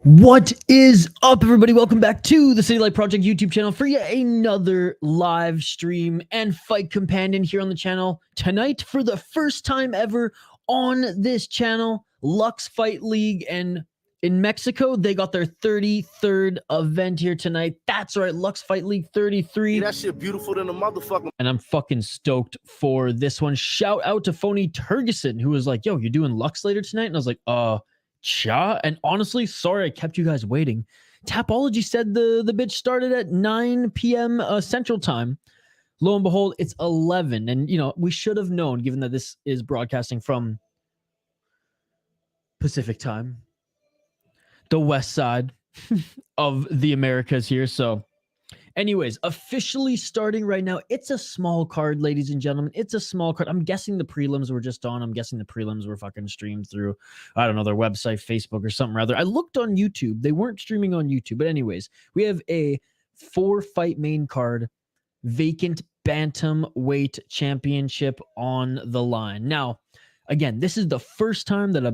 What is up, everybody? Welcome back to the City Light Project YouTube channel for yet another live stream and fight companion here on the channel. Tonight, for the first time ever on this channel, Lux Fight League, and in Mexico, they got their 33rd event here tonight. That's right, Lux Fight League 33. Yeah, that shit beautiful than a motherfucker. And I'm fucking stoked for this one. Shout out to Phony Turgeson, who was like, yo, you're doing Lux later tonight? And I was like, Cha, and honestly, sorry I kept you guys waiting. Tapology said the bitch started at 9 p.m. Central Time. Lo and behold, it's 11. And, you know, we should have known, given that this is broadcasting from Pacific Time, the west side of the Americas here. So anyways, officially starting right now. It's a small card, ladies and gentlemen. It's a small card. I'm guessing the prelims were just on. I'm guessing the prelims were fucking streamed through, I don't know, their website, Facebook, or something rather. I looked on YouTube. They weren't streaming on YouTube. But anyways, we have a 4-fight main card, vacant Bantamweight championship on the line. Now, again, this is the first time that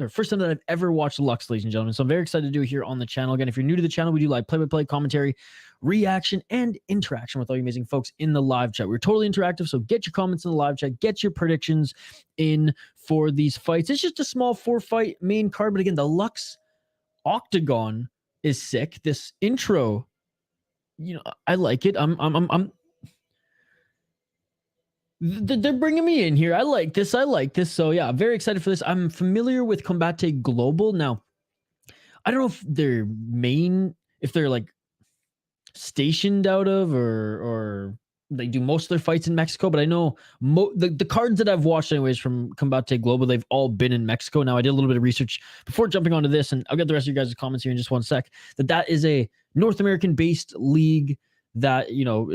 first time that I've ever watched Lux, ladies and gentlemen. So I'm very excited to do it here on the channel. Again, if you're new to the channel, we do live play-by-play commentary, reaction, and interaction with all you amazing folks in the live chat. We're totally interactive, so get your comments in the live chat, get your predictions in for these fights. It's just a small 4-fight main card, but again, the Lux Octagon is sick. This intro, you know, I like it. They're bringing me in here. I like this. So yeah, I'm very excited for this. I'm familiar with Combate Global. Now, I don't know if they're like stationed out of or they do most of their fights in Mexico, but I know the cards that I've watched anyways from Combate Global, they've all been in Mexico. Now, I did a little bit of research before jumping onto this, and I'll get the rest of you guys' comments here in just one sec, that is a North American-based league that, you know,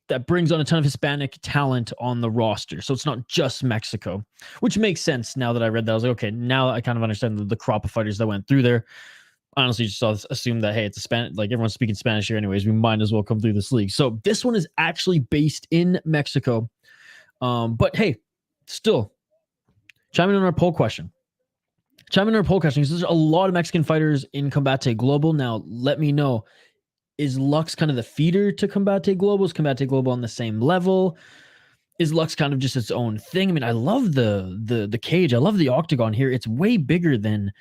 that brings on a ton of Hispanic talent on the roster. So it's not just Mexico, which makes sense now that I read that. I was like, okay, now I kind of understand the crop of fighters that went through there. Honestly, just assume that, hey, it's a Spanish, like everyone's speaking Spanish here anyways, we might as well come through this league. So this one is actually based in Mexico. But hey, still, chime in on our poll question. Because there's a lot of Mexican fighters in Combate Global. Now, let me know, is Lux kind of the feeder to Combate Global? Is Combate Global on the same level? Is Lux kind of just its own thing? I mean, I love the cage. I love the octagon here. It's way bigger than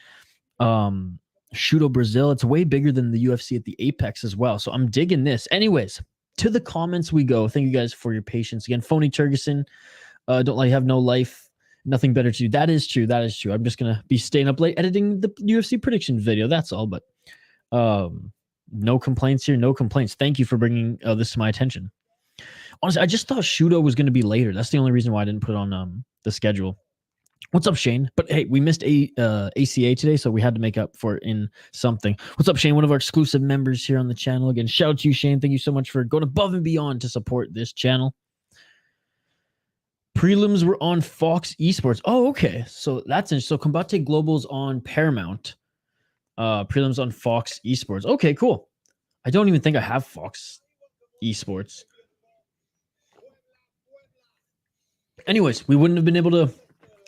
Shudo Brazil. It's way bigger than the UFC at the Apex as well. So I'm digging this. Anyways, to the comments we go. Thank you guys for your patience. Again, Phony Turgeson, have no life, nothing better to do. That is true. I'm just going to be staying up late editing the UFC prediction video. That's all. But no complaints here. No complaints. Thank you for bringing this to my attention. Honestly, I just thought Shudo was going to be later. That's the only reason why I didn't put it on the schedule. What's up, Shane? But hey, we missed ACA today, so we had to make up for it in something. What's up, Shane? One of our exclusive members here on the channel. Again, shout out to you, Shane. Thank you so much for going above and beyond to support this channel. Prelims were on Fox Esports. Oh, okay. So that's interesting. So Combate Global's on Paramount. Prelims on Fox Esports. Okay, cool. I don't even think I have Fox Esports. Anyways, we wouldn't have been able to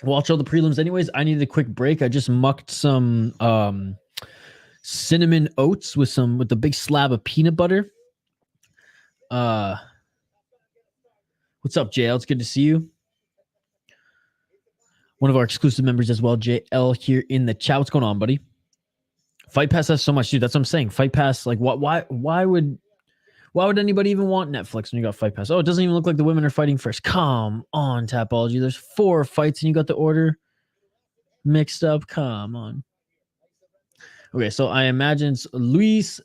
watch all the prelims anyways. I needed a quick break. I just mucked some cinnamon oats with the big slab of peanut butter. What's up, JL? It's good to see you. One of our exclusive members as well, JL, here in the chat. What's going on, buddy? Fight Pass has so much, dude. That's what I'm saying. Fight Pass, like, why would anybody even want Netflix when you got Fight Pass? Oh, it doesn't even look like the women are fighting first. Come on, Tapology. There's 4 fights and you got the order mixed up. Come on. Okay, so I imagine it's Luis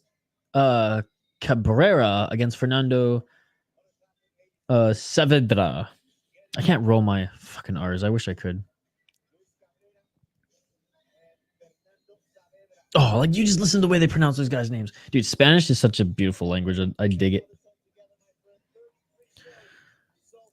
Cabrera against Fernando Saavedra. I can't roll my fucking R's. I wish I could. Oh, like, you just listen to the way they pronounce those guys' names. Dude, Spanish is such a beautiful language. I dig it.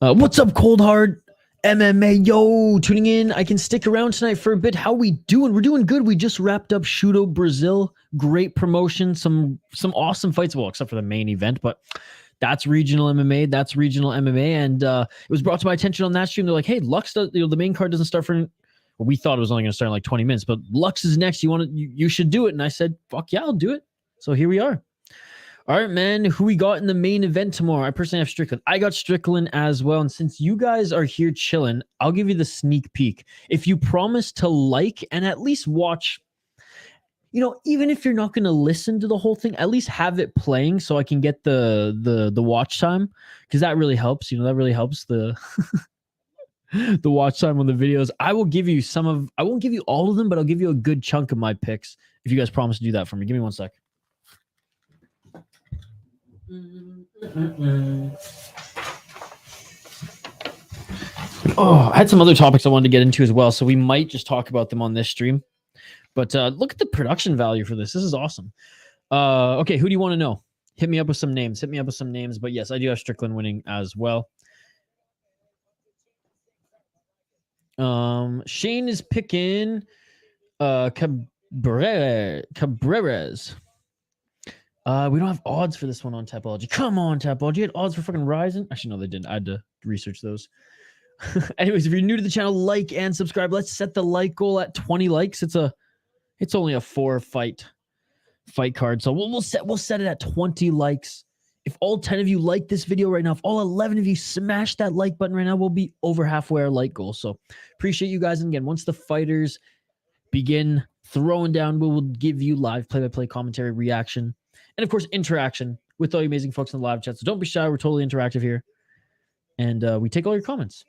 What's up, Cold Hard MMA? Yo, tuning in. I can stick around tonight for a bit. How we doing? We're doing good. We just wrapped up Shudo Brazil. Great promotion. Some awesome fights. Well, except for the main event, but That's regional MMA. And it was brought to my attention on that stream. They're like, hey, Lux does, the main card doesn't start for we thought it was only going to start in like 20 minutes, but Lux is next. You should do it. And I said, fuck yeah, I'll do it. So here we are. All right, man. Who we got in the main event tomorrow? I personally have Strickland. I got Strickland as well. And since you guys are here chilling, I'll give you the sneak peek. If you promise to like and at least watch, even if you're not going to listen to the whole thing, at least have it playing so I can get the watch time, because that really helps. That really helps the the watch time on the videos. I won't give you all of them, but I'll give you a good chunk of my picks if you guys promise to do that for me. Give me 1 sec. Oh, I had some other topics I wanted to get into as well, so we might just talk about them on this stream. But look at the production value for this. This is awesome. Okay, who do you want to know? Hit me up with some names. But yes, I do have Strickland winning as well. Shane is picking Cabreras. We don't have odds for this one on Tapology. Come on, Tapology. You had odds for fucking Ryzen? Actually, no, they didn't. I had to research those. Anyways, if you're new to the channel, like and subscribe. Let's set the like goal at 20 likes. It's only a 4 fight card, so we'll set it at 20 likes. If all 10 of you like this video right now, if all 11 of you smash that like button right now, we'll be over halfway our like goal. So appreciate you guys. And again, once the fighters begin throwing down, we will give you live play-by-play commentary, reaction, and of course interaction with all you amazing folks in the live chat. So don't be shy. We're totally interactive here, and we take all your comments.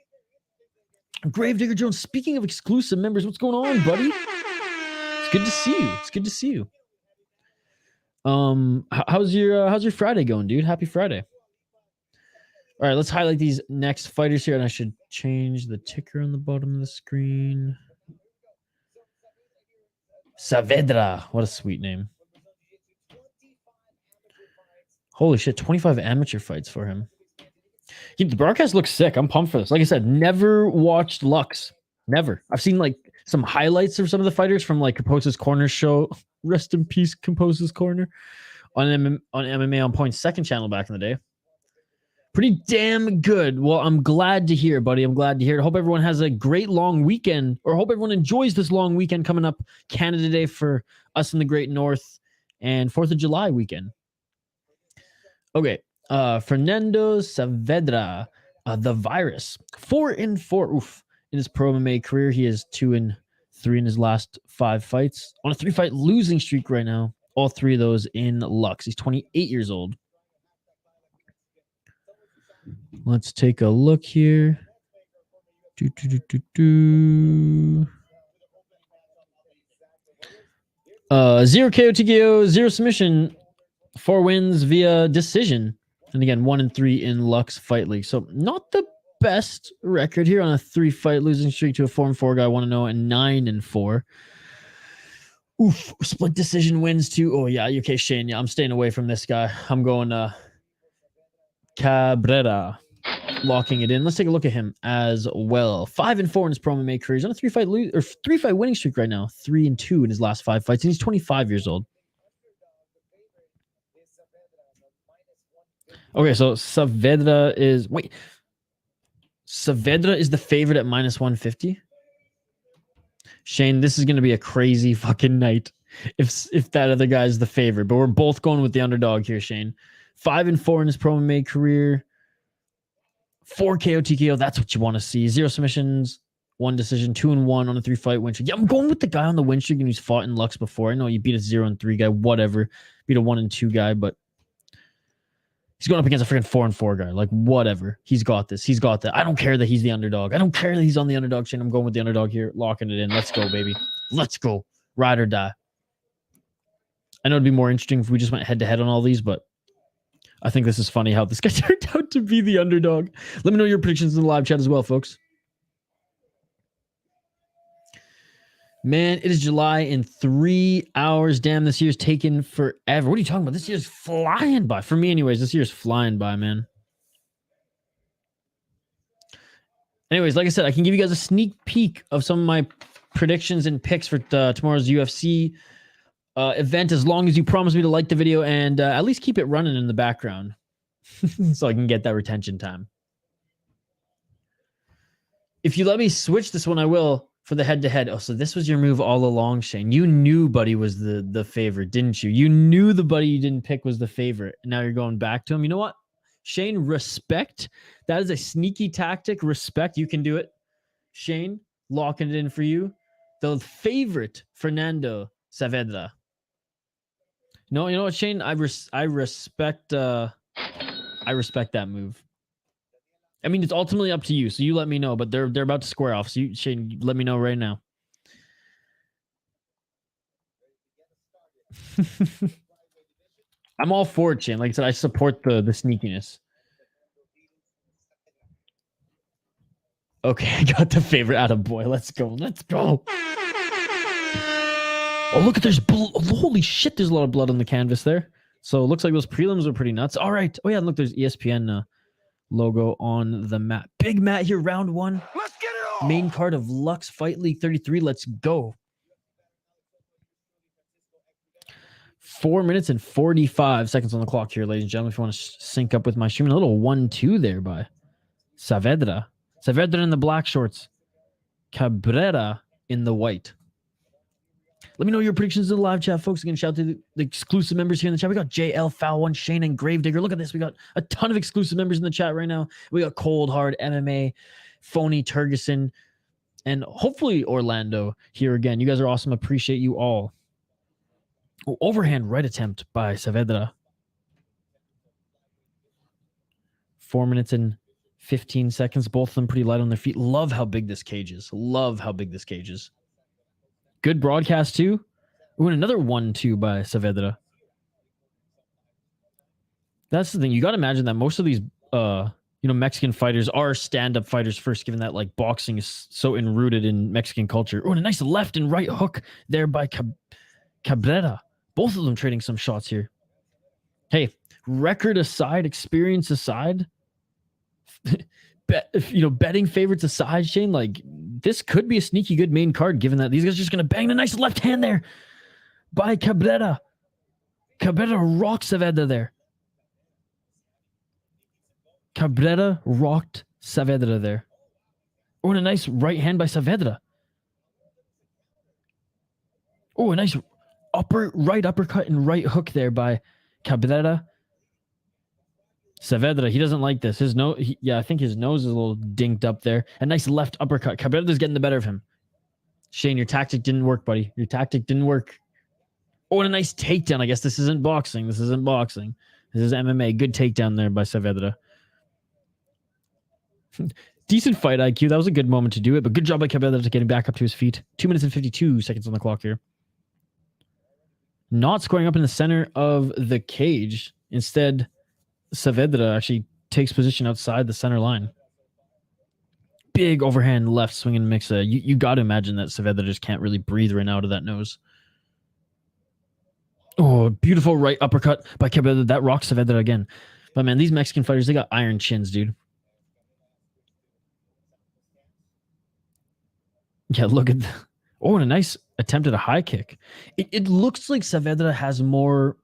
Gravedigger Jones, speaking of exclusive members, what's going on, buddy? It's good to see you. How's your Friday going, dude? Happy Friday. All right, let's highlight these next fighters here, and I should change the ticker on the bottom of the screen. Saavedra, what a sweet name. Holy shit, 25 amateur fights for him. The broadcast looks sick. I'm pumped for this. Like I said, never watched Lux. Never. I've seen like some highlights of some of the fighters from like Compose's Corner show. Rest in peace, Compose's Corner on MMA on Point's second channel back in the day. Pretty damn good. Well, I'm glad to hear, buddy. I'm glad to hear. I hope everyone has a great long weekend, or hope everyone enjoys this long weekend coming up. Canada Day for us in the Great North, and 4th of July weekend. Okay. Fernando Saavedra, the virus, 4-4. Oof. In his pro MMA career, he is 2-3 in his last 5 fights. On a 3-fight losing streak right now. All 3 of those in Lux. He's 28 years old. Let's take a look here. 0 KO TKO, 0 submission, 4 wins via decision. And again, 1-3 in Lux Fight League. So not the best record here on a 3-fight losing streak to a 4-4 guy. 1-0 and 9-4. Oof, split decision wins too. Oh yeah, okay, Shane. Yeah, I'm staying away from this guy. I'm going Cabrera, locking it in. Let's take a look at him as well. 5-4 in his pro MMA career. He's on a 3-fight winning streak right now. 3-2 in his last 5 fights, and he's 25 years old. Okay, so Saavedra is the favorite at -150. Shane, this is going to be a crazy fucking night if that other guy is the favorite. But we're both going with the underdog here, Shane. 5-4 in his pro MMA career. 4 KO TKO. That's what you want to see. 0 submissions, 1 decision, 2-1 on a 3-fight win streak. Yeah, I'm going with the guy on the win streak and who's fought in Lux before. I know you beat a 0-3 guy, whatever. Beat a 1-2 guy, but he's going up against a freaking 4-4 guy. Like, whatever. He's got this. He's got that. I don't care that he's the underdog. I don't care that he's on the underdog chain. I'm going with the underdog here. Locking it in. Let's go, baby. Let's go. Ride or die. I know it'd be more interesting if we just went head-to-head on all these, but I think this is funny how this guy turned out to be the underdog. Let me know your predictions in the live chat as well, folks. Man, it is July in 3 hours. Damn, this year's taken forever. What are you talking about? This year's flying by. For me, anyways, this year's flying by, man. Anyways, like I said, I can give you guys a sneak peek of some of my predictions and picks for tomorrow's UFC event, as long as you promise me to like the video and at least keep it running in the background so I can get that retention time. If you let me switch this one, I will. for the head-to-head. Oh, so this was your move all along, Shane. You knew Buddy was the favorite, didn't you? You knew the Buddy you didn't pick was the favorite. And now you're going back to him. You know what? Shane, respect. That is a sneaky tactic. Respect. You can do it. Shane, locking it in for you. The favorite, Fernando Saavedra. No, you know what, Shane? I respect that move. I mean, it's ultimately up to you, so you let me know. But they're about to square off. So you, Shane, let me know right now. I'm all for it, Shane. Like I said, I support the sneakiness. Okay, I got the favorite out of boy. Let's go. Let's go. Oh, look at there's holy shit, there's a lot of blood on the canvas there. So it looks like those prelims are pretty nuts. All right. Oh yeah, look, there's ESPN logo on the mat. Big mat here, round one. Let's get it on. Main card of Lux Fight League 33. Let's go. 4 minutes and 45 seconds on the clock here, ladies and gentlemen. If you want to sync up with my stream, a little 1-2 there by Saavedra. Saavedra in the black shorts. Cabrera in the white. Let me know your predictions in the live chat, folks. Again, shout out to the exclusive members here in the chat. We got JL, Foul One, Shane, and Gravedigger. Look at this. We got a ton of exclusive members in the chat right now. We got Cold Hard, MMA, Phony, Turgeson, and hopefully Orlando here again. You guys are awesome. Appreciate you all. Oh, overhand right attempt by Saavedra. 4 minutes and 15 seconds. Both of them pretty light on their feet. Love how big this cage is. Love how big this cage is. Good broadcast too. Ooh, and another 1-2 by Saavedra. That's the thing. You got to imagine that most of these, Mexican fighters are stand-up fighters first, given that like boxing is so enrooted in Mexican culture. Oh, and a nice left and right hook there by Cabrera. Both of them trading some shots here. Hey, record aside, experience aside, betting favorites aside, Shane, like this could be a sneaky good main card, given that these guys are just going to bang the nice left hand there by Cabrera. Cabrera rocks Saavedra there. Cabrera rocked Saavedra there. Oh, and a nice right hand by Saavedra. Oh, a nice right uppercut and right hook there by Cabrera. Saavedra, he doesn't like this. His nose, I think his nose is a little dinked up there. A nice left uppercut. Cabrera's getting the better of him. Shane, your tactic didn't work, buddy. Your tactic didn't work. Oh, and a nice takedown. I guess this isn't boxing. This isn't boxing. This is MMA. Good takedown there by Saavedra. Decent fight IQ. That was a good moment to do it, but good job by Cabrera to getting back up to his feet. 2 minutes and 52 seconds on the clock here. Not squaring up in the center of the cage. Instead, Saavedra actually takes position outside the center line. Big overhand left swinging mix. You got to imagine that Saavedra just can't really breathe right now out of that nose. Oh, beautiful right uppercut by Cabrera. That rocks Saavedra again. But man, these Mexican fighters, they got iron chins, dude. Yeah, look at that. Oh, and a nice attempt at a high kick. It looks like Saavedra has more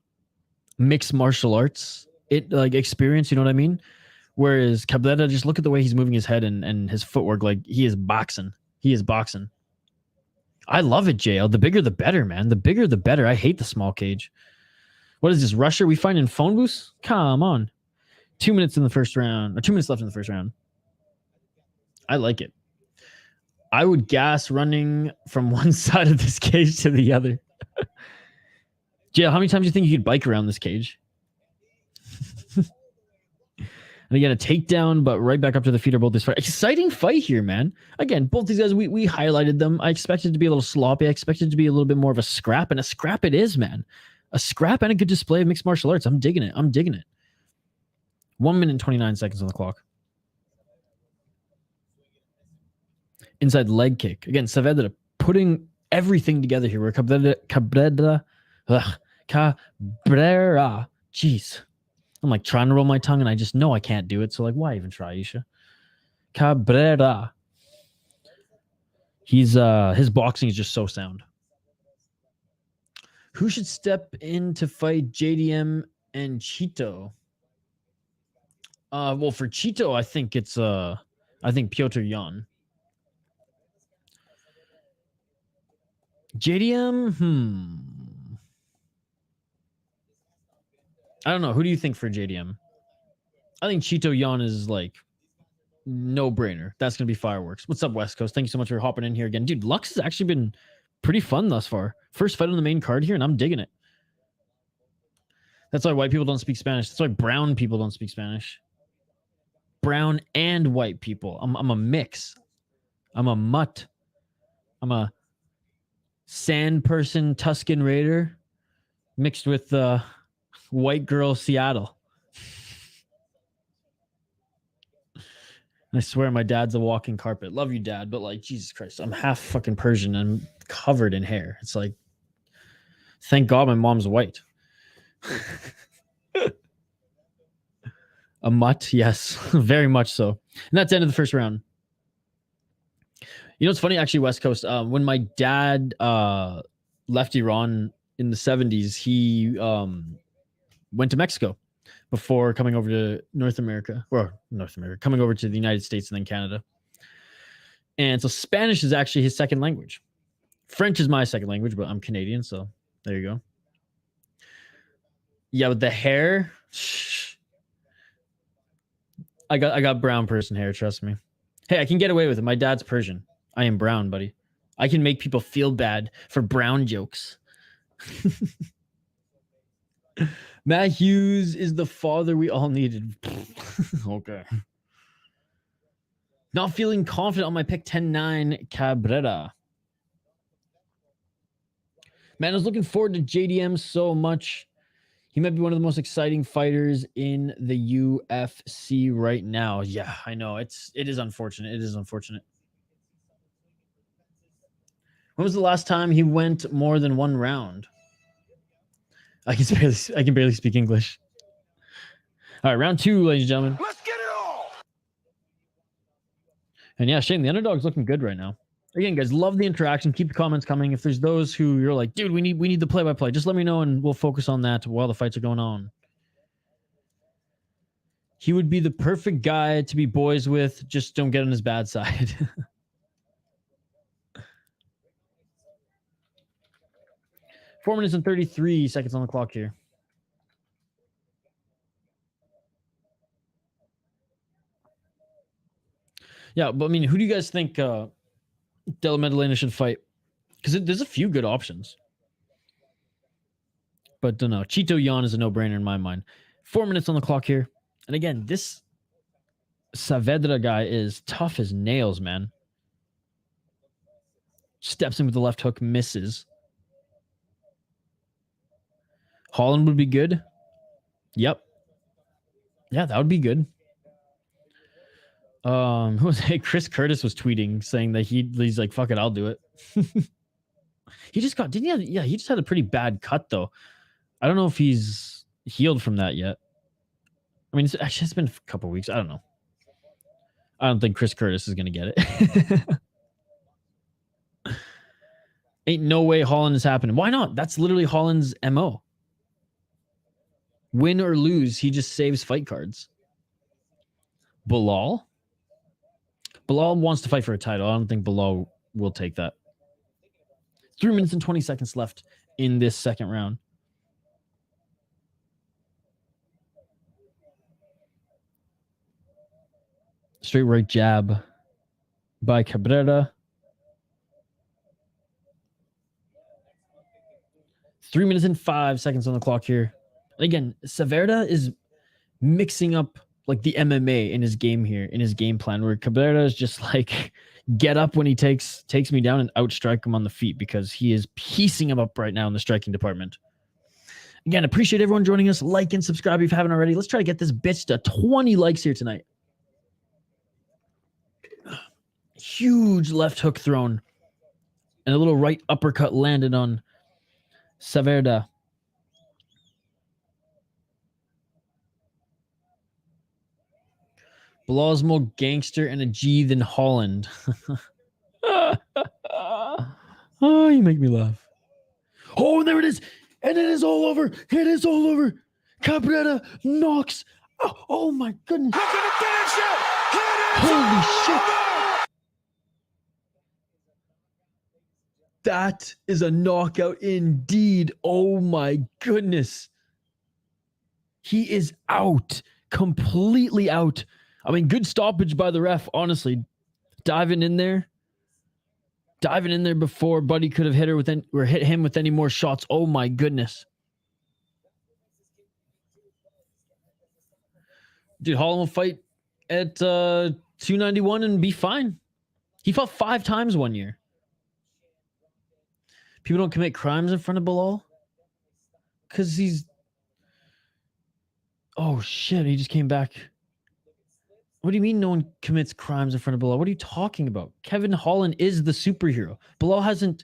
mixed martial arts experience, you know what I mean? Whereas Cabrera, just look at the way he's moving his head and his footwork, like he is boxing. He is boxing. I love it, JL. The bigger the better, man. The bigger the better. I hate the small cage. What is this, Russia we find in phone booths? Come on. 2 minutes in the first round, or 2 minutes left in the first round. I like it. I would gas running from one side of this cage to the other. JL, how many times do you think you could bike around this cage? And again, a takedown, but right back up to the feet are both this fight. Exciting fight here, man. Again, both these guys, we highlighted them. I expected it to be a little sloppy. I expected it to be a little bit more of a scrap, and a scrap it is, man. A scrap and a good display of mixed martial arts. I'm digging it. I'm digging it. 1 minute and 29 seconds on the clock. Inside leg kick. Again, Saavedra putting everything together here. Where Cabrera. Jeez. I'm like trying to roll my tongue and I just know I can't do it. So like, why even try, Isha? Cabrera. His boxing is just so sound. Who should step in to fight JDM and Cheeto? Well, for Cheeto, I think it's Piotr Jan. JDM, I don't know. Who do you think for JDM? I think Cheeto Yan is like no brainer. That's gonna be fireworks. What's up, West Coast? Thank you so much for hopping in here again, dude. Lux has actually been pretty fun thus far. First fight on the main card here, and I'm digging it. That's why white people don't speak Spanish. That's why brown people don't speak Spanish. Brown and white people. I'm a mix. I'm a mutt. I'm a sand person, Tuscan Raider, mixed with white girl Seattle. I swear my dad's a walking carpet. Love you, Dad, but like, Jesus Christ, I'm half fucking Persian and I'm covered in hair. It's like, thank God my mom's white. A mutt, yes, very much so. And that's the end of the first round. You know, it's funny, actually, West Coast. When my dad left Iran in the 70s, he went to Mexico before coming over to coming over to the United States and then Canada. And so Spanish is actually his second language. French is my second language, but I'm Canadian, so there you go. Yeah, with the hair, I got brown person hair, trust me. Hey, I can get away with it. My dad's Persian. I am brown, buddy. I can make people feel bad for brown jokes. Matt Hughes is the father we all needed. Okay. Not feeling confident on my pick 10-9 Cabrera. Man, I was looking forward to JDM so much. He might be one of the most exciting fighters in the UFC right now. Yeah, I know. It is unfortunate. It is unfortunate. When was the last time he went more than one round? I can barely speak English. All right, round 2, ladies and gentlemen. Let's get it all. And yeah, Shane, the underdog's looking good right now. Again, guys, love the interaction. Keep the comments coming. If there's those who you're like, dude, we need the play-by-play, just let me know and we'll focus on that while the fights are going on. He would be the perfect guy to be boys with. Just don't get on his bad side. 4 minutes and 33 seconds on the clock here. Yeah, but I mean, who do you guys think Della Maddalena should fight? Because there's a few good options. But don't know. Cheeto Yan is a no-brainer in my mind. 4 minutes on the clock here. And again, this Saavedra guy is tough as nails, man. Steps in with the left hook, misses. Holland would be good. Yep. Yeah, that would be good. Who was it? Chris Curtis was tweeting saying that he's like, fuck it, I'll do it. He just got, didn't he? He just had a pretty bad cut though. I don't know if he's healed from that yet. I mean, it's been a couple weeks. I don't know. I don't think Chris Curtis is going to get it. Ain't no way Holland is happening. Why not? That's literally Holland's MO. Win or lose, he just saves fight cards. Bilal? Bilal wants to fight for a title. I don't think Bilal will take that. 3 minutes and 20 seconds left in this second round. Straight right jab by Cabrera. 3 minutes and 5 seconds on the clock here. And again, Saavedra is mixing up like the MMA in his game here, in his game plan, where Cabrera is just like get up when he takes me down and outstrike him on the feet because he is piecing him up right now in the striking department. Again, appreciate everyone joining us. Like and subscribe if you haven't already. Let's try to get this bitch to 20 likes here tonight. Huge left hook thrown. And a little right uppercut landed on Saavedra. Bilal's more gangster and a G than Holland. Oh, you make me laugh. Oh, there it is. And it is all over. It is all over. Cabrera knocks. Oh my goodness. Look at the finish. Holy shit. That is a knockout indeed. Oh my goodness. He is out. Completely out. I mean, good stoppage by the ref, honestly. Diving in there before Buddy could have hit him with any more shots. Oh my goodness. Dude, Holland will fight at 291 and be fine. He fought 5 times one year. People don't commit crimes in front of Bilal because he's... Oh shit, he just came back. What do you mean no one commits crimes in front of Bilal? What are you talking about? Kevin Holland is the superhero. Bilal hasn't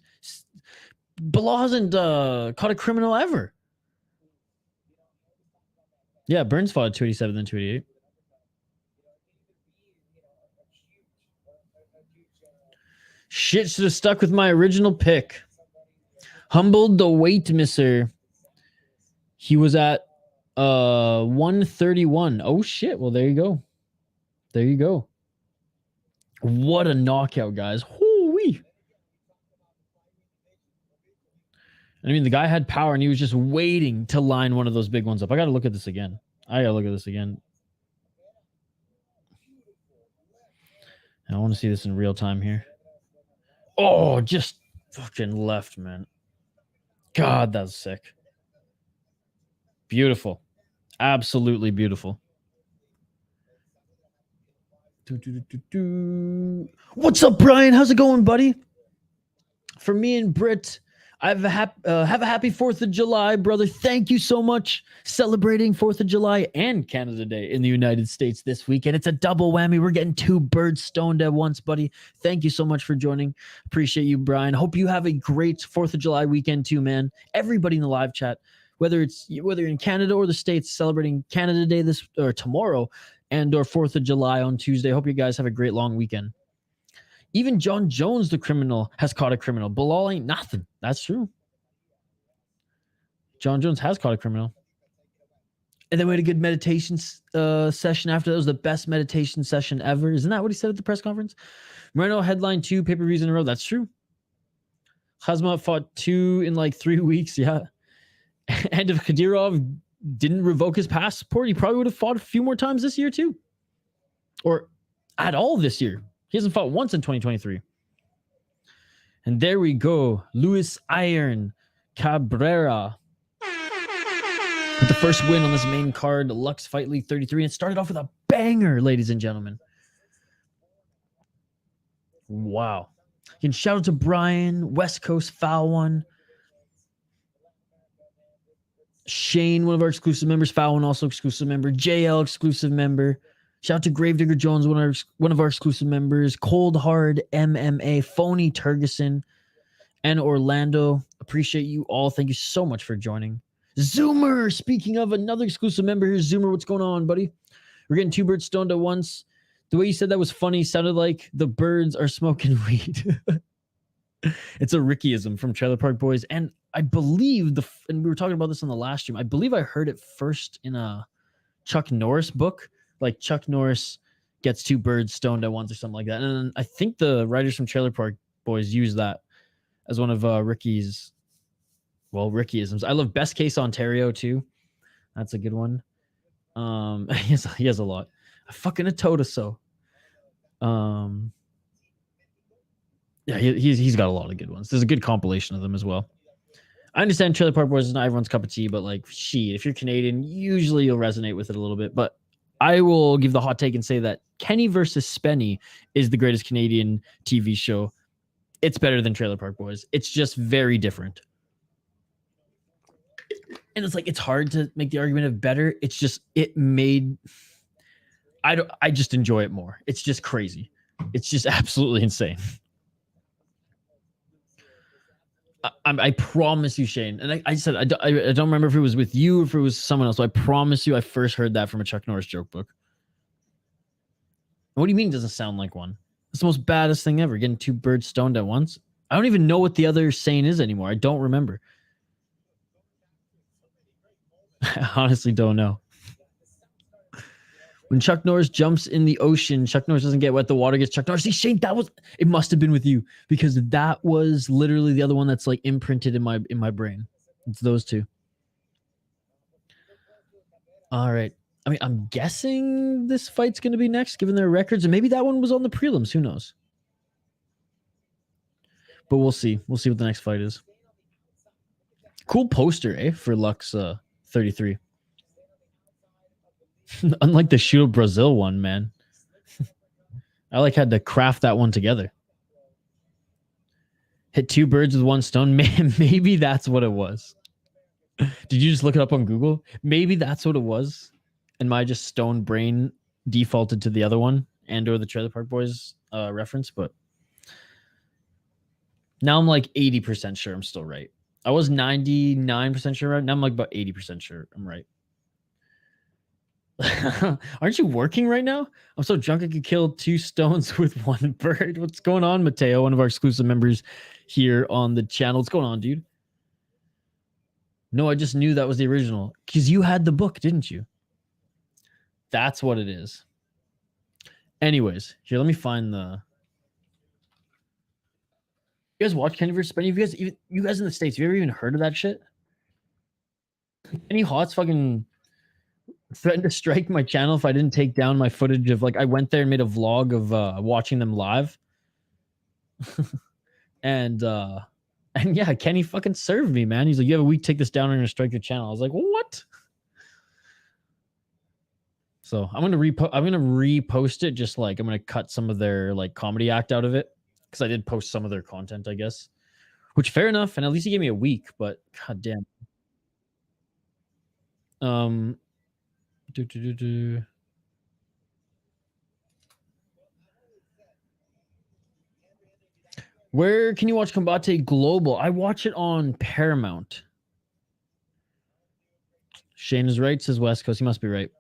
caught a criminal ever. Yeah, Burns fought at 287 then 288. Shit, should have stuck with my original pick. Humbled the weight misser. He was at 131. Oh shit. Well, there you go. There you go. What a knockout, guys. Hoo-wee. I mean, the guy had power and he was just waiting to line one of those big ones up. I got to look at this again. I want to see this in real time here. Oh, just fucking left, man. God, that was sick. Beautiful. Absolutely beautiful. What's up, Brian? How's it going, buddy? For me and Britt, have a happy 4th of July, brother. Thank you so much. Celebrating 4th of July and Canada Day in the United States this weekend. It's a double whammy. We're getting 2 birds stoned at once, buddy. Thank you so much for joining. Appreciate you, Brian. Hope you have a great 4th of July weekend too, man. Everybody in the live chat, whether you're in Canada or the States, celebrating Canada Day this or tomorrow and or 4th of July on Tuesday. Hope you guys have a great long weekend. Even John Jones, the criminal, has caught a criminal. Bilal ain't nothing. That's true. John Jones has caught a criminal. And then we had a good meditation session after. That was the best meditation session ever. Isn't that what he said at the press conference? Moreno headline 2 pay-per-views in a row. That's true. Khamzat fought 2 in like 3 weeks. Yeah. And if Kadyrov didn't revoke his passport, he probably would have fought a few more times this year too. Or at all this year. He hasn't fought once in 2023. And there we go. Luis Iron Cabrera with the first win on this main card, Lux Fight League 33. And it started off with a banger, ladies and gentlemen. Wow. You can shout out to Brian, West Coast Foul One. Shane, one of our exclusive members. Foul One, also exclusive member. JL, exclusive member. Shout out to Gravedigger Jones, one of our exclusive members. Cold Hard MMA, Phony Turgeson, and Orlando. Appreciate you all. Thank you so much for joining. Zoomer, speaking of another exclusive member here. Zoomer, what's going on, buddy? We're getting 2 birds stoned at once. The way you said that was funny. Sounded like the birds are smoking weed. It's a Rickyism from Trailer Park Boys. And I believe and we were talking about this on the last stream. I believe I heard it first in a Chuck Norris book. Like Chuck Norris gets 2 birds stoned at once or something like that. And I think the writers from Trailer Park Boys use that as one of Rickyisms. I love Best Case Ontario too. That's a good one. He has a lot. Fucking a Totoso. Yeah, he's got a lot of good ones. There's a good compilation of them as well. I understand Trailer Park Boys is not everyone's cup of tea, but like, shit, if you're Canadian, usually you'll resonate with it a little bit. But I will give the hot take and say that Kenny versus Spenny is the greatest Canadian TV show. It's better than Trailer Park Boys. It's just very different. And it's like, it's hard to make the argument of better. It's just, I just enjoy it more. It's just crazy. It's just absolutely insane. I promise you, Shane. And I said, I don't remember if it was with you or if it was someone else. So I promise you, I first heard that from a Chuck Norris joke book. What do you mean it doesn't sound like one? It's the most baddest thing ever. Getting 2 birds stoned at once. I don't even know what the other saying is anymore. I don't remember. I honestly don't know. When Chuck Norris jumps in the ocean, Chuck Norris doesn't get wet. The water gets Chuck Norris. See, Shane, it must have been with you because that was literally the other one that's like imprinted in my brain. It's those two. All right. I mean, I'm guessing this fight's going to be next, given their records, and maybe that one was on the prelims. Who knows? But we'll see. We'll see what the next fight is. Cool poster, eh, for Lux 33. Unlike the Shoot of Brazil one, man. I had to craft that one together. Hit 2 birds with 1 stone. Maybe that's what it was. Did you just look it up on Google? Maybe that's what it was. And my just stone brain defaulted to the other one and or the Trailer Park Boys reference. But now I'm like 80% sure I'm still right. I was 99% sure right. Now I'm like about 80% sure I'm right. Aren't you working right now? I'm so drunk I could kill 2 stones with 1 bird. What's going on, Mateo? One of our exclusive members here on the channel. What's going on, dude? No, I just knew that was the original. Because you had the book, didn't you? That's what it is. Anyways, here, let me find the... You guys watch Kenny vs. Spenny? You guys in the States, have you ever even heard of that shit? Any Hots fucking threatened to strike my channel if I didn't take down my footage of, like, I went there and made a vlog of watching them live. and yeah, Kenny fucking served me, man. He's like, you have a week, take this down, I'm gonna strike your channel. I was like, what? So I'm gonna repost it, just like I'm gonna cut some of their like comedy act out of it. Because I did post some of their content, I guess. Which, fair enough, and at least he gave me a week, but god damn. Where can you watch Combate Global? I watch it on Paramount. Shane is right, says West Coast. He must be right.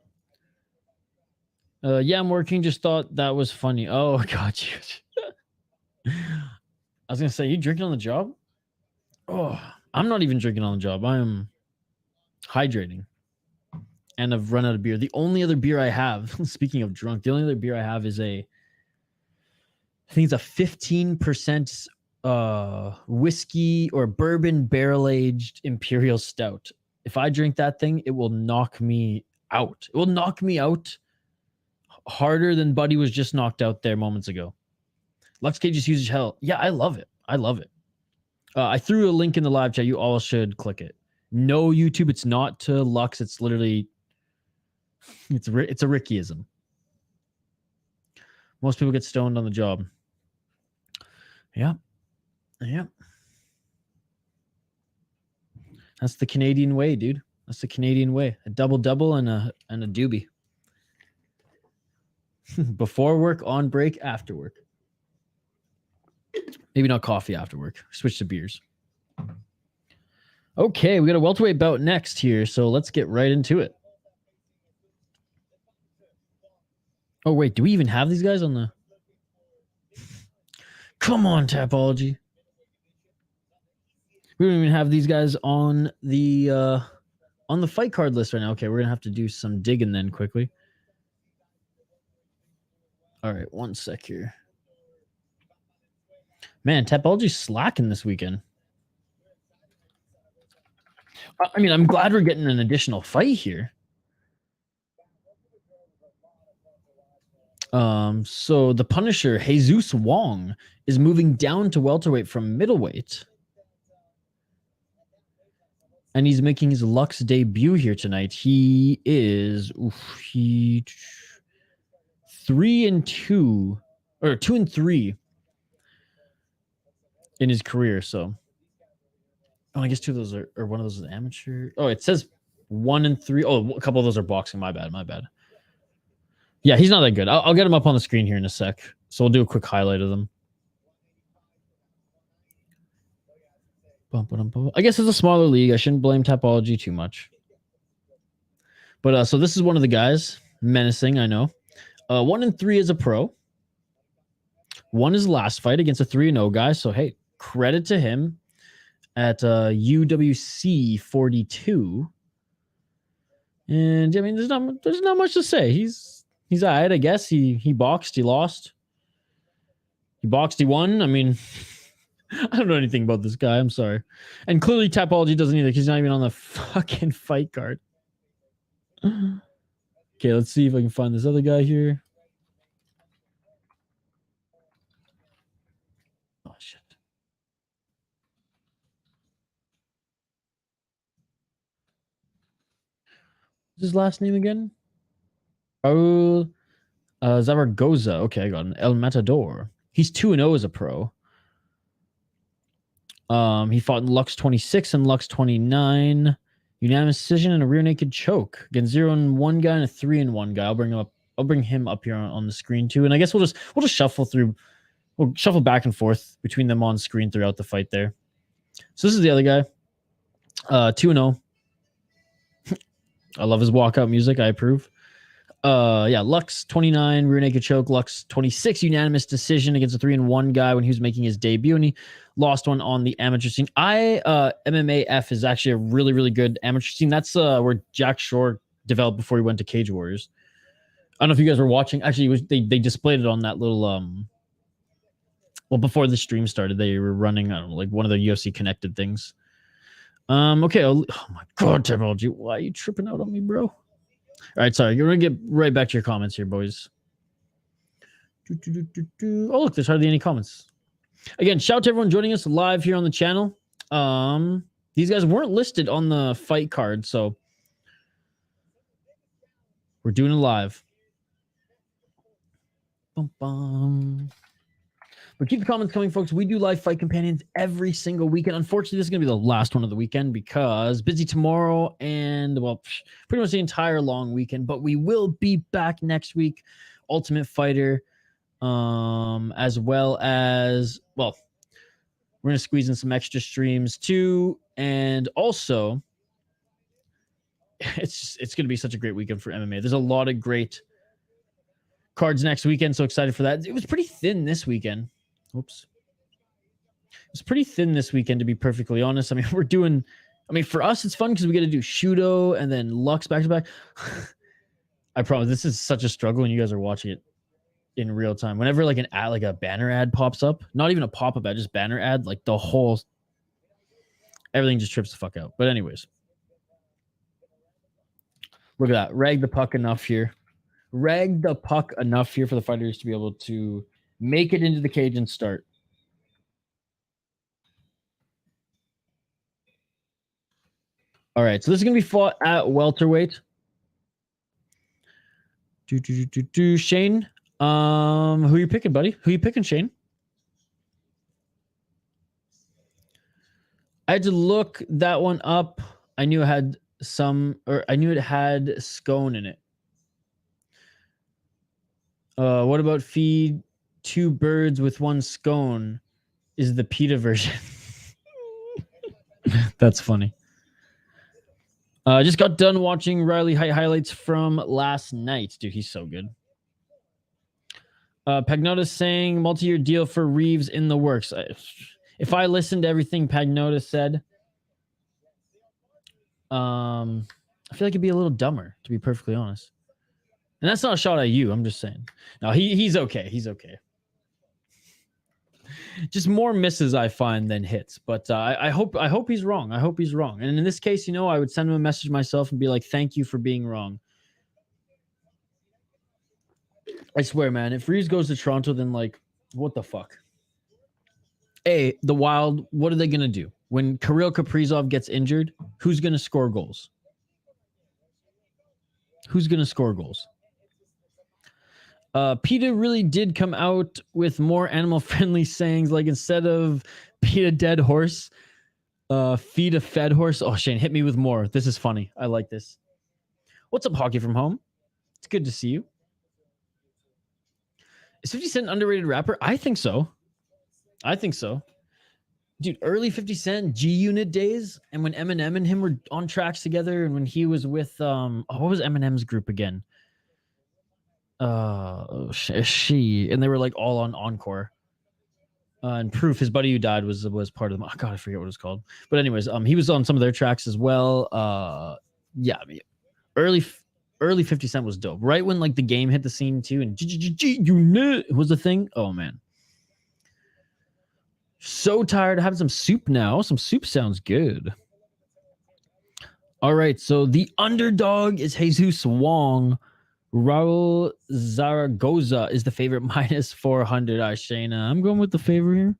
Yeah, I'm working. Just thought that was funny. Oh, got you. I was gonna say, you drinking on the job? Oh, I'm not even drinking on the job. I'm hydrating. And I've run out of beer. The only other beer I have, speaking of drunk, the only other beer I have is I think it's a 15% whiskey or bourbon barrel-aged imperial stout. If I drink that thing, it will knock me out. It will knock me out harder than Buddy was just knocked out there moments ago. Lux Cage is huge as hell. Yeah, I love it. I love it. I threw a link in the live chat. You all should click it. No, YouTube, it's not to Lux. It's literally, it's a Rickyism. Most people get stoned on the job. Yeah. Yeah. That's the Canadian way, dude. That's the Canadian way. A double-double and a doobie. Before work, on break, after work. Maybe not coffee after work. Switch to beers. Okay, we got a welterweight bout next here, so let's get right into it. Oh, wait, do we even have these guys on the... Come on, Tapology. We don't even have these guys on the fight card list right now. Okay, we're going to have to do some digging then quickly. All right, one sec here. Man, Tapology's slacking this weekend. I mean, I'm glad we're getting an additional fight here. So the Punisher, Jesus Wong, is moving down to welterweight from middleweight. And he's making his Lux debut here tonight. He is 3-2 or 2-3 in his career. So, I guess 2 of those are, or one of those is amateur. Oh, it says 1-3. Oh, a couple of those are boxing. My bad. Yeah, he's not that good. I'll get him up on the screen here in a sec. So we'll do a quick highlight of them. I guess it's a smaller league. I shouldn't blame Tapology too much. But so this is one of the guys. Menacing, I know. 1-3 as a pro. Won his last fight against a 3-0 guy. So, hey, credit to him at UWC 42. And, I mean, there's not much to say. He's He's all right, I guess. He boxed, he lost. He boxed, he won. I mean, I don't know anything about this guy. I'm sorry. And clearly Tapology doesn't either because he's not even on the fucking fight card. Okay, let's see if I can find this other guy here. Oh, shit. What's his last name again? Oh, Zaragoza. Okay, I got him. El Matador. He's 2-0 as a pro. He fought in Lux 26 and Lux 29. Unanimous decision and a rear naked choke against 0-1 guy and a 3-1 guy. I'll bring him up here on the screen too. And I guess we'll just shuffle through. We'll shuffle back and forth between them on screen throughout the fight there. So this is the other guy. 2-0. I love his walkout music. I approve. Yeah, Lux 29, rear naked choke. Lux 26, unanimous decision against a 3-1 guy when he was making his debut, and he lost one on the amateur scene. MMAF is actually a really, really good amateur scene. That's where Jack Shore developed before he went to Cage Warriors. I don't know if you guys were watching. Actually, they displayed it on that little well, before the stream started, they were running, I don't know, like one of the UFC connected things. Okay. Oh my God, Technology. Why are you tripping out on me, bro? All right, sorry. You're going to get right back to your comments here, boys. Oh, look, there's hardly any comments. Again, shout out to everyone joining us live here on the channel. These guys weren't listed on the fight card, so we're doing it live. Bum, bum. But keep the comments coming, folks. We do live fight companions every single weekend. Unfortunately, this is going to be the last one of the weekend because busy tomorrow and, well, pretty much the entire long weekend. But we will be back next week. Ultimate Fighter, as well as, well, we're going to squeeze in some extra streams too. And also, it's going to be such a great weekend for MMA. There's a lot of great cards next weekend. So excited for that. It was pretty thin this weekend. Oops. It's pretty thin this weekend, to be perfectly honest. I mean, for us, it's fun because we get to do Shudo and then Lux back to back. I promise this is such a struggle when you guys are watching it in real time. Whenever like an ad, like a banner ad pops up, not even a pop-up ad, just banner ad, like the whole, everything just trips the fuck out. But anyways, look at that. Rag the puck enough here. Rag the puck enough here for the fighters to be able to make it into the cage and start. All right, so this is going to be fought at welterweight. Shane, who are you picking, buddy? Who are you picking, Shane? I had to look that one up. I knew it had scone in it. What about feed 2 birds with 1 scone? Is the pita version. That's funny. I just got done watching Riley highlights from last night. Dude, he's so good. Pagnotta saying multi-year deal for Reeves in the works. If I listened to everything Pagnotta said, I feel like it'd be a little dumber, to be perfectly honest. And that's not a shot at you. I'm just saying. No, he's okay. He's okay. Just more misses I find than hits. But I hope he's wrong. I hope he's wrong. And in this case, you know, I would send him a message myself and be like, "Thank you for being wrong." I swear, man. If Reeves goes to Toronto, then like, what the fuck? The Wild. What are they gonna do when Kirill Kaprizov gets injured? Who's gonna score goals? Who's gonna score goals? PETA really did come out with more animal-friendly sayings, like instead of feed a dead horse, feed a fed horse. Oh, Shane, hit me with more. This is funny. I like this. What's up, Hockey from Home? It's good to see you. Is 50 Cent an underrated rapper? I think so. I think so. Dude, early 50 Cent G-Unit days, and when Eminem and him were on tracks together, and when he was with, what was Eminem's group again? She, and they were like all on Encore. And Proof, his buddy who died, was part of them. Oh god, I forget what it was called. But anyways, he was on some of their tracks as well. Yeah, I mean, early early 50 Cent was dope. Right when like the game hit the scene too, and unit was the thing. Oh man. So tired of having some soup now. Some soup sounds good. All right, so the underdog is Jesus Wong. Raul Zaragoza is the favorite minus 400. Shayna, I'm going with the favor here.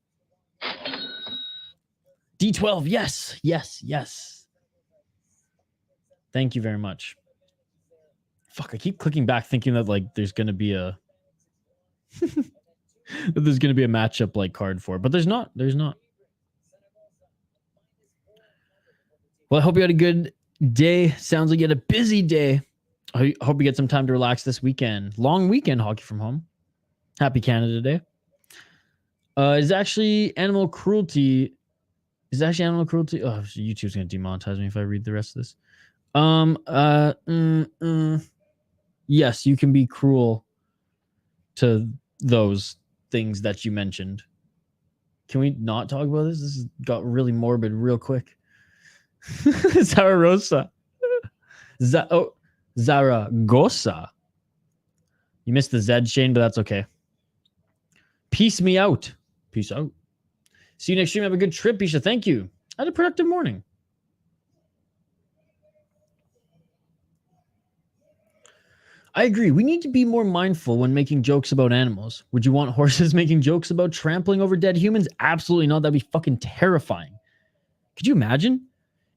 D12, yes, yes, yes. Thank you very much. Fuck, I keep clicking back thinking that like there's gonna be a there's gonna be a matchup like card for it, but there's not. There's not. Well, I hope you had a good day. Sounds like you had a busy day. I hope you get some time to relax this weekend. Long weekend hockey from home. Happy Canada Day. Is actually animal cruelty. Is actually animal cruelty. Oh, YouTube's gonna demonetize me if I read the rest of this. Yes, you can be cruel to those things that you mentioned. Can we not talk about this? This has got really morbid real quick. Zaragoza. Zaragoza. You missed the Z, Shane, but that's okay. Peace me out. Peace out. See you next stream. Have a good trip, Isha. Thank you. I had a productive morning. I agree. We need to be more mindful when making jokes about animals. Would you want horses making jokes about trampling over dead humans? Absolutely not. That'd be fucking terrifying. Could you imagine?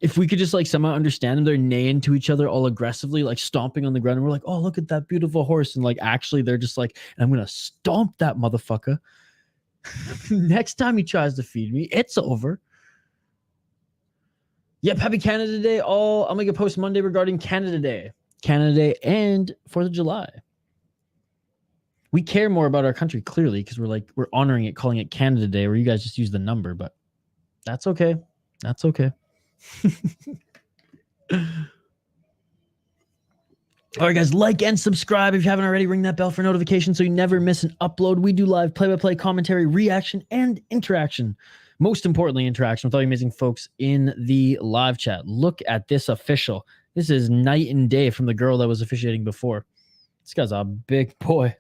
If we could just like somehow understand them, they're neighing to each other all aggressively, like stomping on the ground, and we're like, oh, look at that beautiful horse. And like actually they're just like, I'm gonna stomp that motherfucker. Next time he tries to feed me, it's over. Yep, happy Canada Day. I'll make a post Monday regarding Canada Day. Canada Day and 4th of July. We care more about our country, clearly, because we're honoring it, calling it Canada Day, where you guys just use the number, but that's okay. That's okay. All right, guys, like and subscribe if you haven't already. Ring that bell for notifications so you never miss an upload. We do live play-by-play commentary, reaction, and interaction. Most importantly, interaction with all you amazing folks in the live chat. Look at this official. This is night and day from the girl that was officiating before. This guy's a big boy.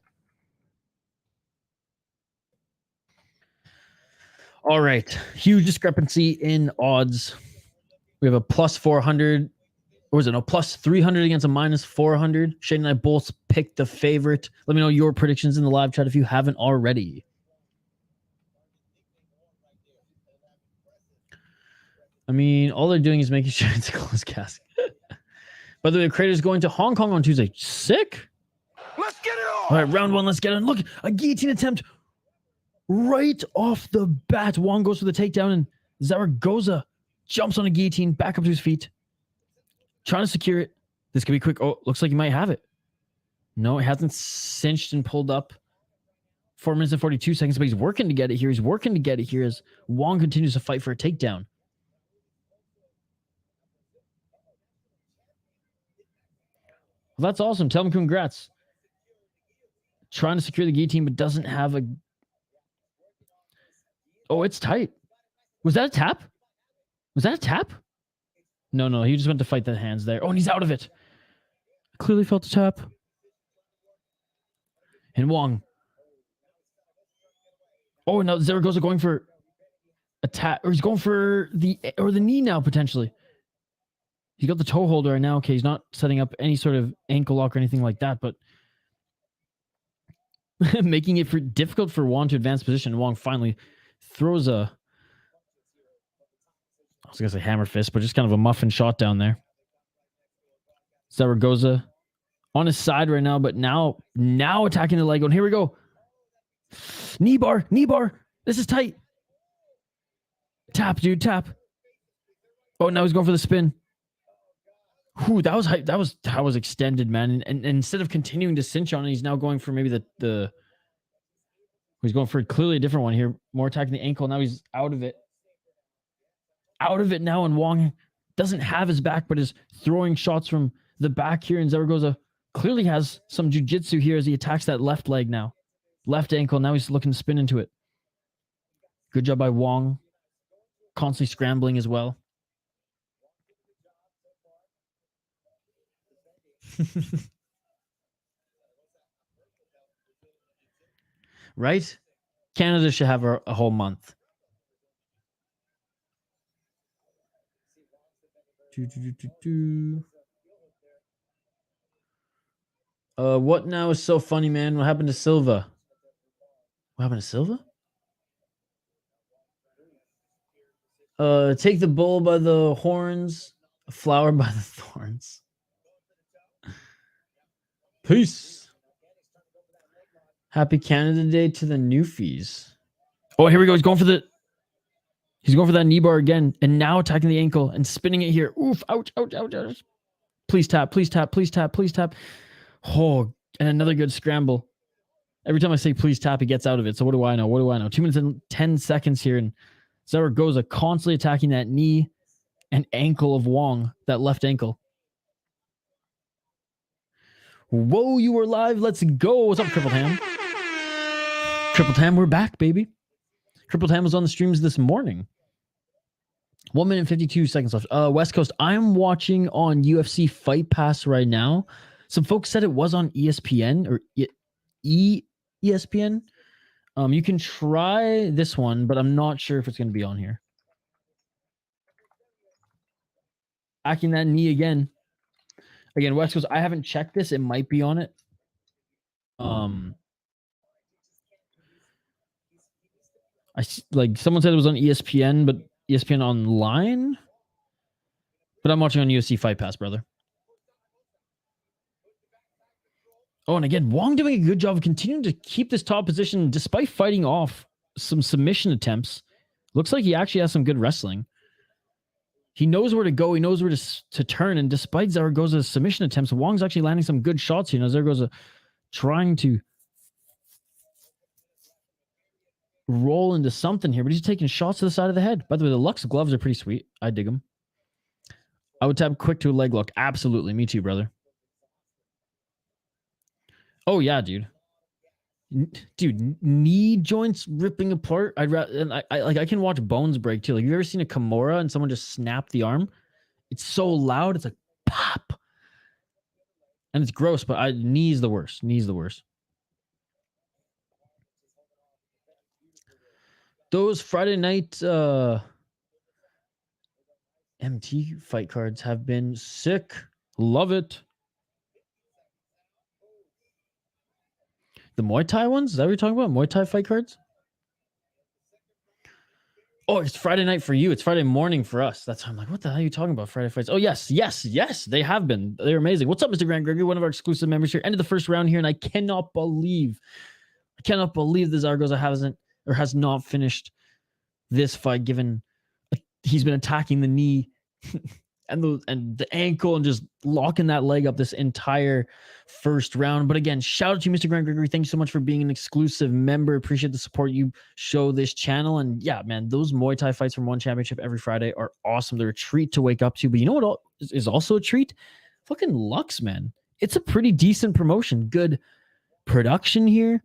All right, huge discrepancy in odds. We have a plus 400. Or was it no plus 300 against a minus 400? Shane and I both picked the favorite. Let me know your predictions in the live chat if you haven't already. I mean, all they're doing is making sure it's a closed casket. By the way, the creator's going to Hong Kong on Tuesday. Sick. Let's get it on. All right, round one. Let's get on. Look, a guillotine attempt right off the bat. Wong goes for the takedown, and Zaragoza jumps on a guillotine, back up to his feet. Trying to secure it. This could be quick. Oh, looks like he might have it. No, it hasn't cinched and pulled up. 4 minutes and 42 seconds, but he's working to get it here. He's working to get it here as Wong continues to fight for a takedown. Well, that's awesome. Tell him congrats. Trying to secure the guillotine, but doesn't have a... Oh, it's tight. Was that a tap? Was that a tap? No, he just went to fight the hands there. Oh, and he's out of it. Clearly felt a tap. And Wong. Oh, now Zaragoza going for a tap. Or he's going for the knee now, potentially. He's got the toe holder right now. Okay, he's not setting up any sort of ankle lock or anything like that, but making it difficult for Wong to advance position. Wong finally throws a... I was going to say hammer fist, but just kind of a muffin shot down there. Zaragoza on his side right now, but now attacking the leg. And here we go. Knee bar. This is tight. Tap, dude, tap. Oh, now he's going for the spin. Whew, that was hype. That was extended, man. And instead of continuing to cinch on it, he's now going for maybe he's going for clearly a different one here. More attacking the ankle. Now he's out of it. Out of it now, and Wong doesn't have his back, but is throwing shots from the back here. And Zaragoza clearly has some jiu-jitsu here as he attacks that left leg now. Left ankle. Now he's looking to spin into it. Good job by Wong. Constantly scrambling as well. Right? Canada should have a whole month. What now is so funny, man? What happened to Silva? What happened to Silva? Take the bull by the horns, a flower by the thorns. Peace. Happy Canada Day to the newfies. Oh, here we go. He's going for that knee bar again, and now attacking the ankle and spinning it here. Oof! Ouch! Ouch! Ouch! Ouch! Please tap! Please tap! Please tap! Please tap! Oh, and another good scramble. Every time I say please tap, he gets out of it. So what do I know? What do I know? 2 minutes and 10 seconds here, and Zaragoza constantly attacking that knee and ankle of Wong, that left ankle. Whoa, you are live. Let's go. What's up, Crippled Ham? Crippled Ham, we're back, baby. Crippled Ham was on the streams this morning. 1 minute 52 seconds left. West Coast, I'm watching on UFC Fight Pass right now. Some folks said it was on ESPN or ESPN. You can try this one, but I'm not sure if it's going to be on here. Hacking that knee again. Again, West Coast, I haven't checked this. It might be on it. Like someone said it was on ESPN, but ESPN online. But I'm watching on UFC Fight Pass, brother. Oh, and again, Wong doing a good job of continuing to keep this top position despite fighting off some submission attempts. Looks like he actually has some good wrestling. He knows where to go. He knows where to turn. And despite Zaragoza's submission attempts, Wong's actually landing some good shots here. Now Zaragoza trying to roll into something here, but he's taking shots to the side of the head. By the way, the Lux gloves are pretty sweet. I dig them. I would tap quick to a leg lock. Absolutely. Me too, brother. Oh, yeah, dude. Dude, knee joints ripping apart. I'd rather, and I can watch bones break too. Like, you ever seen a Kimura and someone just snap the arm? It's so loud. It's like pop, and it's gross. But knee's the worst. Knee's the worst. Those Friday night MT fight cards have been sick. Love it. The Muay Thai ones? Is that what you're talking about? Muay Thai fight cards? Oh, it's Friday night for you. It's Friday morning for us. That's why I'm like, what the hell are you talking about? Friday fights. Oh, yes. They have been. They're amazing. What's up, Mr. Grant Gregory? One of our exclusive members here. End of the first round here, and I cannot believe the Zaragoza has not finished this fight, given he's been attacking the knee and the ankle and just locking that leg up this entire first round. But again, shout out to you, Mr. Grant Gregory. Thank you so much for being an exclusive member. Appreciate the support you show this channel. And yeah, man, those Muay Thai fights from One Championship every Friday are awesome. They're a treat to wake up to. But you know what is also a treat? Fucking Lux, man. It's a pretty decent promotion. Good production here.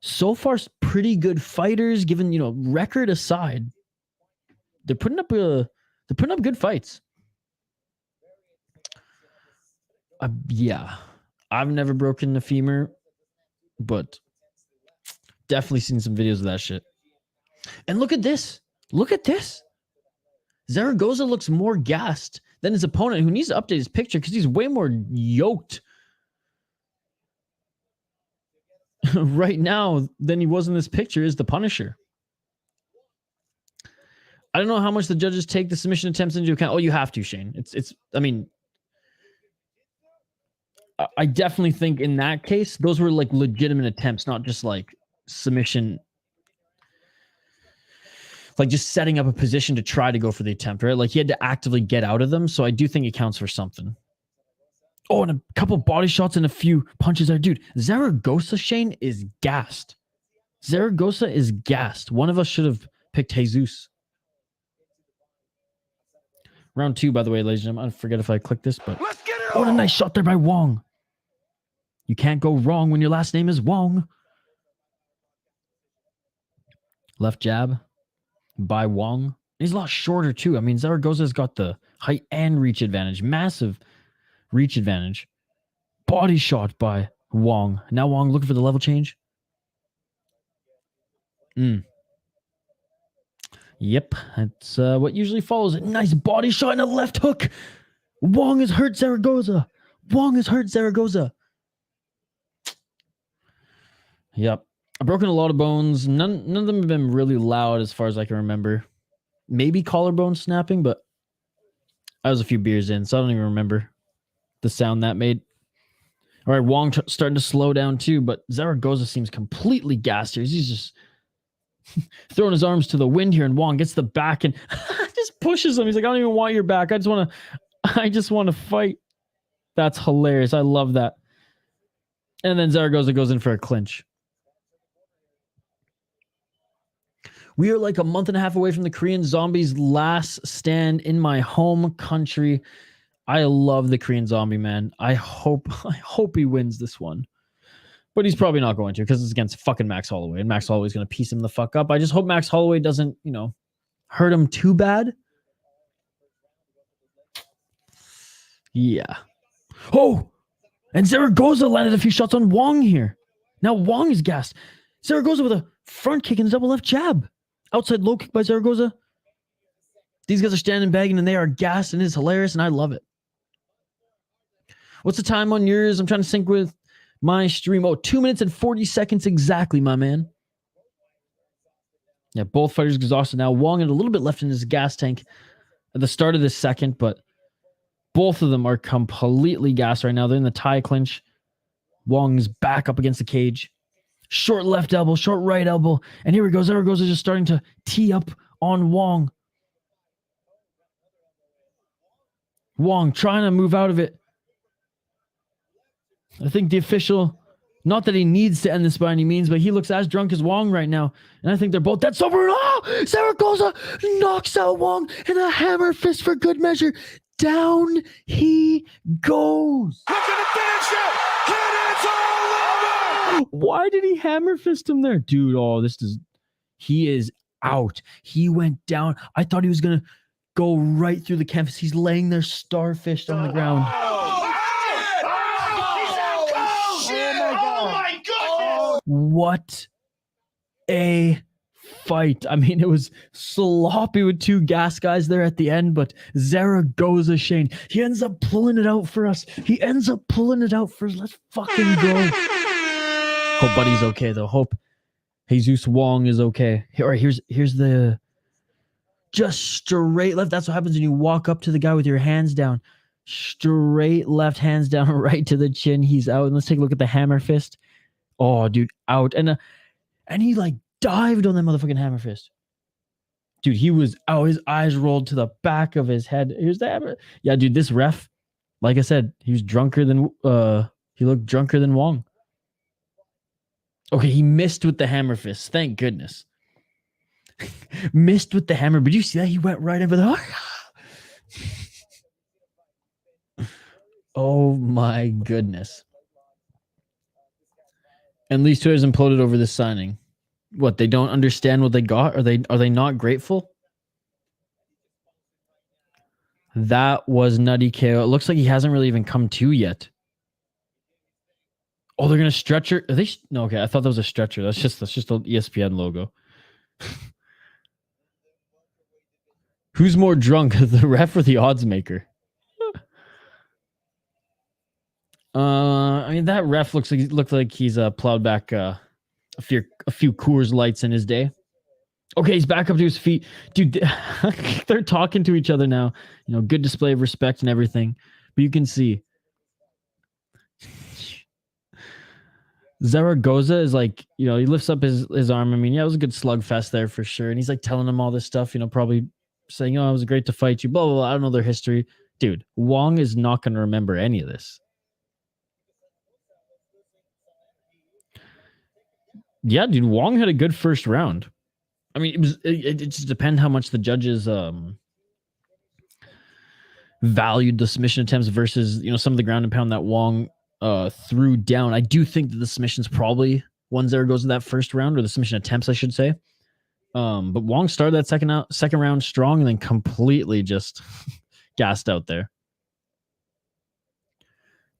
So far, pretty good fighters, given, record aside. They're putting up good fights. Yeah, I've never broken a femur, but definitely seen some videos of that shit. And look at this. Zaragoza looks more gassed than his opponent, who needs to update his picture because he's way more yoked right now than he was in this picture. Is the Punisher. I don't know how much the judges take the submission attempts into account. Oh, you have to, Shane. I mean, I definitely think in that case, those were like legitimate attempts, not just like submission, like just setting up a position to try to go for the attempt, right? Like he had to actively get out of them. So I do think it counts for something. Oh, and a couple body shots and a few punches there. Dude, Zaragoza, Shane, is gassed. One of us should have picked Jesus. Round 2, by the way, ladies and gentlemen. I forget if I clicked this, but what a nice shot there by Wong. You can't go wrong when your last name is Wong. Left jab by Wong. He's a lot shorter, too. I mean, Zaragoza's got the height and reach advantage. Massive reach advantage. Body shot by Wong. Now Wong looking for the level change. Yep, that's what usually follows it. Nice body shot and a left hook. Wong has hurt Zaragoza. Yep. I've broken a lot of bones. None of them have been really loud as far as I can remember. Maybe collarbone snapping, but I was a few beers in, so I don't even remember the sound that made. All right, Wong starting to slow down too, but Zaragoza seems completely gassed here. He's just throwing his arms to the wind here, and Wong gets the back and just pushes him. He's like, I don't even want your back. I just want to fight. That's hilarious. I love that. And then Zaragoza goes in for a clinch. We are like a month and a half away from the Korean Zombie's last stand in my home country. I love the Korean Zombie, man. I hope he wins this one. But he's probably not going to, because it's against fucking Max Holloway, and Max Holloway's going to piece him the fuck up. I just hope Max Holloway doesn't, hurt him too bad. Yeah. Oh! And Zaragoza landed a few shots on Wong here. Now Wong is gassed. Zaragoza with a front kick and a double left jab. Outside low kick by Zaragoza. These guys are standing begging and they are gassed, and it's hilarious, and I love it. What's the time on yours? I'm trying to sync with my stream. 2 minutes and 40 seconds exactly, my man. Yeah, both fighters exhausted now. Wong had a little bit left in his gas tank at the start of this second, but both of them are completely gassed right now. They're in the tie clinch. Wong's back up against the cage. Short left elbow, short right elbow. And here we go. Zaragoza just starting to tee up on Wong. Wong trying to move out of it. I think the official, not that he needs to end this by any means, but he looks as drunk as Wong right now. And I think they're both dead sober. Oh! Zaragoza knocks out Wong in a hammer fist for good measure. Down he goes. Look at the finish it! And it's all over! Why did he hammer fist him there? Dude, he is out. He went down. I thought he was going to go right through the canvas. He's laying there starfished on the ground. What a fight. I mean, it was sloppy with two gas guys there at the end, but Zaragoza Shane, he ends up pulling it out for us. Let's fucking go. Hope Buddy's okay, though. Hope Jesus Wong is okay. All right, here's the just straight left. That's what happens when you walk up to the guy with your hands down. Straight left, hands down, right to the chin. He's out. And let's take a look at the hammer fist. Oh, dude, out. And he like dived on that motherfucking hammer fist. Dude, he was out. His eyes rolled to the back of his head. Here's the hammer. Yeah, dude, this ref, like I said, he was drunker than, he looked drunker than Wong. Okay, he missed with the hammer fist. Thank goodness. Missed with the hammer. But you see that? He went right in for the... Oh my goodness. And these two has imploded over this signing. What, they don't understand what they got? Are they not grateful? That was nutty KO. It looks like he hasn't really even come to yet. Oh, they're gonna stretcher. Are they? No, okay. I thought that was a stretcher. That's just the ESPN logo. Who's more drunk, the ref or the odds maker? I mean, that ref looked like he's plowed back a few Coors Lights in his day. Okay, he's back up to his feet, dude. They're talking to each other now. You know, good display of respect and everything. But you can see Zaragoza is like, you know, he lifts up his arm. I mean, yeah, it was a good slugfest there for sure. And he's like telling him all this stuff, you know, probably saying, oh, it was great to fight you, blah, blah, blah. I don't know their history. Dude, Wong is not going to remember any of this. Yeah, dude, Wong had a good first round. I mean, it just depends how much the judges valued the submission attempts versus, you know, some of the ground and pound that Wong threw down. I do think that the submissions probably won Zaragoza that first round, or the submission attempts, I should say. But Wong started that second round strong and then completely just gassed out there.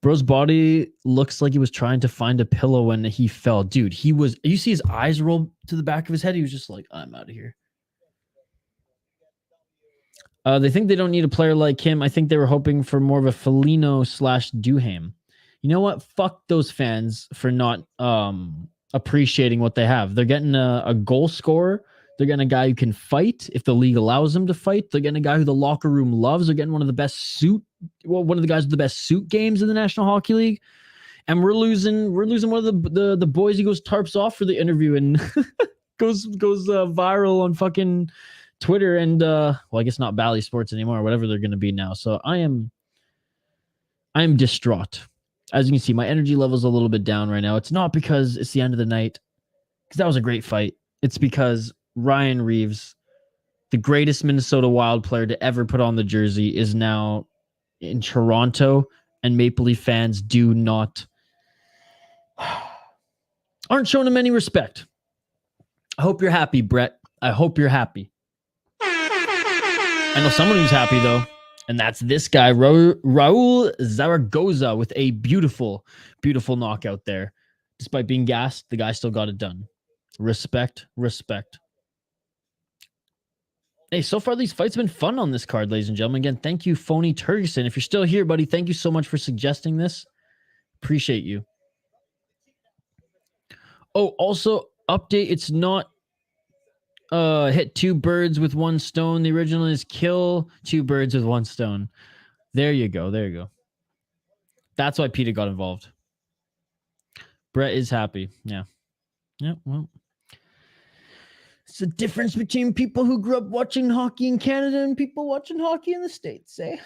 Bro's body looks like he was trying to find a pillow when he fell. Dude, he was, you see his eyes roll to the back of his head. He was just like, I'm out of here. They think they don't need a player like him. I think they were hoping for more of a Felino / Duham. You know what? Fuck those fans for not appreciating what they have. They're getting a goal scorer. They're getting a guy who can fight if the league allows him to fight. They're getting a guy who the locker room loves. They're getting one of the guys with the best suit games in the National Hockey League. And we're losing one of the boys. He goes tarps off for the interview and goes viral on fucking Twitter and well, I guess not Bally Sports anymore, whatever they're gonna be now. So I am distraught. As you can see, my energy level's a little bit down right now. It's not because it's the end of the night, because that was a great fight. It's because Ryan Reeves, the greatest Minnesota Wild player to ever put on the jersey, is now in Toronto, and Maple Leaf fans aren't showing him any respect. I hope you're happy, Brett. I hope you're happy. I know someone who's happy, though, and that's this guy, Raul Zaragoza, with a beautiful, beautiful knockout there. Despite being gassed, the guy still got it done. Respect, respect. Hey, so far these fights have been fun on this card, ladies and gentlemen. Again, thank you, Phony Turgeson. If you're still here, buddy, thank you so much for suggesting this. Appreciate you. Oh, also, update, it's not hit 2 birds with 1 stone. The original is kill 2 birds with 1 stone. There you go. There you go. That's why Peter got involved. Brett is happy. Yeah. Yeah, well. It's the difference between people who grew up watching hockey in Canada and people watching hockey in the States, eh?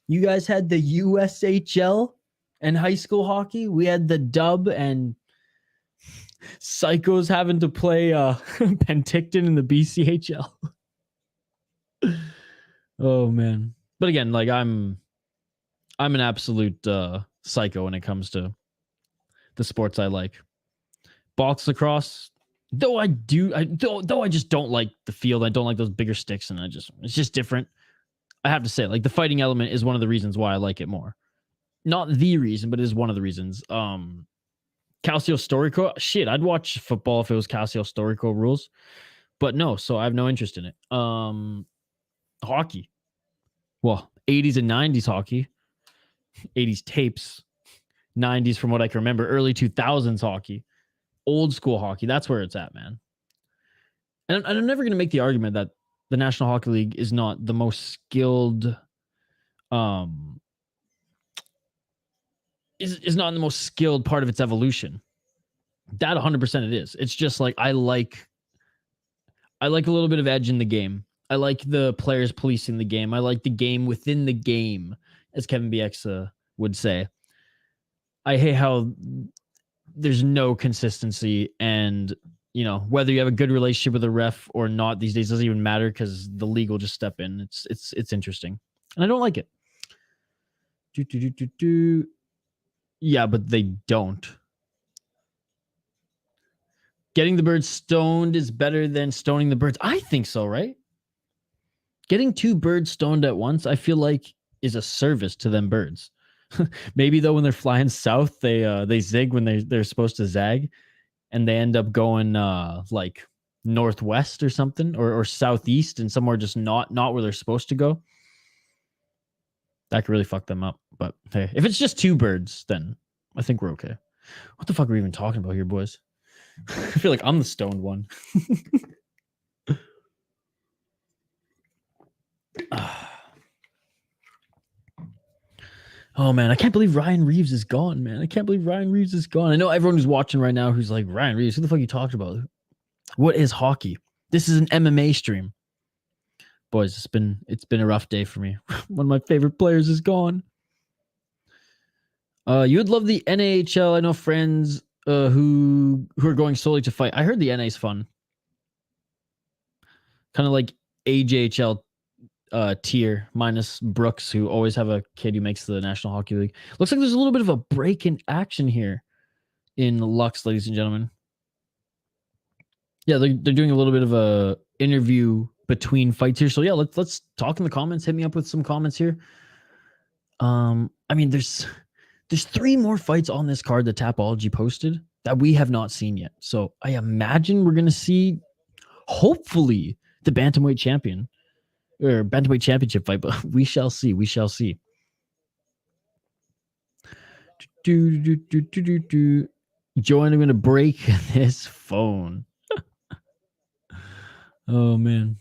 You guys had the USHL and high school hockey. We had the dub and psychos having to play Penticton in the BCHL. Oh, man. But again, like I'm an absolute psycho when it comes to the sports I like. Box lacrosse, though I just don't like the field. I don't like those bigger sticks, and it's just different. I have to say, like, the fighting element is one of the reasons why I like it more. Not the reason, but it is one of the reasons. Calcio Storico, shit, I'd watch football if it was Calcio Storico rules, but no, so I have no interest in it. Hockey, well, 80s and 90s hockey, 80s tapes, 90s from what I can remember, early 2000s hockey. Old school hockey, that's where it's at, man. And I'm never going to make the argument that the National Hockey League is not the most skilled, is not in the most skilled part of its evolution. That 100% it is. It's just like I like a little bit of edge in the game. I like the players policing the game. I like the game within the game, as Kevin BX would say. I hate how there's no consistency, and you know, whether you have a good relationship with a ref or not these days doesn't even matter because the league will just step in. It's interesting, and I don't like it. Yeah, but they don't. Getting the birds stoned is better than stoning the birds. I think so, right? Getting 2 birds stoned at once, I feel like, is a service to them birds. Maybe though, when they're flying south, they zig when they're supposed to zag, and they end up going like northwest or something, or southeast, and somewhere just not where they're supposed to go. That could really fuck them up. But hey, if it's just 2 birds, then I think we're okay. What the fuck are we even talking about here, boys? I feel like I'm the stoned one. Oh, man, I can't believe Ryan Reeves is gone, man. I can't believe Ryan Reeves is gone. I know everyone who's watching right now who's like, Ryan Reeves, who the fuck are you talking about? What is hockey? This is an MMA stream. Boys, it's been a rough day for me. One of my favorite players is gone. You would love the NHL. I know friends who are going solely to fight. I heard the NA is fun. Kind of like AJHL tier minus Brooks, who always have a kid who makes the National Hockey League. Looks like there's a little bit of a break in action here in Lux, ladies and gentlemen. Yeah, they're doing a little bit of a interview between fights here. So yeah, let's talk in the comments. Hit me up with some comments here. I mean, there's There's 3 more fights on this card that Tapology posted that we have not seen yet. So I imagine we're going to see, hopefully, the Bantamweight champion or Bantamweight championship fight, but we shall see. We shall see. Joanne, I'm going to break this phone. Oh, man.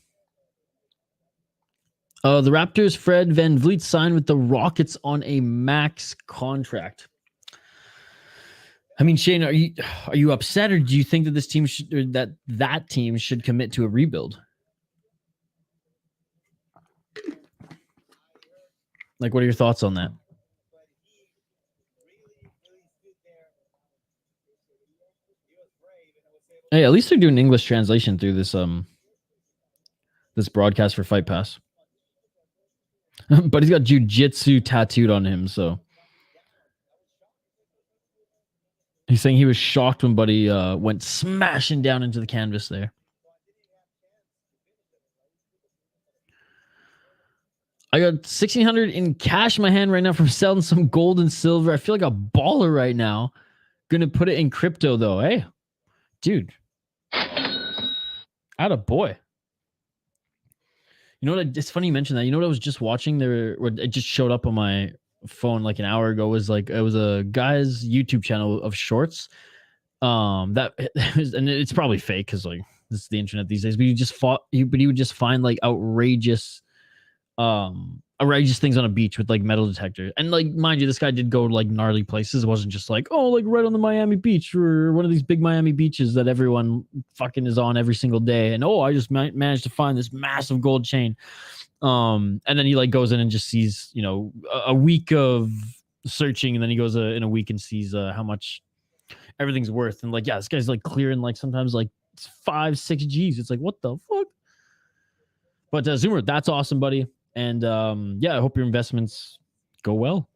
The Raptors, Fred VanVleet signed with the Rockets on a max contract. I mean, Shane, are you upset, or do you think that this team should, or that team should commit to a rebuild? Like, what are your thoughts on that? Hey, at least they're doing English translation through this this broadcast for Fight Pass. But he's got jiu-jitsu tattooed on him, so he's saying he was shocked when Buddy went smashing down into the canvas there. I got 1,600 in cash in my hand right now from selling some gold and silver. I feel like a baller right now. Gonna put it in crypto though. Hey, dude. Atta boy. You know what? It's funny you mentioned that. You know what I was just watching there? It just showed up on my phone like an hour ago. Was like it was a guy's YouTube channel of shorts. And it's probably fake because like this is the internet these days. But he would just find like outrageous things on a beach with like metal detector. And like, mind you, this guy did go to like gnarly places. It wasn't just like, oh, like right on the Miami beach or one of these big Miami beaches that everyone fucking is on every single day. And I just managed to find this massive gold chain. And then he like goes in and just sees, a week of searching. And then he goes in a week and sees how much everything's worth. And like, yeah, this guy's like clearing like sometimes like 5-6 G's. It's like, what the fuck? But Zoomer, that's awesome, buddy. And yeah, I hope your investments go well.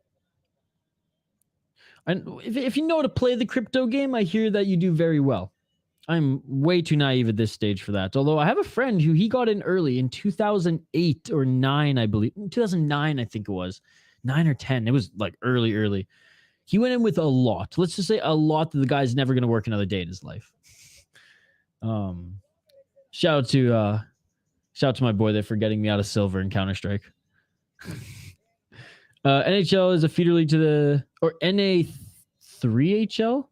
And if you know how to play the crypto game, I hear that you do very well. I'm way too naive at this stage for that. Although I have a friend who he got in early in 2008 or 9, I believe. 2009, I think it was. 9 or 10. It was like early. He went in with a lot. Let's just say a lot that the guy's never going to work another day in his life. Shout out to my boy there for getting me out of silver in Counter-Strike. NHL is a feeder league to the... Or NA3HL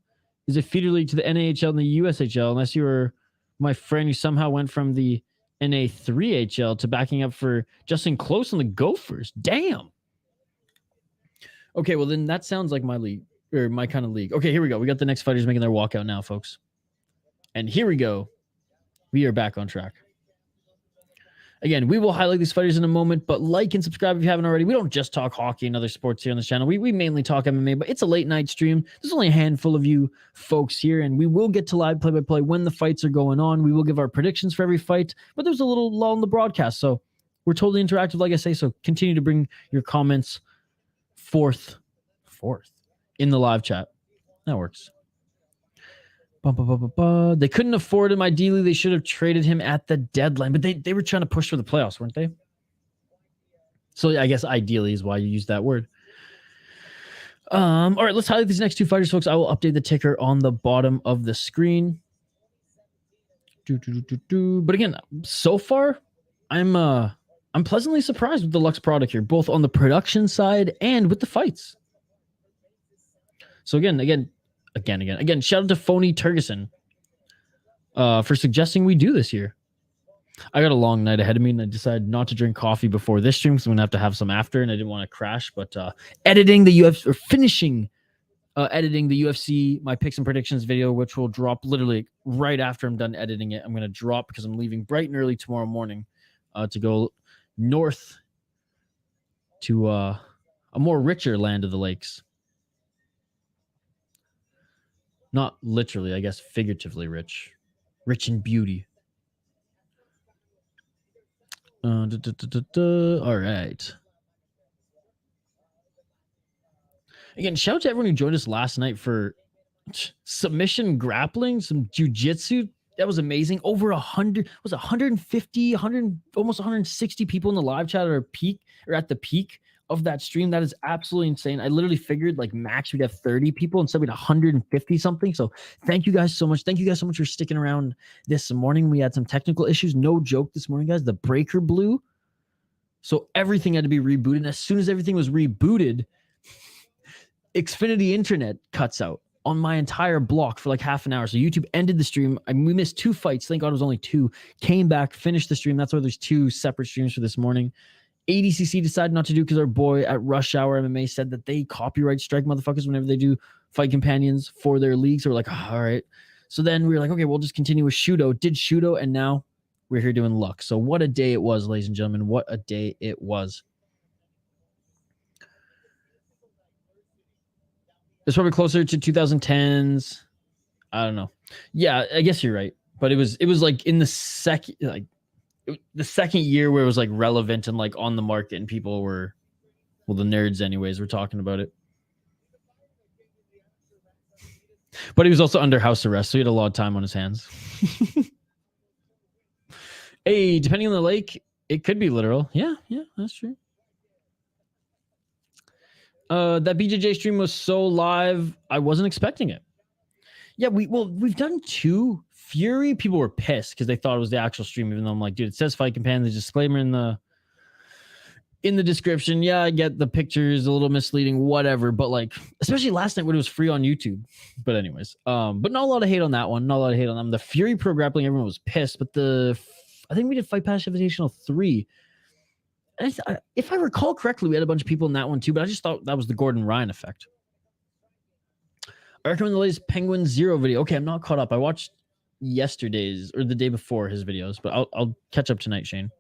is a feeder league to the NAHL and the USHL, unless you were my friend who somehow went from the NA3HL to backing up for Justin Close on the Gophers. Damn! Okay, well then that sounds like my league, or my kind of league. Okay, here we go. We got the next fighters making their walkout now, folks. And here we go. We are back on track. Again, we will highlight these fighters in a moment, but like and subscribe if you haven't already. We don't just talk hockey and other sports here on this channel. We mainly talk MMA, but it's a late night stream. There's only a handful of you folks here, and we will get to live play-by-play when the fights are going on. We will give our predictions for every fight, but there's a little lull in the broadcast, so we're totally interactive, like I say, so continue to bring your comments forth in the live chat. That works. They couldn't afford him. Ideally, they should have traded him at the deadline, but they were trying to push for the playoffs, weren't they? So yeah, I guess ideally is why you use that word. All right, let's highlight these next 2 fighters, folks. I will update the ticker on the bottom of the screen. But again, so far, I'm pleasantly surprised with the Lux product here, both on the production side and with the fights. So again, shout out to Phony Turgeson for suggesting we do this here. I got a long night ahead of me, and I decided not to drink coffee before this stream because I'm going to have some after, and I didn't want to crash. But editing the UFC, or finishing editing the UFC, my picks and predictions video, which will drop literally right after I'm done editing it. I'm going to drop because I'm leaving bright and early tomorrow morning to go north to a more richer land of the lakes. Not literally, I guess figuratively rich. Rich in beauty. All right. Again, shout out to everyone who joined us last night for submission grappling, some jiu-jitsu That was amazing. Over 100, was 150, 100, almost 160 people in the live chat at the peak of that stream. That is absolutely insane. I literally figured like max we'd have 30 people, instead we had 150 something. So thank you guys so much. Thank you guys so much for sticking around this morning. We had some technical issues. No joke this morning, guys. The breaker blew. So everything had to be rebooted. And as soon as everything was rebooted, Xfinity internet cuts out on my entire block for like half an hour. So YouTube ended the stream. We missed 2 fights. Thank God it was only 2. Came back, finished the stream. That's why there's 2 separate streams for this morning. ADCC decided not to do because our boy at Rush Hour MMA said that they copyright strike motherfuckers whenever they do fight companions for their leagues. So we're like, all right. So then we were like, okay, we'll just continue with Shudo. Did Shudo, and now we're here doing Lux. So what a day it was, ladies and gentlemen. What a day it was. It's probably closer to 2010s. I don't know. Yeah, I guess you're right. But it was like in the second year where it was like relevant and like on the market, and people were, well, the nerds anyways, were talking about it. But he was also under house arrest, so he had a lot of time on his hands. Hey, depending on the lake, it could be literal. Yeah, that's true. That BJJ stream was so live, I wasn't expecting it. Yeah, we've done 2. Fury, people were pissed because they thought it was the actual stream, even though I'm like, dude, it says Fight Companion. There's a disclaimer in the description. Yeah, I get the pictures a little misleading, whatever. But like, especially last night when it was free on YouTube. But anyways, but not a lot of hate on that one. Not a lot of hate on them. The Fury Pro Grappling, everyone was pissed. But I think we did Fight Pass Invitational 3. If I recall correctly, we had a bunch of people in that one too. But I just thought that was the Gordon Ryan effect. I recommend the latest Penguin Zero video. Okay, I'm not caught up. I watched yesterday's or the day before his videos, but I'll catch up tonight, Shane.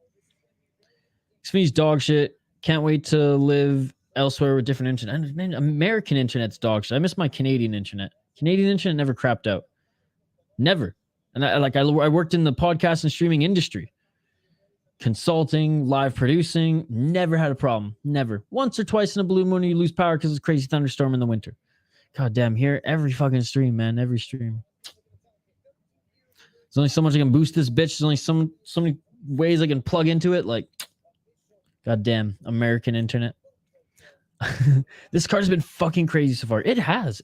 Xfinity's dog shit. Can't wait to live elsewhere with different internet. American internet's dog shit. I miss my Canadian internet. Canadian internet never crapped out. Never. And I worked in the podcast and streaming industry. Consulting, live producing, never had a problem. Never. Once or twice in a blue moon, you lose power because it's a crazy thunderstorm in the winter. God damn, here, every fucking stream, man. Every stream. There's only so much I can boost this bitch. There's only so many ways I can plug into it. Like, goddamn, American internet. This card has been fucking crazy so far. It has.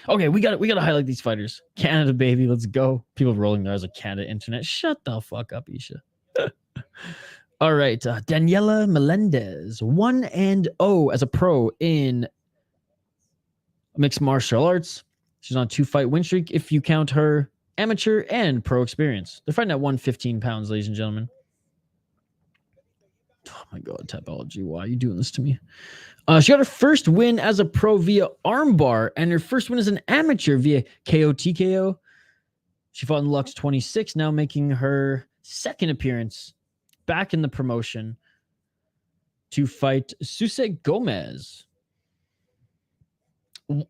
Okay, we gotta highlight these fighters. Canada, baby, let's go. People rolling their eyes like Canada internet. Shut the fuck up, Isha. All right, Daniela Melendez, 1-0 as a pro in mixed martial arts. She's on a 2-fight win streak if you count her amateur and pro experience. They're fighting at 115 pounds, ladies and gentlemen. Oh my God, Tapology, why are you doing this to me? She got her first win as a pro via armbar, and her first win as an amateur via KO TKO. She fought in Lux 26, now making her second appearance back in the promotion to fight Susset Gómez.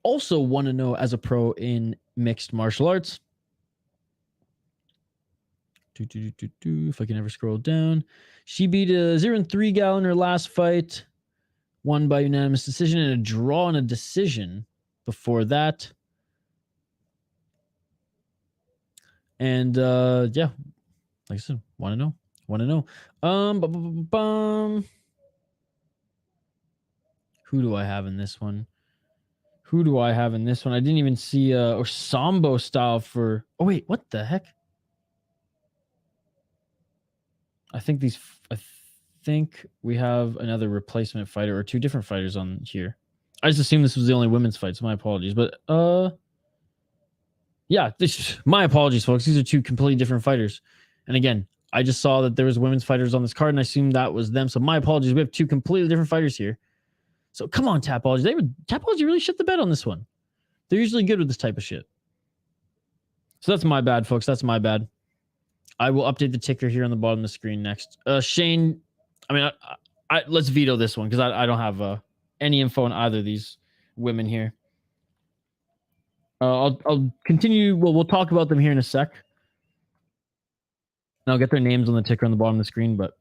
Also 1-0 as a pro in mixed martial arts. If I can ever scroll down. She beat a 0-3 gal in her last fight. Won by unanimous decision and a draw and a decision before that. And yeah, like I said, 1-0. 1-0. Who do I have in this one? I didn't even see or Sambo style for. Oh wait, what the heck? I think we have another replacement fighter or 2 different fighters on here. I just assumed this was the only women's fight, so my apologies. But yeah, my apologies, folks. These are 2 completely different fighters. And again, I just saw that there was women's fighters on this card, and I assumed that was them. So my apologies. We have 2 completely different fighters here. So come on, Tapology. Tapology really shit the bed on this one. They're usually good with this type of shit. So that's my bad, folks. That's my bad. I will update the ticker here on the bottom of the screen next. Shane, I mean, let's veto this one because I don't have any info on either of these women here. I'll continue. Well, we'll talk about them here in a sec. And I'll get their names on the ticker on the bottom of the screen. But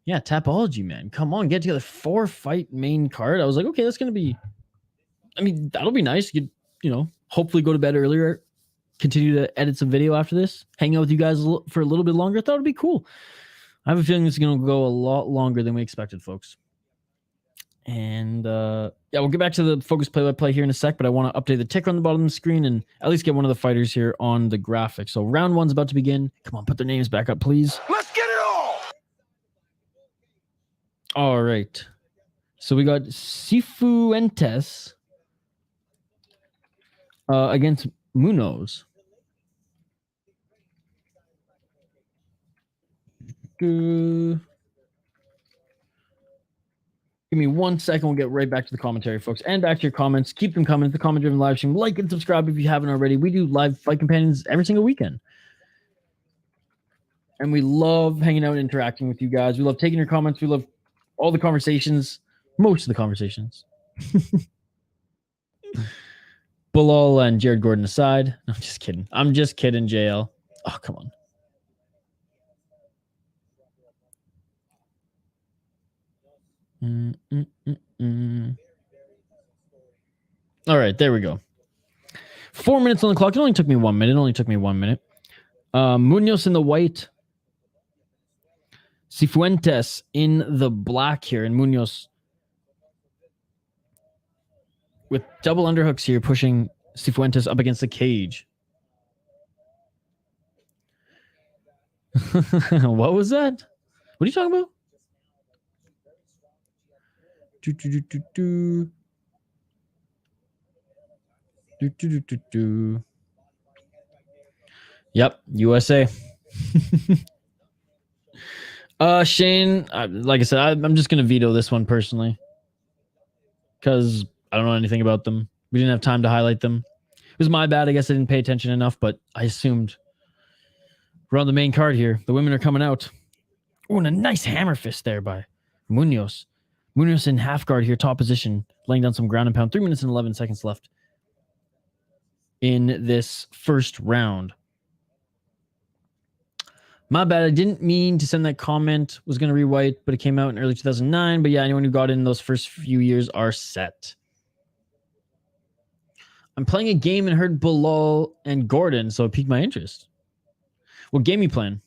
yeah, Tapology, man. Come on, get together. 4-fight main card. I was like, okay, that's going to be... I mean, that'll be nice. You know, hopefully go to bed earlier continue to edit some video after this, hang out with you guys for a little bit longer. I thought it'd be cool. I have a feeling this is going to go a lot longer than we expected, folks. And yeah, we'll get back to the focus play-by-play here in a sec, but I want to update the ticker on the bottom of the screen and at least get one of the fighters here on the graphic. So round one's about to begin. Come on, put their names back up, please. Let's get it all. All right. So we got Cifuentes against Munoz. Give me 1 second. We'll get right back to the commentary, folks, and back to your comments. Keep them coming. It's the comment-driven live stream. Like and subscribe if you haven't already. We do live fight companions every single weekend. And we love hanging out and interacting with you guys. We love taking your comments. We love all the conversations. Most of the conversations. Bilal and Jared Gordon aside. No, I'm just kidding. I'm just kidding, JL. Oh, come on. All right, there we go. 4 minutes on the clock. It only took me 1 minute. Munoz in the white. Cifuentes in the black here. And Munoz with double underhooks here, pushing Cifuentes up against the cage. What was that? What are you talking about? Yep, USA. Shane, like I said, I'm just gonna veto this one personally because I don't know anything about them. We didn't have time to highlight them. It was my bad. I guess I didn't pay attention enough, but I assumed we're on the main card here. The women are coming out. Oh, and a nice hammer fist there by Munoz. Munoz in half guard here, top position, laying down some ground and pound. 3 minutes and 11 seconds left in this first round. My bad. I didn't mean to send that comment. Was going to rewrite, but it came out in early 2009. But yeah, anyone who got in those first few years are set. I'm playing a game and heard Bilal and Gordon, so it piqued my interest. What game you playing?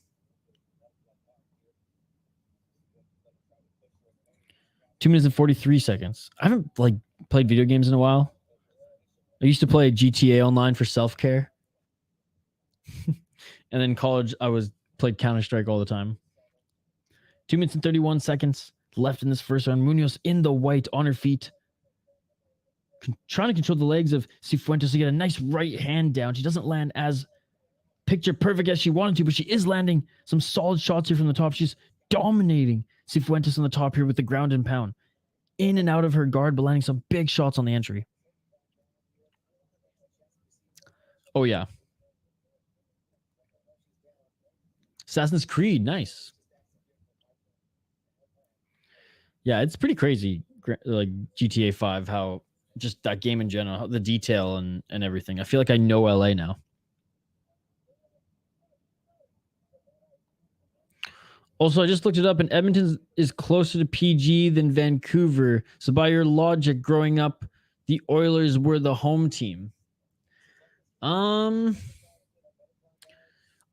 Two minutes and 43 seconds. I haven't played video games in a while. I used to play GTA Online for self-care. And then in college, I played Counter-Strike all the time. 2 minutes and 31 seconds left in this first round. Munoz in the white on her feet. Trying to control the legs of Cifuentes to get a nice right hand down. She doesn't land as picture perfect as she wanted to, but she is landing some solid shots here from the top. She's dominating Cifuentes on the top here with the ground and pound. In and out of her guard, but landing some big shots on the entry. Oh, yeah. Assassin's Creed, nice. Yeah, it's pretty crazy, like GTA 5, how just that game in general, the detail and everything. I feel like I know LA now. Also, I just looked it up, and Edmonton is closer to PG than Vancouver. So by your logic, growing up, the Oilers were the home team. I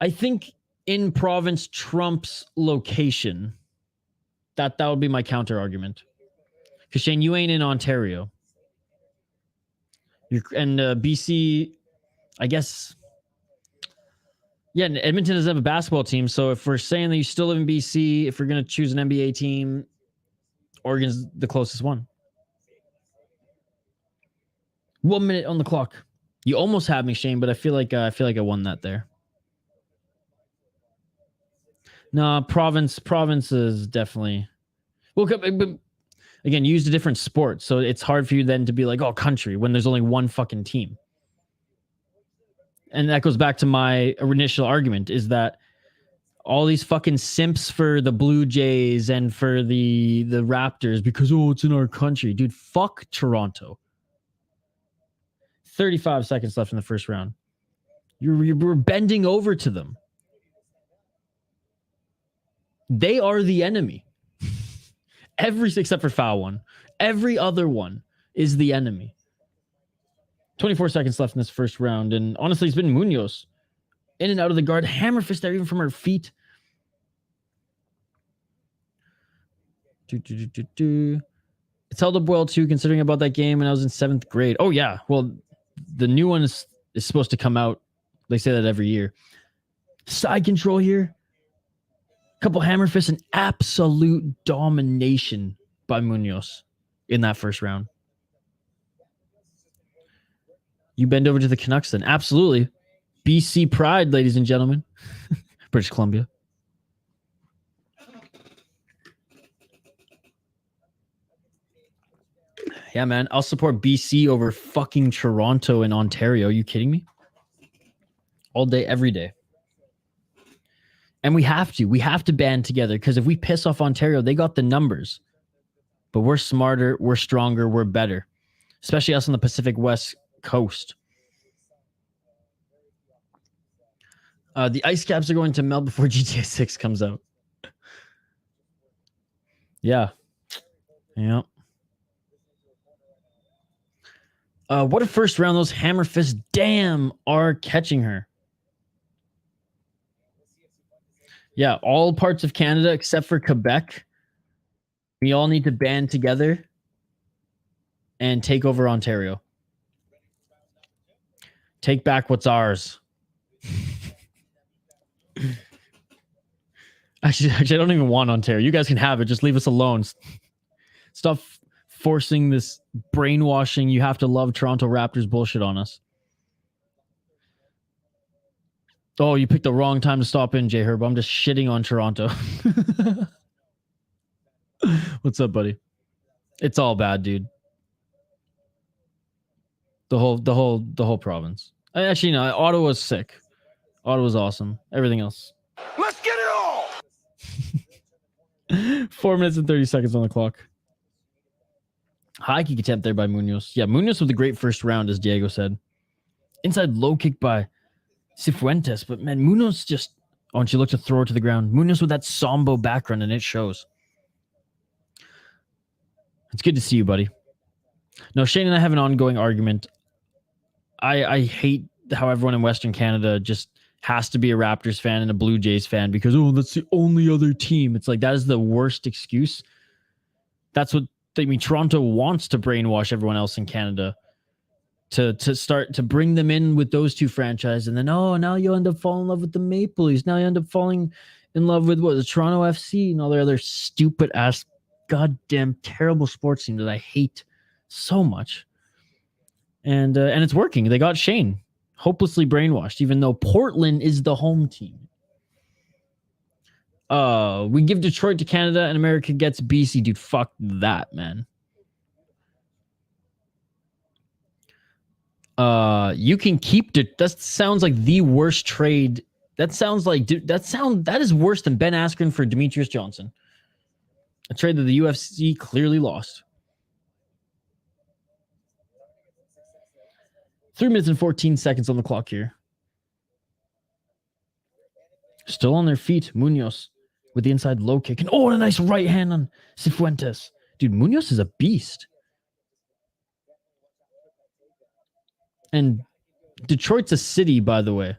think in province trumps location. That would be my counter argument. Because Shane, you ain't in Ontario. And BC, I guess. Yeah, and Edmonton doesn't have a basketball team. So if we're saying that you still live in BC, if we're going to choose an NBA team, Oregon's the closest one. 1 minute on the clock. You almost had me, Shane, but I feel like I won that there. No, province is definitely. Well, but again, you used a different sport, so it's hard for you then to be like, oh, country, when there's only one fucking team. And that goes back to my initial argument, is that all these fucking simps for the Blue Jays and for the Raptors because, oh, it's in our country. Dude, fuck Toronto. 35 seconds left in the first round. You're bending over to them. They are the enemy. Except for foul one. Every other one is the enemy. 24 seconds left in this first round. And honestly, it's been Munoz in and out of the guard. Hammer fist there, even from her feet. It's held up well, too, considering about that game when I was in 7th grade. Oh, yeah. Well, the new one is supposed to come out. They say that every year. Side control here. Couple hammer fists and absolute domination by Munoz in that first round. You bend over to the Canucks then. Absolutely. BC pride, ladies and gentlemen. British Columbia. Yeah, man. I'll support BC over fucking Toronto and Ontario. Are you kidding me? All day, every day. And we have to. We have to band together because if we piss off Ontario, they got the numbers. But we're smarter, we're stronger, we're better. Especially us on the Pacific West Coast. The ice caps are going to melt before GTA 6 comes out. Yeah. Yeah. What a first round. Those hammer fists, damn, are catching her. Yeah, all parts of Canada except for Quebec. We all need to band together and take over Ontario. Take back what's ours. Actually, I don't even want Ontario. You guys can have it. Just leave us alone. Stop forcing this brainwashing, you have to love Toronto Raptors bullshit on us. Oh, you picked the wrong time to stop in, J-Herb. I'm just shitting on Toronto. What's up, buddy? It's all bad, dude. The whole province. Actually, no, Ottawa's sick. Ottawa's awesome. Everything else. Let's get it all! 4 minutes and 30 seconds on the clock. High kick attempt there by Munoz. Yeah, Munoz with a great first round, as Diego said. Inside low kick by Cifuentes. But, man, Munoz just... Oh, and she looked to throw it to the ground. Munoz with that Sambo background, and it shows. It's good to see you, buddy. No, Shane and I have an ongoing argument. I hate how everyone in Western Canada just has to be a Raptors fan and a Blue Jays fan because, oh, that's the only other team. It's like, that is the worst excuse. That's what... I mean, Toronto wants to brainwash everyone else in Canada to start to bring them in with those two franchises. And then, oh, now you end up falling in love with the Maple Leafs. Now you end up falling in love with what, the Toronto FC and all their other stupid ass, goddamn terrible sports team that I hate so much. And it's working. They got Shane hopelessly brainwashed, even though Portland is the home team. We give Detroit to Canada and America gets BC. Dude, fuck that, man. You can keep that sounds like the worst trade. That sounds like that is worse than Ben Askren for Demetrius Johnson. A trade that the UFC clearly lost. 3 minutes and 14 seconds on the clock here. Still on their feet, Munoz with the inside low kick. And oh, and a nice right hand on Cifuentes. Dude, Munoz is a beast. And Detroit's a city, by the way.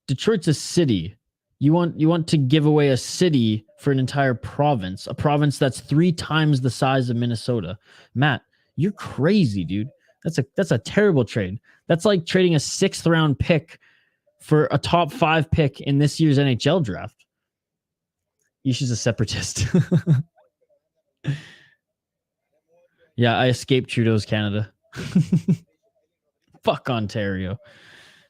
Detroit's a city. You want to give away a city for an entire province. A province that's 3 times the size of Minnesota. Matt, you're crazy, dude. That's a terrible trade. That's like trading a 6th round pick for a top 5 pick in this year's NHL draft. Isha's a separatist. Yeah, I escaped Trudeau's Canada. Fuck Ontario.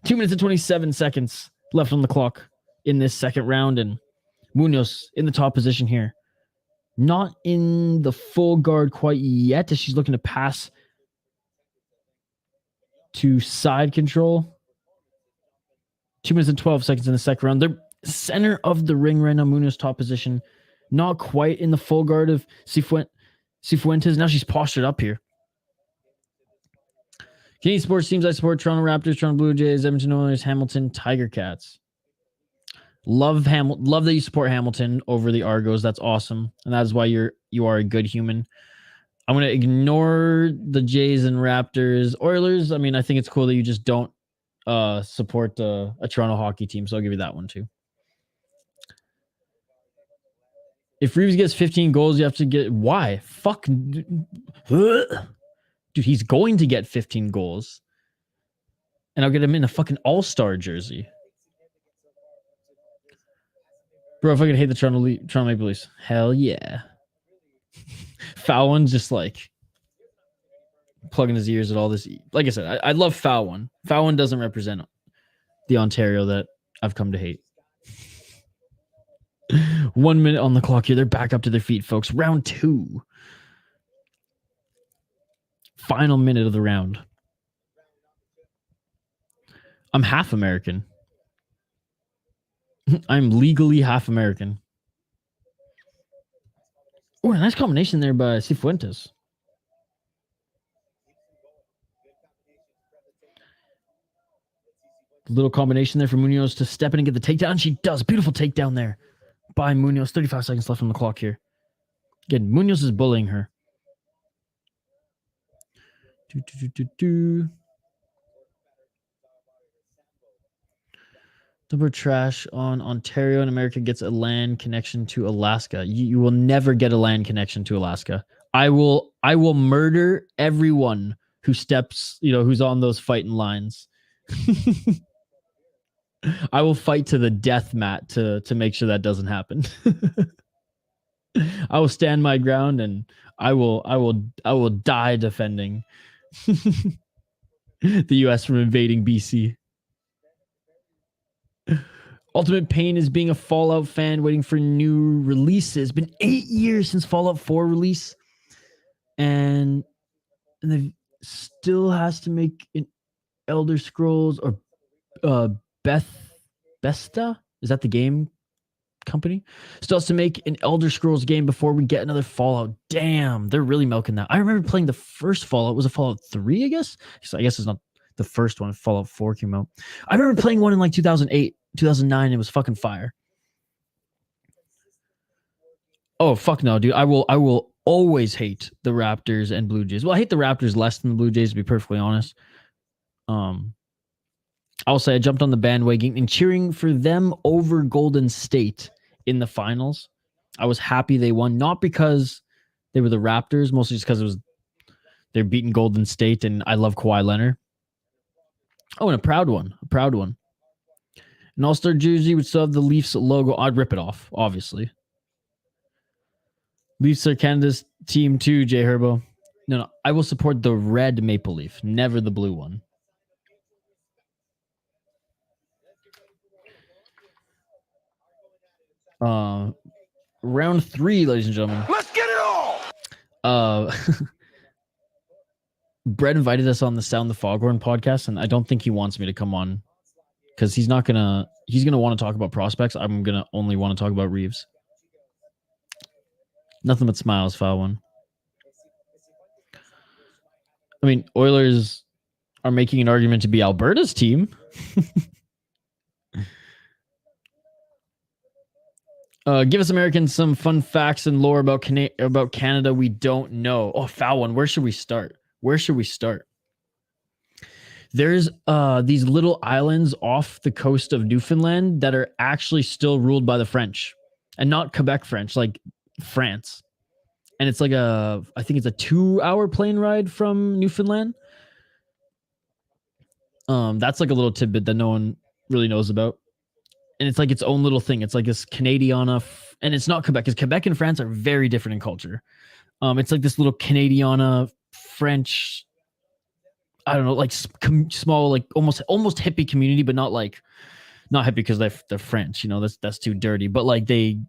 2 minutes and 27 seconds left on the clock in this second round, and Munoz in the top position here. Not in the full guard quite yet, as she's looking to pass to side control. 2 minutes and 12 seconds in the second round. They're center of the ring right now. Munoz top position. Not quite in the full guard of Cifuentes. Now she's postured up here. Canadian sports teams I support: Toronto Raptors, Toronto Blue Jays, Edmonton Oilers, Hamilton Tiger Cats. Love that you support Hamilton over the Argos. That's awesome. And that is why you are a good human. I'm going to ignore the Jays and Raptors. Oilers, I mean, I think it's cool that you just don't support a Toronto hockey team, so I'll give you that one too. If Reeves gets 15 goals, you have to get... Why? Fuck. Dude, he's going to get 15 goals. And I'll get him in a fucking all-star jersey. Bro, if I could hate the Toronto Maple Leafs. Hell yeah. Foul One's just like plugging his ears at all this. Like I said, I love Foul One. Foul One doesn't represent the Ontario that I've come to hate. 1 minute on the clock here. They're back up to their feet, folks. Round 2. Final minute of the round. I'm half American. I'm legally half American. Oh, a nice combination there by Cifuentes. Little combination there for Munoz to step in and get the takedown. She does. Beautiful takedown there by Munoz. 35 seconds left on the clock here. Again, Munoz is bullying her. Number trash on Ontario and America gets a land connection to Alaska. You will never get a land connection to Alaska. I will murder everyone who steps, who's on those fighting lines. I will fight to the death mat to make sure that doesn't happen. I will stand my ground and I will die defending the US from invading BC. Ultimate Pain is being a Fallout fan waiting for new releases. Been 8 years since Fallout 4 release. And they still has to make an Elder Scrolls or Bethesda? Is that the game company? Still has to make an Elder Scrolls game before we get another Fallout. Damn, they're really milking that. I remember playing the first Fallout. Was it Fallout 3, I guess? So I guess it's not the first one. Fallout 4 came out. I remember playing one in like 2008, 2009. It was fucking fire. Oh, fuck no, dude. I will always hate the Raptors and Blue Jays. Well, I hate the Raptors less than the Blue Jays, to be perfectly honest. I'll say I jumped on the bandwagon and cheering for them over Golden State in the finals. I was happy they won, not because they were the Raptors, mostly just because they're beating Golden State, and I love Kawhi Leonard. Oh, and a proud one. An All-Star jersey would still have the Leafs logo. I'd rip it off, obviously. Leafs are Canada's team too, Jay Herbo. No, I will support the red Maple Leaf, never the blue one. Round 3, ladies and gentlemen. Let's get it all. Brett invited us on the Sound the Foghorn podcast, and I don't think he wants me to come on because he's gonna want to talk about prospects. I'm gonna only want to talk about Reeves. Nothing but smiles, Foul One. I mean, Oilers are making an argument to be Alberta's team. Give us Americans some fun facts and lore about Canada we don't know. Oh, Foul One. Where should we start? There's these little islands off the coast of Newfoundland that are actually still ruled by the French, and not Quebec French, like France. And it's like I think it's a 2-hour plane ride from Newfoundland. That's like a little tidbit that no one really knows about. And it's like its own little thing. It's like this Canadiana, and it's not Quebec, because Quebec and France are very different in culture. It's like this little Canadiana French, I don't know, like small, like almost hippie community, but not hippie because they're French. That's too dirty. But like the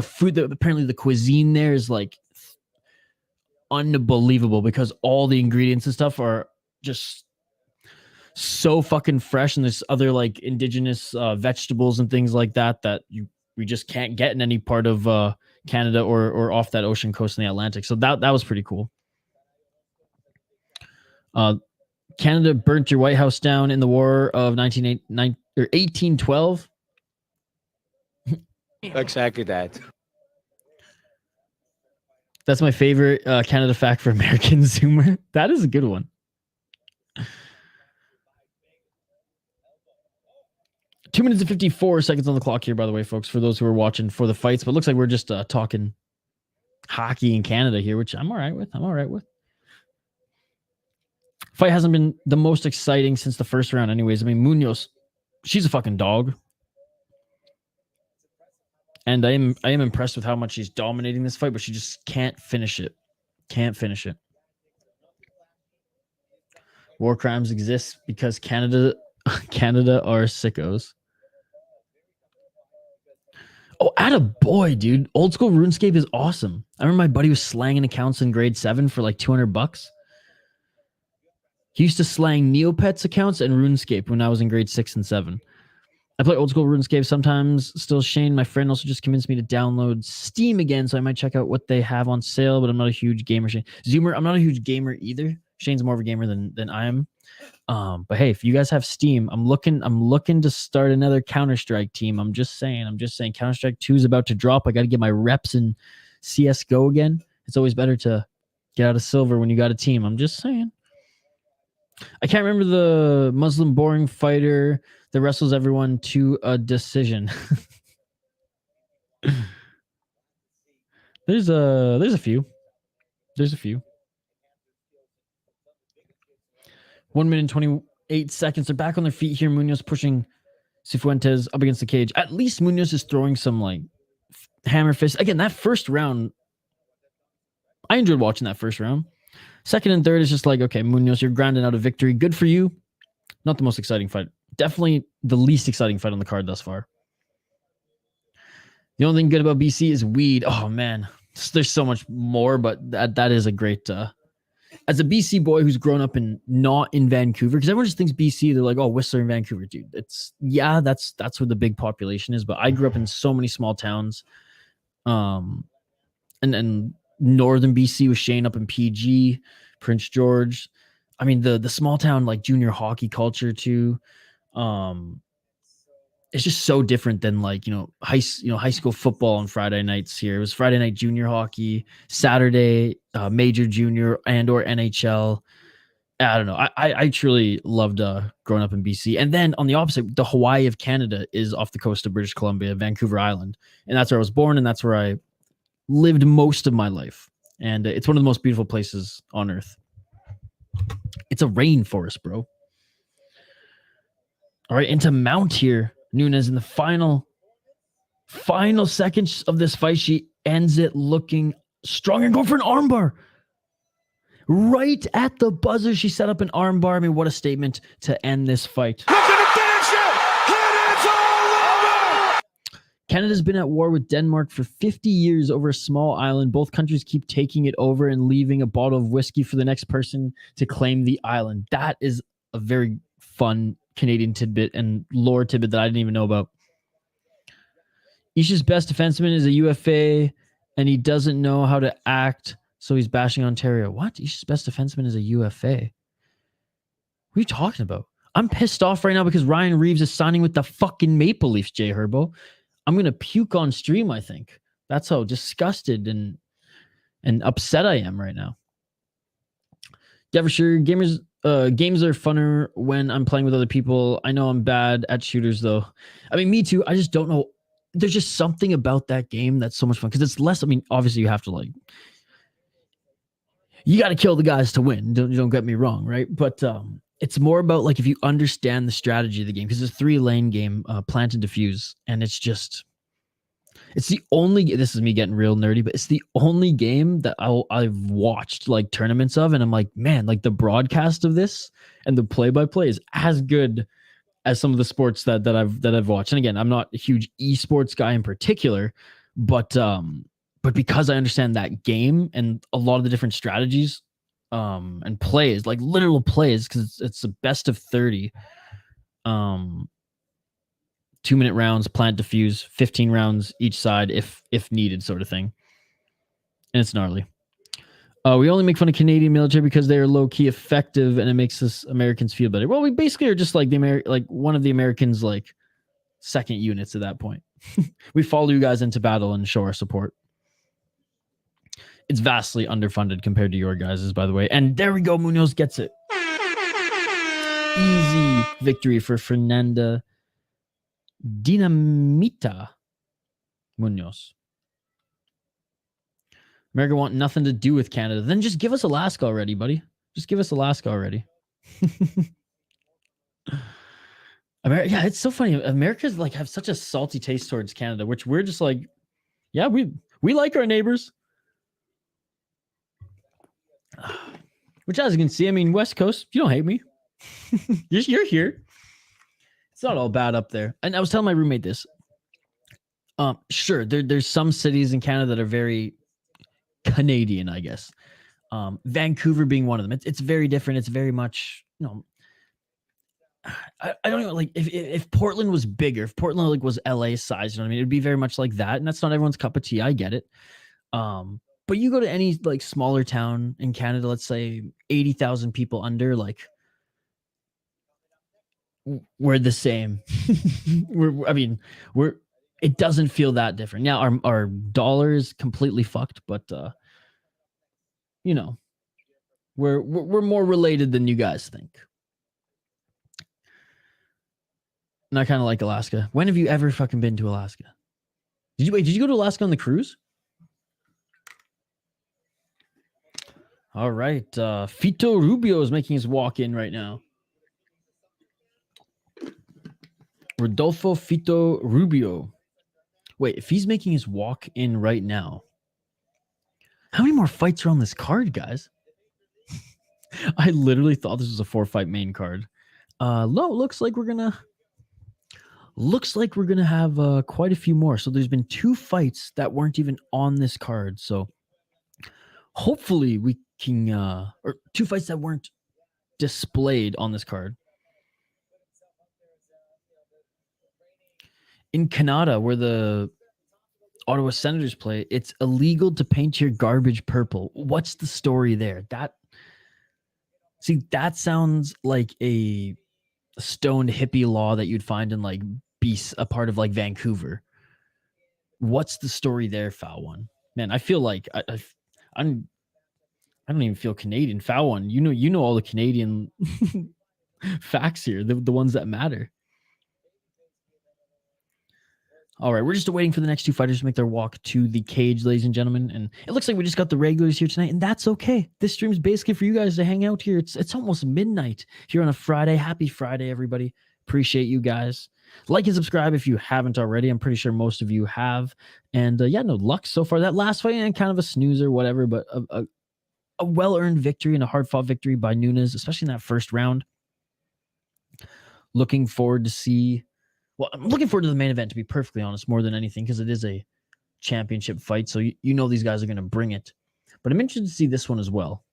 food, apparently the cuisine there is like unbelievable because all the ingredients and stuff are just so fucking fresh, and there's other like indigenous vegetables and things like that we just can't get in any part of Canada or off that ocean coast in the Atlantic. So that was pretty cool. Canada burnt your White House down in the War of 1812. Exactly that. That's my favorite Canada fact for American Zoomer. That is a good one. 2 minutes and 54 seconds on the clock here, by the way, folks, for those who are watching for the fights. But it looks like we're just talking hockey in Canada here, which I'm all right with. Fight hasn't been the most exciting since the first round anyways. I mean, Munoz, she's a fucking dog. And I am impressed with how much she's dominating this fight, but she just can't finish it. War crimes exist because Canada are sickos. Oh, attaboy, dude. Old school RuneScape is awesome. I remember my buddy was slanging accounts in grade 7 for like $200. He used to slang Neopets accounts and RuneScape when I was in grade 6 and 7. I play old school RuneScape sometimes. Still, Shane, my friend, also just convinced me to download Steam again, so I might check out what they have on sale, but I'm not a huge gamer. Shane. Zoomer, I'm not a huge gamer either. Shane's more of a gamer than I am. But hey, if you guys have Steam, I'm looking to start another Counter-Strike team. I'm just saying Counter-Strike 2 is about to drop. I got to get my reps in CS:GO again. It's always better to get out of silver when you got a team. I'm just saying. I can't remember the Muslim boring fighter that wrestles everyone to a decision. There's a few. 1 minute and 28 seconds. They're back on their feet here. Munoz pushing Cifuentes up against the cage. At least Munoz is throwing some like hammer fist. Again, that first round, I enjoyed watching that first round. Second and third is just like, okay, Munoz, you're grinding out a victory. Good for you. Not the most exciting fight. Definitely the least exciting fight on the card thus far. The only thing good about BC is weed. Oh, man. There's so much more, but that is a great... as a BC boy who's grown up not in Vancouver, because everyone just thinks BC, they're like, oh, Whistler and Vancouver, dude. That's where the big population is, but I grew up in so many small towns. And northern BC with Shane up in PG, Prince George. I mean, the small town like junior hockey culture too. It's just so different than like, high school football on Friday nights here. It was Friday night junior hockey, Saturday, major junior and or NHL. I don't know. I truly loved growing up in BC. And then on the opposite, the Hawaii of Canada is off the coast of British Columbia, Vancouver Island. And that's where I was born. And that's where I lived most of my life. And it's one of the most beautiful places on earth. It's a rainforest, bro. All right, into Mount here. Nunes in the final seconds of this fight. She ends it looking strong and going for an armbar. Right at the buzzer, she set up an armbar. I mean, what a statement to end this fight. Look at the finish it! And it's all over! Canada's been at war with Denmark for 50 years over a small island. Both countries keep taking it over and leaving a bottle of whiskey for the next person to claim the island. That is a very fun Canadian tidbit and lore tidbit that I didn't even know about. Isha's best defenseman is a UFA, and he doesn't know how to act, so he's bashing Ontario. What? Isha's best defenseman is a UFA? What are you talking about? I'm pissed off right now because Ryan Reeves is signing with the fucking Maple Leafs, Jay Herbo. I'm going to puke on stream, I think. That's how disgusted and upset I am right now. Devonshire, games are funner when I'm playing with other people. I know I'm bad at shooters, though. I mean, me too. I just don't know. There's just something about that game that's so much fun because it's less. I mean, obviously, you have to you got to kill the guys to win. Don't get me wrong, right? But it's more about like if you understand the strategy of the game because it's a 3-lane game, plant and diffuse, and it's the only. This is me getting real nerdy, but it's the only game that I've watched like tournaments of, and I'm like, man, like the broadcast of this and the play-by-play is as good as some of the sports that I've watched. And again, I'm not a huge esports guy in particular, but because I understand that game and a lot of the different strategies and plays, like literal plays, because it's the best of 30. 2-minute rounds, plant diffuse, 15 rounds each side if needed, sort of thing. And it's gnarly. We only make fun of Canadian military because they are low-key effective and it makes us Americans feel better. Well, we basically are just like one of the Americans' like second units at that point. We follow you guys into battle and show our support. It's vastly underfunded compared to your guys's, by the way. And there we go. Munoz gets it. Easy victory for Fernanda Dinamita Munoz. America want nothing to do with Canada. Then just give us Alaska already, buddy. Just give us Alaska already. America, yeah, it's so funny. America's like have such a salty taste towards Canada, which we're just like, yeah, we like our neighbors. Which, as you can see, I mean, West Coast, you don't hate me. You're here. It's not all bad up there. And I was telling my roommate this. Sure, there's some cities in Canada that are very Canadian, I guess. Vancouver being one of them. It's very different. It's very much, you know, I don't know, like if Portland was bigger, if Portland like was LA size, you know what I mean? It'd be very much like that. And that's not everyone's cup of tea. I get it. But you go to any like smaller town in Canada, let's say 80,000 people under, like we're the same. It doesn't feel that different. Now our dollar is completely fucked, but you know, we're more related than you guys think. And I kind of like Alaska. When have you ever fucking been to Alaska? Did you go to Alaska on the cruise? All right. Fito Rubio is making his walk in right now. Rodolfo Fito Rubio. Wait, if he's making his walk in right now, how many more fights are on this card, guys? I literally thought this was a 4-fight main card. Looks like we're gonna have quite a few more. So there's been 2 fights that weren't even on this card. So hopefully we can, or 2 fights that weren't displayed on this card. In Canada, where the Ottawa Senators play, it's illegal to paint your garbage purple. What's the story there? That sounds like a stoned hippie law that you'd find in like a part of like Vancouver. What's the story there, Foul One? Man, I feel like I don't even feel Canadian. Foul One, you know all the Canadian facts here, the ones that matter. All right, we're just waiting for the next 2 fighters to make their walk to the cage, ladies and gentlemen. And it looks like we just got the regulars here tonight, and that's okay. This stream is basically for you guys to hang out here. It's almost midnight here on a Friday. Happy Friday, everybody. Appreciate you guys. Like and subscribe if you haven't already. I'm pretty sure most of you have. And luck so far. That last fight, and kind of a snoozer, whatever, but a well-earned victory and a hard-fought victory by Nunes, especially in that first round. Looking forward to see... Well, I'm looking forward to the main event, to be perfectly honest, more than anything, because it is a championship fight. So you know these guys are going to bring it. But I'm interested to see this one as well,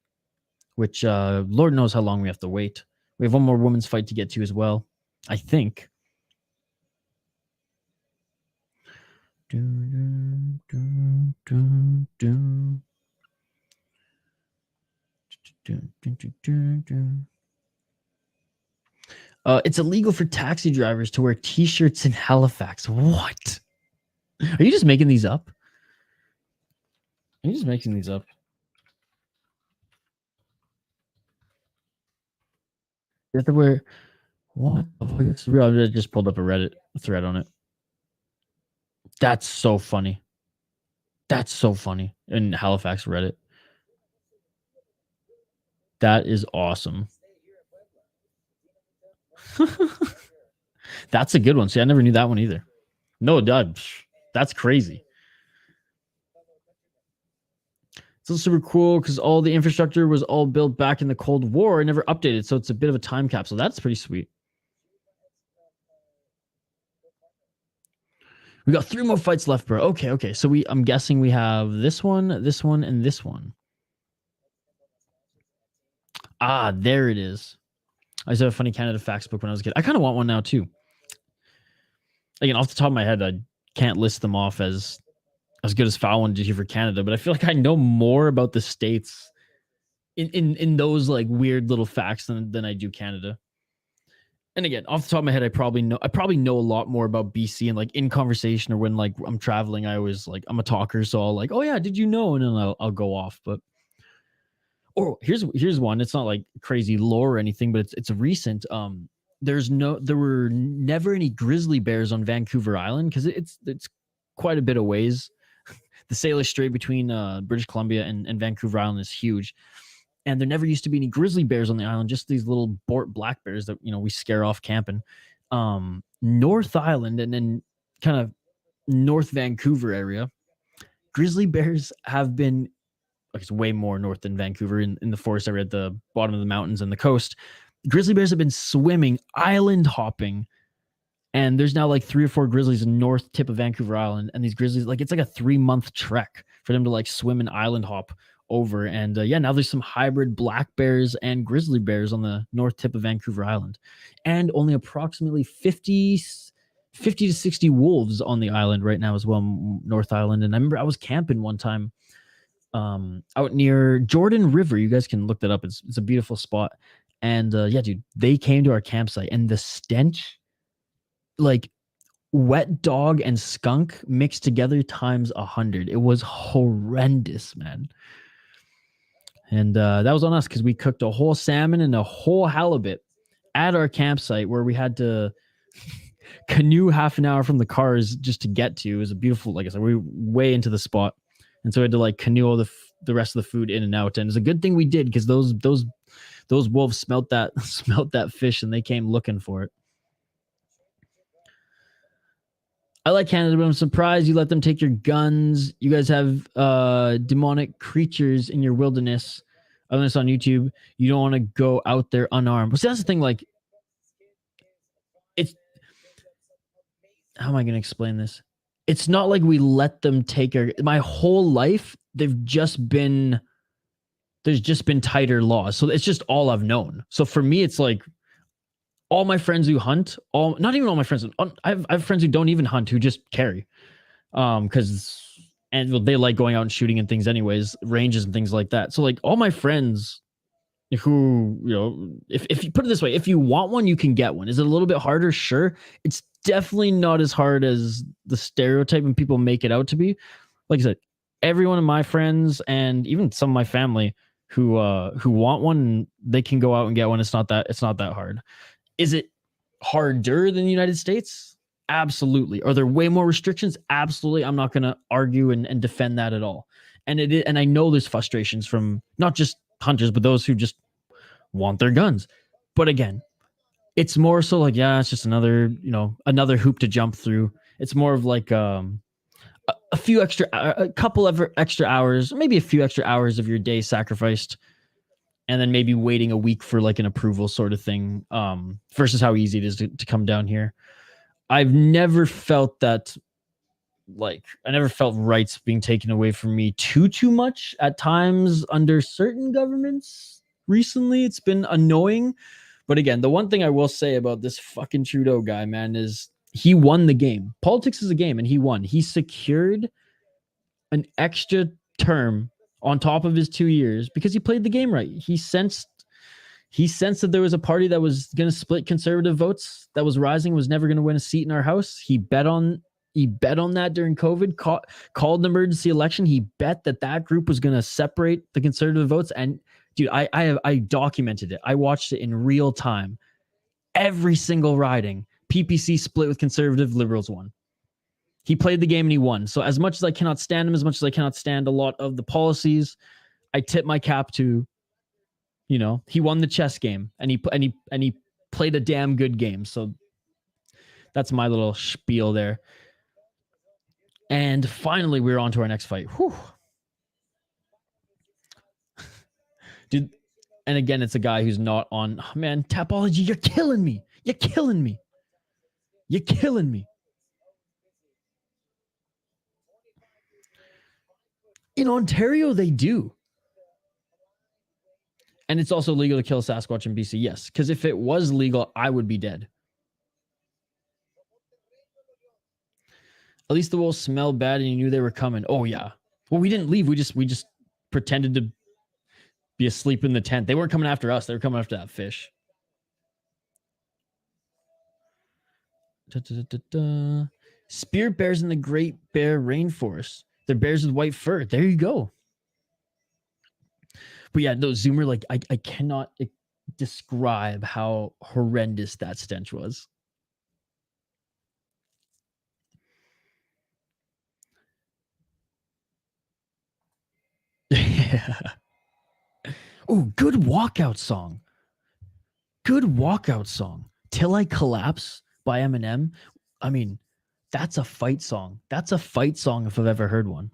which Lord knows how long we have to wait. We have one more women's fight to get to as well, I think. It's illegal for taxi drivers to wear t-shirts in Halifax. What? Are you just making these up? Are you just making these up? You have to wear... What the fuck? It's real. I just pulled up a Reddit thread on it. That's so funny. That's so funny. In Halifax Reddit. That is awesome. That's a good one. See, I never knew that one either. No, that's crazy. It's also super cool because all the infrastructure was all built back in the Cold War and never updated, so it's a bit of a time capsule. That's pretty sweet. We got 3 more fights left, bro. Okay. So I'm guessing we have this one, and this one. Ah, there it is. I used to have a funny Canada facts book when I was a kid. I kind of want one now too. Again, off the top of my head, I can't list them off as good as Foul One did here for Canada, but I feel like I know more about the States in those like weird little facts than I do Canada. and again, off the top of my head, I probably know a lot more about BC, and like in conversation or when like I'm traveling, I always like, I'm a talker, so I'll like, oh yeah, did you know? And then I'll go off. But here's one. It's not like crazy lore or anything, but it's recent. There were never any grizzly bears on Vancouver Island because it's quite a bit of ways. The Salish Strait between British Columbia and Vancouver Island is huge. And there never used to be any grizzly bears on the island, just these little Bort black bears that, we scare off camping. North Island and then kind of North Vancouver area, grizzly bears have been, like, it's way more north than Vancouver in the forest area at the bottom of the mountains and the coast. Grizzly bears have been swimming, island hopping, and there's now like 3 or 4 grizzlies in north tip of Vancouver Island. And these grizzlies, like, it's like a 3-month trek for them to like swim and island hop over. And now there's some hybrid black bears and grizzly bears on the north tip of Vancouver Island, and only approximately 50 to 60 wolves on the island right now as well, North Island. And I remember I was camping one time out near Jordan River. You guys can look that up. It's a beautiful spot. And dude, they came to our campsite, and the stench, like wet dog and skunk mixed together times 100. It was horrendous, man. And that was on us because we cooked a whole salmon and a whole halibut at our campsite, where we had to canoe half an hour from the cars just to get to. It was a beautiful, like I said, we were way into the spot. And so we had to like canoe all the rest of the food in and out. And it's a good thing we did, because those wolves smelt that fish, and they came looking for it. I like Canada, but I'm surprised you let them take your guns. You guys have demonic creatures in your wilderness. I learned this on YouTube. You don't want to go out there unarmed. But see, that's the thing. Like, it's, how am I going to explain this? It's not like we let them take my whole life. There's just been tighter laws. So it's just all I've known. So for me, it's like, all my friends who hunt, not even all my friends, I have friends who don't even hunt, who just carry, they like going out and shooting and things anyways, ranges and things like that. So like all my friends who, if you put it this way, if you want one, you can get one. Is it a little bit harder? Sure. It's definitely not as hard as the stereotype and people make it out to be. Like I said, every one of my friends and even some of my family who want one, they can go out and get one. It's not that hard. Is it harder than the United States? Absolutely. Are there way more restrictions? Absolutely. I'm not going to argue and defend that at all. And I know there's frustrations from not just hunters, but those who just want their guns. But again, it's more so like, it's just another hoop to jump through. It's more of like a couple of extra hours, maybe a few extra hours of your day sacrificed, and then maybe waiting a week for like an approval sort of thing, versus how easy it is to come down here. I've never felt that, like, I never felt rights being taken away from me too much at times under certain governments. Recently, it's been annoying. But again, the one thing I will say about this fucking Trudeau guy, man, is he won the game. Politics is a game, and he won. He secured an extra term on top of his 2 years because he played the game right. He sensed that there was a party that was going to split conservative votes, that was rising, was never going to win a seat in our house. He bet on that during COVID, called an emergency election. He bet that group was going to separate the conservative votes. And dude, I documented it. I watched it in real time. Every single riding, PPC split with conservative, Liberals won. He played the game and he won. So as much as I cannot stand him, as much as I cannot stand a lot of the policies, I tip my cap to, he won the chess game, and he played a damn good game. So that's my little spiel there. And finally, we're on to our next fight. Whew. Dude, and again, it's a guy who's not on. Oh, man, Tapology, you're killing me. You're killing me. You're killing me. In Ontario, they do. And it's also legal to kill a Sasquatch in BC. Yes, because if it was legal, I would be dead. At least the wolves smelled bad and you knew they were coming. Oh, yeah. Well, we didn't leave. We just pretended to be asleep in the tent. They weren't coming after us. They were coming after that fish. Spirit bears in the Great Bear Rainforest. They're bears with white fur. There you go. But yeah, no, Zoomer, like I cannot describe how horrendous that stench was. Yeah. Oh, good walkout song. Good walkout song. Till I Collapse by Eminem. I mean, that's a fight song. That's a fight song if I've ever heard one.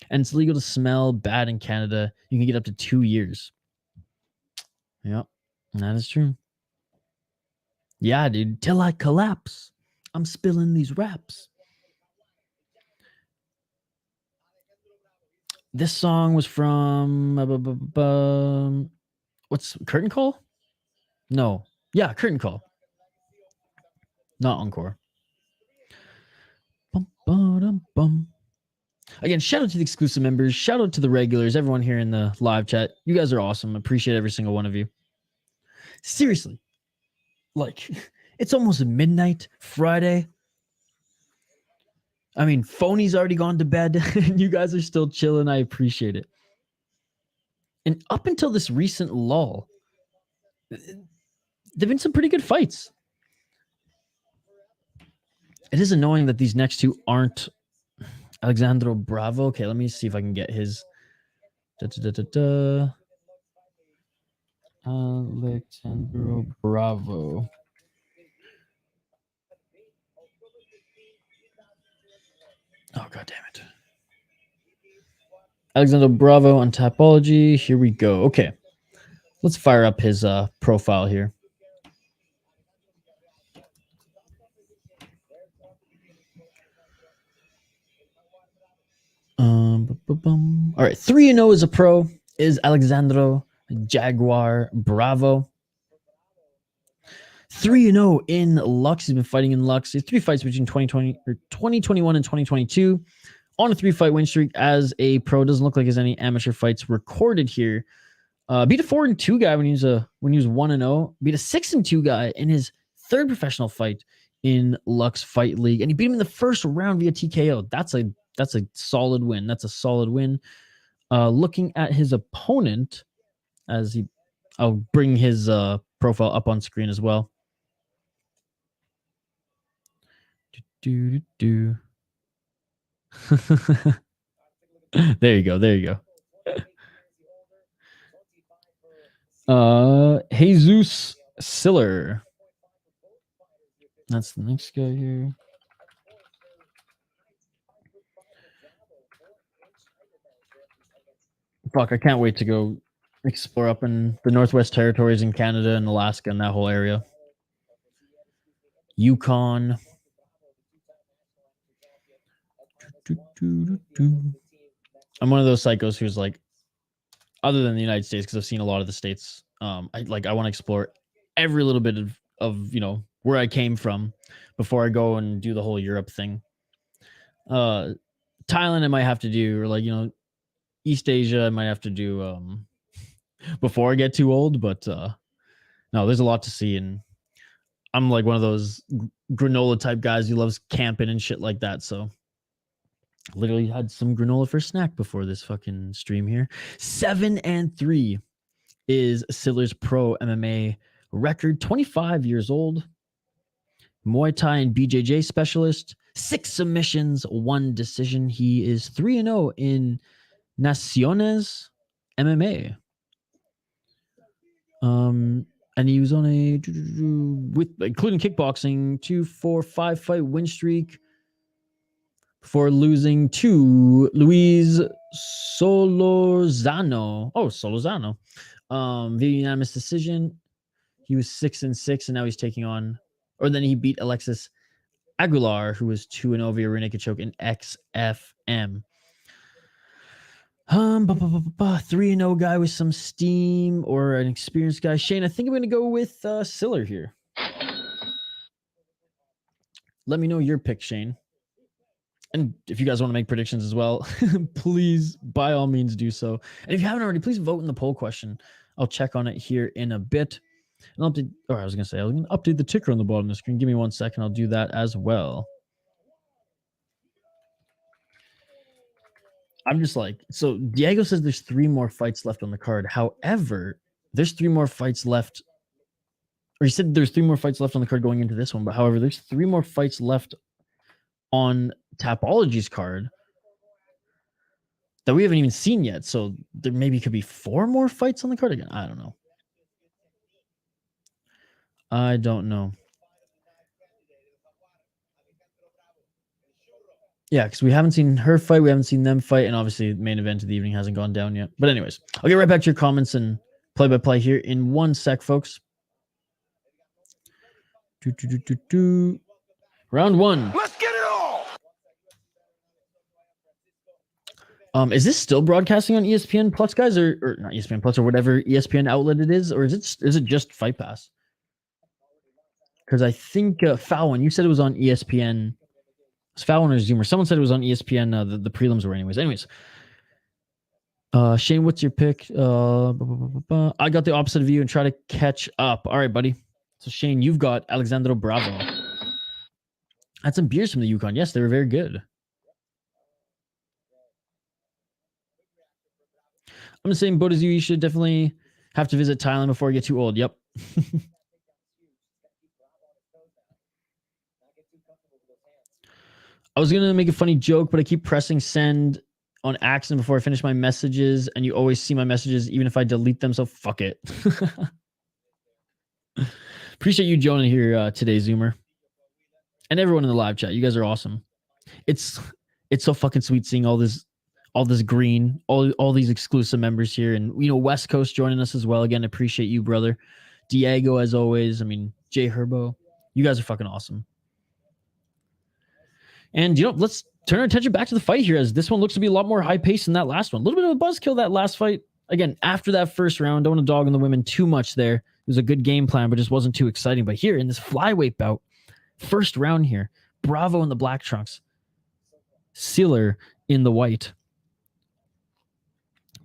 And it's legal to smell bad in Canada. You can get up to 2 years. Yep, that is true. Yeah, dude. Till I collapse. I'm spilling these raps. This song was from what's Curtain Call? No. Yeah, Curtain Call. Not Encore. Bum, ba-dum, bum. Again, shout out to the exclusive members. Shout out to the regulars, everyone here in the live chat. You guys are awesome. Appreciate every single one of you. Seriously. Like, it's almost midnight, Friday. I mean, Phony's already gone to bed, and you guys are still chilling. I appreciate it. And up until this recent lull, there've been some pretty good fights. It is annoying that these next two aren't Alexandro Bravo. Okay, let me see if I can get his. Alexandro Bravo. Oh, god damn it. Alexandro Bravo on Tapology. Here we go. Okay. Let's fire up his profile here. All right. 3-0 as a pro is Alexandro Jaguar Bravo. 3-0 in Lux. He's been fighting in Lux. He has 3 fights between 2021 and 2022. On a 3-fight win streak as a pro. Doesn't look like there's any amateur fights recorded here. Beat a 4-2 guy when he was 1-0. Beat a 6-2 guy in his 3rd professional fight in Lux Fight League, and he beat him in the first round via TKO. That's a solid win. That's a solid win. Looking at his opponent, I'll bring his profile up on screen as well. There you go. There you go. Jesus Siller. That's the next guy here. Fuck, I can't wait to go explore up in the Northwest Territories in Canada and Alaska and that whole area. Yukon. I'm one of those psychos who's like, other than the United States, because I've seen a lot of the states, I want to explore every little bit of where I came from before I go and do the whole Europe thing. Thailand I might have to do, or East Asia I might have to do before I get too old, but no, there's a lot to see, and I'm like one of those granola type guys who loves camping and shit like that, so literally had some granola for snack before this fucking stream here. 7-3 is Siller's pro MMA record. 25 years old. Muay Thai and BJJ specialist. 6 submissions, 1 decision. He is 3-0 in Naciones MMA. And he was on a, with including kickboxing, 2-4-5 fight win streak before losing to Luis Solorzano. Oh, Solorzano. Via unanimous decision. He was 6-6, and now he's taking on, or then he beat Alexis Aguilar, who was 2-0 via rear naked choke in XFM. 3-0 guy with some steam, or an experienced guy. Shane, I think I'm going to go with Siller here. Let me know your pick, Shane. And if you guys want to make predictions as well, please, by all means, do so. And if you haven't already, please vote in the poll question. I'll check on it here in a bit. And update, or I was gonna say, I was gonna update the ticker on the bottom of the screen. Give me 1 second. I'll do that as well. I'm just like, so Diego says there's 3 more fights left on the card. However, there's 3 more fights left. Or he said there's 3 more fights left on the card going into this one. But however, there's 3 more fights left on Tapology's card that we haven't even seen yet. So there maybe could be 4 more fights on the card again. I don't know. I don't know. Yeah, because we haven't seen her fight. We haven't seen them fight. And obviously, the main event of the evening hasn't gone down yet. But anyways, I'll get right back to your comments and play-by-play here in 1 sec, folks. Round 1. Let's get it all. Is this still broadcasting on ESPN Plus, guys, or not ESPN Plus, or whatever ESPN outlet it is, or is it just Fight Pass? Because I think Fallon, you said it was on ESPN. It's Fallon or Zoomer. Someone said it was on ESPN. The prelims were anyways. Shane, what's your pick? I got the opposite of you and try to catch up. All right, buddy. So Shane, you've got Alexandro Bravo. Had some beers from the Yukon. Yes, they were very good. I'm the same boat as you. You should definitely have to visit Thailand before you get too old. Yep. I was going to make a funny joke, but I keep pressing send on accident before I finish my messages, and you always see my messages even if I delete them, so fuck it. Appreciate you joining here today, Zoomer. And everyone in the live chat. You guys are awesome. It's so fucking sweet seeing all this green, all these exclusive members here, and West Coast joining us as well. Again, appreciate you, brother. Diego, as always. I mean, Jay Herbo. You guys are fucking awesome. And, let's turn our attention back to the fight here, as this one looks to be a lot more high-paced than that last one. A little bit of a buzzkill that last fight. Again, after that first round, don't want to dog on the women too much there. It was a good game plan, but just wasn't too exciting. But here, in this flyweight bout, first round here, Bravo in the black trunks. Siller in the white.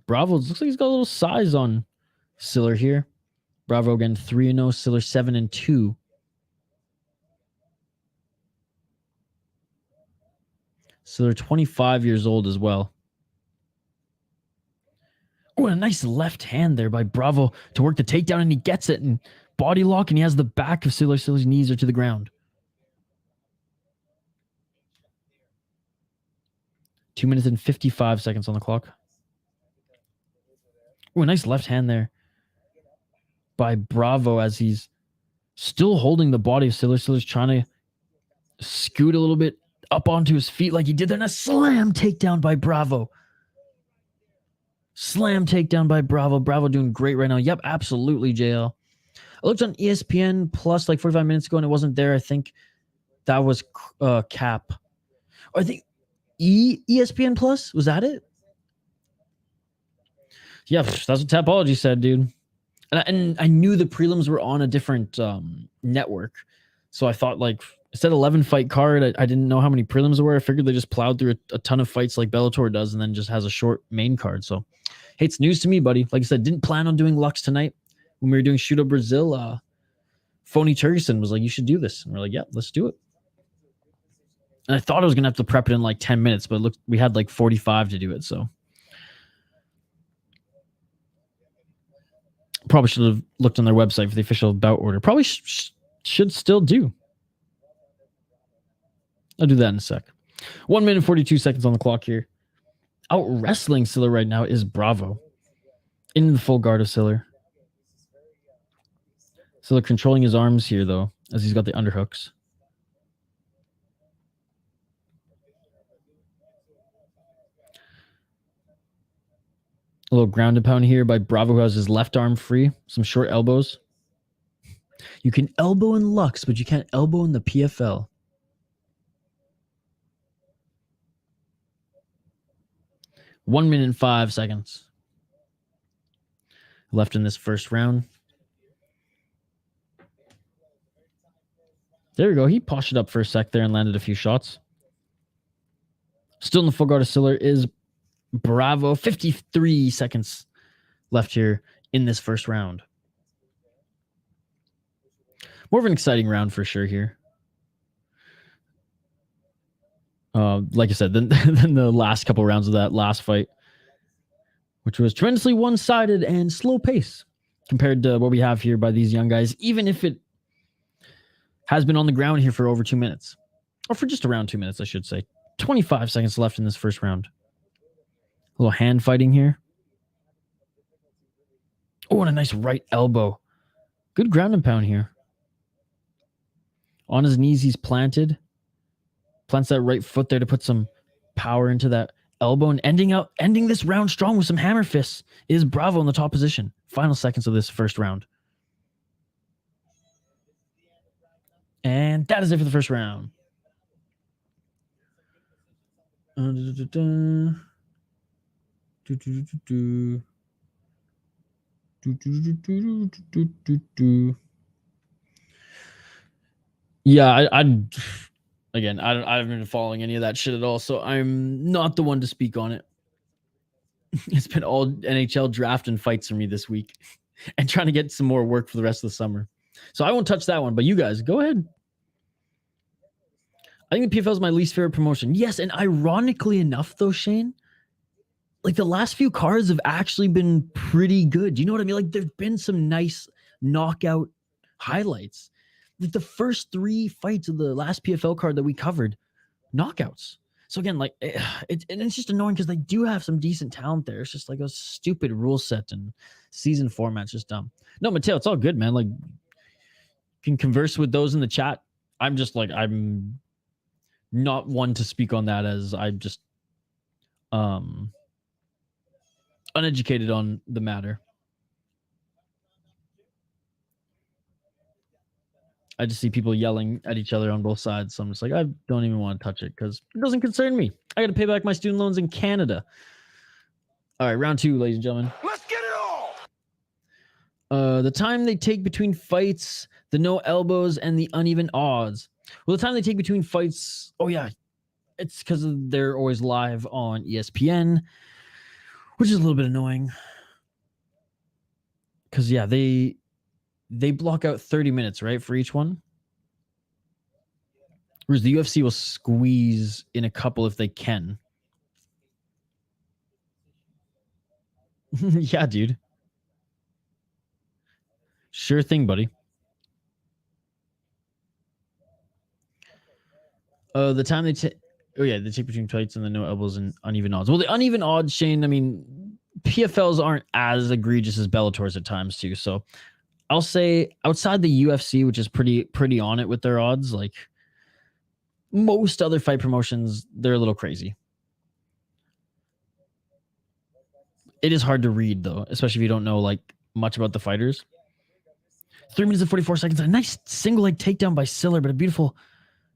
Bravo looks like he's got a little size on Siller here. Bravo again, 3-0. Siller 7-2. So they're 25 years old as well. Oh, a nice left hand there by Bravo to work the takedown, and he gets it, and body lock, and he has the back of Siller. Siller's knees are to the ground. 2 minutes and 55 seconds on the clock. Oh, a nice left hand there by Bravo as he's still holding the body of Siller. Siller's trying to scoot a little bit up onto his feet like he did there, and a slam takedown by Bravo. Slam takedown by Bravo. Bravo doing great right now. Yep, absolutely, JL. I looked on ESPN Plus like 45 minutes ago, and it wasn't there. I think that was Cap. Or I think ESPN Plus? Was that it? Yeah, that's what Tapology said, dude. And I knew the prelims were on a different network. So I thought, like, instead of 11 fight card, I didn't know how many prelims there were. I figured they just plowed through a ton of fights like Bellator does and then just has a short main card. So, hey, it's news to me, buddy. Like I said, didn't plan on doing Lux tonight. When we were doing Shoot Up Brazil, Phony Turgeson was like, you should do this. And we're like, yeah, let's do it. And I thought I was going to have to prep it in like 10 minutes, but look, we had like 45 to do it. So probably should have looked on their website for the official bout order. Probably should still do. I'll do that in a sec. 1 minute 42 seconds on the clock here. Out wrestling Siller right now is Bravo. In the full guard of Siller. Siller controlling his arms here, though, as he's got the underhooks. A little ground and pound here by Bravo, who has his left arm free. Some short elbows. You can elbow in Lux, but you can't elbow in the PFL. One minute and 5 seconds left in this first round. There we go. He poshed it up for a sec there and landed a few shots. Still in the full guard of Siller is Bravo. 53 seconds left here in this first round. More of an exciting round for sure here. Like I said, than the last couple rounds of that last fight, which was tremendously one-sided and slow pace compared to what we have here by these young guys, even if it has been on the ground here for over 2 minutes. Or for just around 2 minutes, I should say. 25 seconds left in this first round. A little hand fighting here. Oh, and a nice right elbow. Good ground and pound here. On his knees, he's planted. Plants that right foot there to put some power into that elbow, and ending this round strong with some hammer fists is Bravo in the top position. Final seconds of this first round. And that is it for the first round. Yeah, again, I haven't been following any of that shit at all, so I'm not the one to speak on it. It's been all NHL draft and fights for me this week, and trying to get some more work for the rest of the summer. So I won't touch that one, but you guys, go ahead. I think the PFL is my least favorite promotion. Yes, and ironically enough, though, Shane, like the last few cards have actually been pretty good. You know what I mean? Like there's been some nice knockout highlights. Like the first 3 fights of the last PFL card that we covered, knockouts. So again, like it's just annoying because they do have some decent talent there. It's just like a stupid rule set and season format's just dumb. No, Mateo, it's all good, man. Like you can converse with those in the chat. I'm not one to speak on that, as I'm just uneducated on the matter. I just see people yelling at each other on both sides, so I'm just like, I don't even want to touch it because it doesn't concern me. I got to pay back my student loans in Canada. All right, round 2, ladies and gentlemen. Let's get it all. The time they take between fights, the no elbows, and the uneven odds. Well, the time they take between fights, oh yeah, it's because they're always live on ESPN, which is a little bit annoying. Because yeah, they block out 30 minutes, right, for each one. Whereas the UFC will squeeze in a couple if they can. Yeah, dude. Sure thing, buddy. The time they take... Oh, yeah, they take between fights and the no elbows and uneven odds. Well, the uneven odds, Shane, I mean, PFLs aren't as egregious as Bellator's at times, too. So I'll say outside the UFC, which is pretty on it with their odds, like most other fight promotions, they're a little crazy. It is hard to read, though, especially if you don't know like much about the fighters. 3 minutes and 44 seconds. A nice single leg takedown by Siller, but a beautiful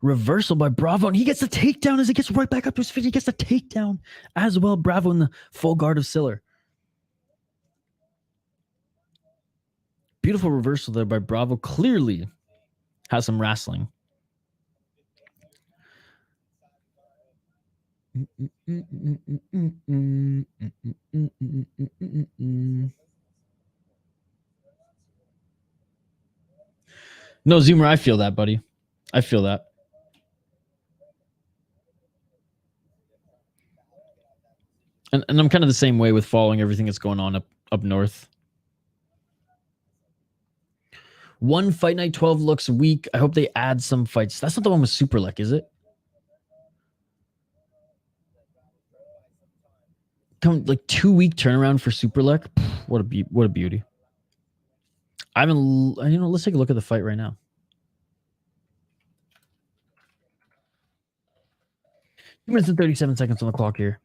reversal by Bravo. And he gets the takedown as it gets right back up to his feet. He gets the takedown as well. Bravo in the full guard of Siller. Beautiful reversal there by Bravo. Clearly has some wrestling. No, Zoomer, I feel that, buddy. I feel that. And I'm kind of the same way with following everything that's going on up north. One fight night 12 looks weak. I hope they add some fights. That's not the one with Super Lek, is it? Come like 2-week turnaround for Super Lek. What a beauty. Let's take a look at the fight right now. Two minutes and 37 seconds on the clock here.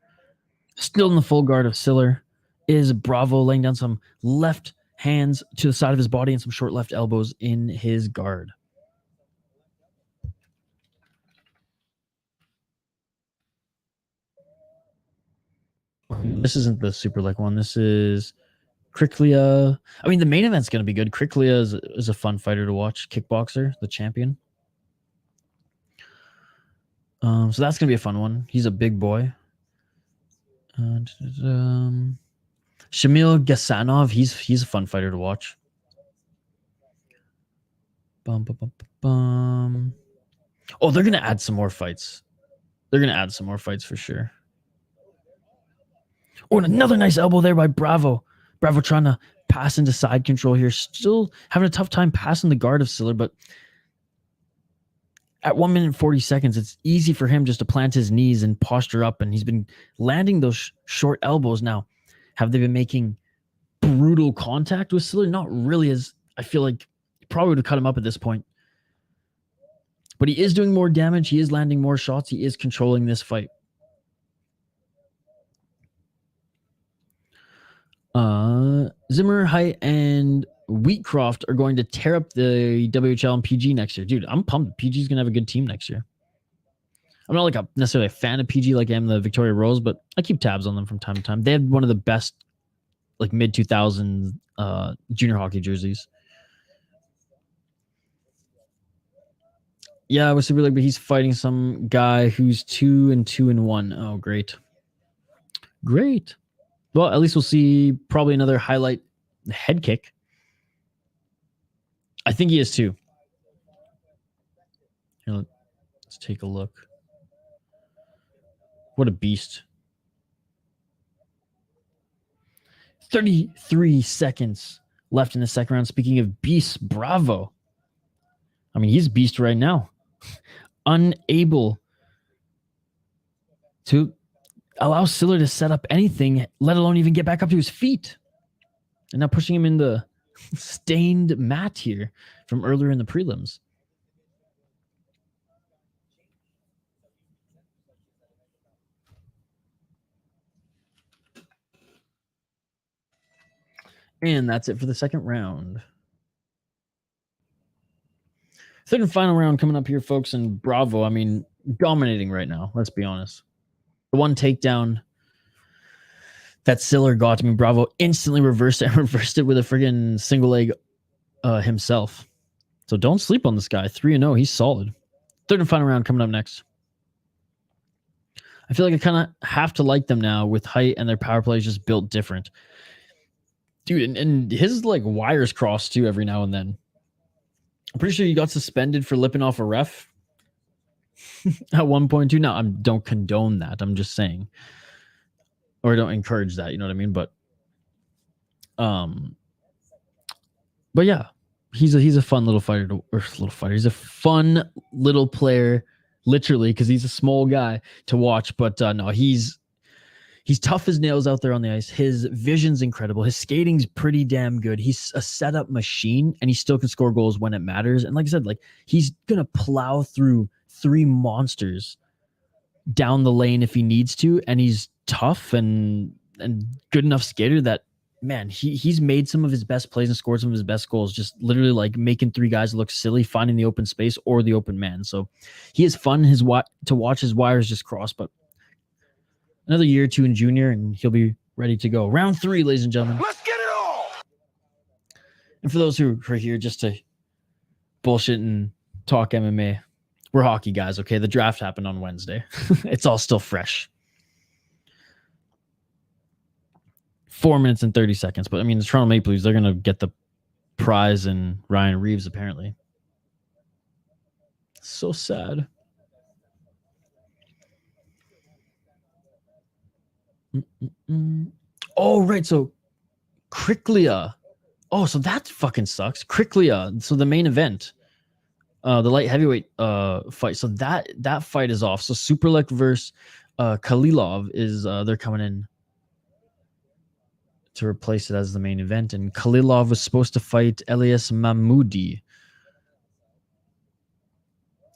Still in the full guard of Siller is Bravo, laying down some left hands to the side of his body and some short left elbows in his guard. This isn't the Super Lek one. This is Kriklia. I mean, the main event's going to be good. Kriklia is a fun fighter to watch. Kickboxer, the champion. So that's going to be a fun one. He's a big boy. Shamil Gasanov, he's a fun fighter to watch. Bum, bum, bum, bum. Oh, they're going to add some more fights. They're going to add some more fights for sure. Oh, and another nice elbow there by Bravo. Bravo trying to pass into side control here. Still having a tough time passing the guard of Siller, but at 1 minute 40 seconds, it's easy for him just to plant his knees and posture up, and he's been landing those short elbows. Now, have they been making brutal contact with Siller? Not really, as I feel like he probably would have cut him up at this point. But he is doing more damage. He is landing more shots. He is controlling this fight. Zimmer, Height, and Wheatcroft are going to tear up the WHL and PG next year. Dude, I'm pumped. PG's going to have a good team next year. I'm not like necessarily a fan of PG like I am the Victoria Rose, but I keep tabs on them from time to time. They had one of the best like mid-2000s junior hockey jerseys. Yeah, I was Super League, but he's fighting some guy who's 2-2-1. Oh, great. Great. Well, at least we'll see probably another highlight head kick. I think he is too. Here, let's take a look. What a beast. 33 seconds left in the second round. Speaking of beasts, Bravo. I mean, he's a beast right now. Unable to allow Siller to set up anything, let alone even get back up to his feet. And now pushing him in the stained mat here from earlier in the prelims. And that's it for the second round. Third and final round coming up here, folks. And Bravo, I mean, dominating right now. Let's be honest. The one takedown that Siller got to me, Bravo instantly reversed it and reversed it with a friggin' single leg himself. So don't sleep on this guy. 3-0. He's solid. Third and final round coming up next. I feel like I kind of have to like them now with height, and their power play is just built different. Dude, and his like wires cross too every now and then. I'm pretty sure he got suspended for lipping off a ref at 1.2. Now, I don't condone that. I'm just saying. Or don't encourage that, you know what I mean? But yeah, he's a fun little fighter He's a fun little player, literally, because he's a small guy to watch. But no, he's tough as nails out there on the ice. His vision's incredible. His skating's pretty damn good. He's a setup machine, and he still can score goals when it matters. And like I said, like he's gonna plow through 3 monsters down the lane if he needs to, and he's tough and good enough skater that, man, he's made some of his best plays and scored some of his best goals, just literally like making 3 guys look silly, finding the open space or the open man. So he is fun to watch. His wires just cross, but another year or 2 in junior, and he'll be ready to go. Round 3, ladies and gentlemen. Let's get it all. And for those who are here just to bullshit and talk MMA, we're hockey guys, okay? The draft happened on Wednesday. It's all still fresh. 4 minutes and 30 seconds. But, I mean, the Toronto Maple Leafs, they're going to get the prize in Ryan Reeves, apparently. So sad. Oh, right. So, Kriklia. Oh, so that fucking sucks. Kriklia. So, the main event. The light heavyweight fight. So, that fight is off. So, Superlek versus Kalilov is, they're coming in to replace it as the main event, and Kalilov was supposed to fight Elias Mahmoudi.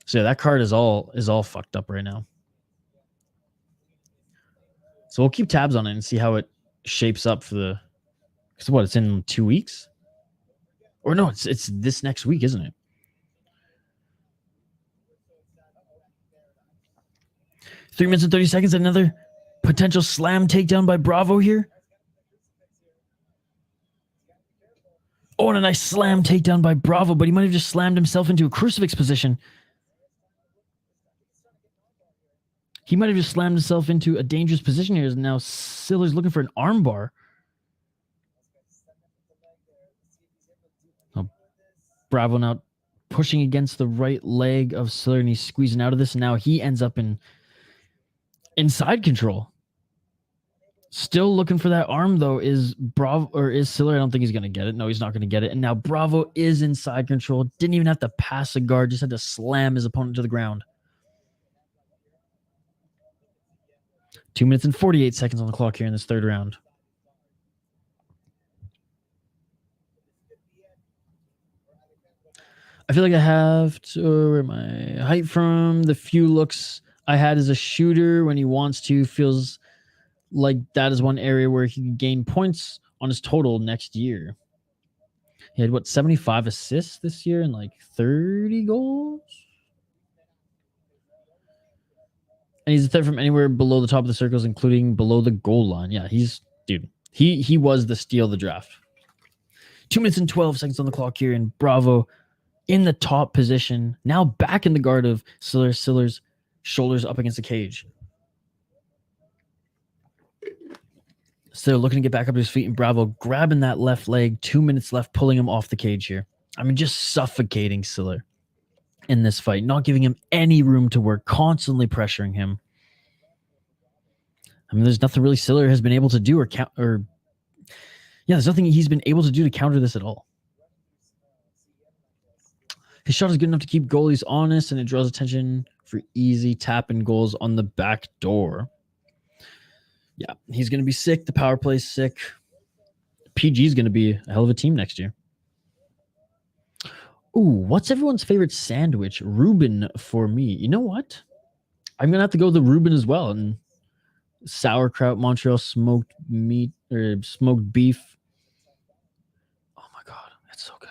So yeah, that card is all fucked up right now. So we'll keep tabs on it and see how it shapes up for the. Because what, it's in 2 weeks, or no? It's this next week, isn't it? Three minutes and 30 seconds. Another potential slam takedown by Bravo here. Oh, and a nice slam takedown by Bravo, but he might have just slammed himself into a crucifix position. He might have just slammed himself into a dangerous position here. And now Siller's looking for an armbar. Oh, Bravo now pushing against the right leg of Siller, and he's squeezing out of this. And now he ends up in side control. Still looking for that arm, though, is Siller. I don't think he's going to get it. No, he's not going to get it. And now Bravo is in side control. Didn't even have to pass a guard. Just had to slam his opponent to the ground. 2 minutes and 48 seconds on the clock here in this third round. I feel like I have to, where my height from, the few looks I had as a shooter when he wants to, feels like that is one area where he could gain points on his total next year. He had, 75 assists this year and like 30 goals? And he's a threat from anywhere below the top of the circles, including below the goal line. Yeah, he was the steal of the draft. 2 minutes and 12 seconds on the clock here, and Bravo in the top position, now back in the guard of Siller. Siller's shoulders up against the cage. Siller looking to get back up to his feet, and Bravo grabbing that left leg. 2 minutes left, pulling him off the cage here. I mean, just suffocating Siller in this fight, not giving him any room to work, constantly pressuring him. I mean, there's nothing really Siller has been able to do there's nothing he's been able to do to counter this at all. His shot is good enough to keep goalies honest, and it draws attention for easy tap-in goals on the back door. Yeah, he's going to be sick. The power play is sick. PG is going to be a hell of a team next year. Ooh, what's everyone's favorite sandwich? Reuben for me. You know what? I'm going to have to go with the Reuben as well. And sauerkraut, Montreal smoked meat or smoked beef. Oh my God, it's so good.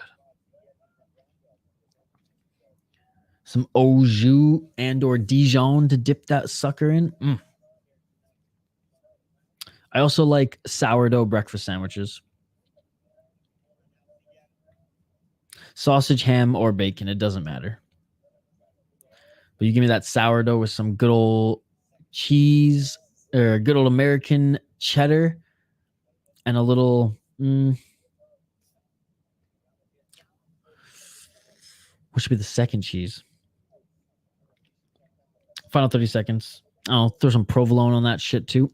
Some au jus and or Dijon to dip that sucker in. I also like sourdough breakfast sandwiches. Sausage, ham, or bacon. It doesn't matter. But you give me that sourdough with some good old cheese or good old American cheddar and a little... what should be the second cheese? Final 30 seconds. I'll throw some provolone on that shit too.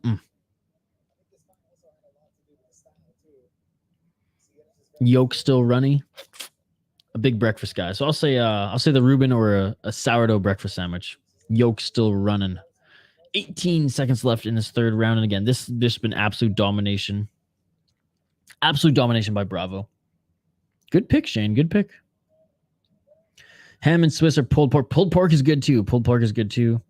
Yolk still runny. A big breakfast guy. So I'll say the Reuben or a sourdough breakfast sandwich. Yolk still running. 18 seconds left in this third round. And again, this has been absolute domination. Absolute domination by Bravo. Good pick, Shane. Good pick. Ham and Swiss or pulled pork. Pulled pork is good too. Pulled pork is good too.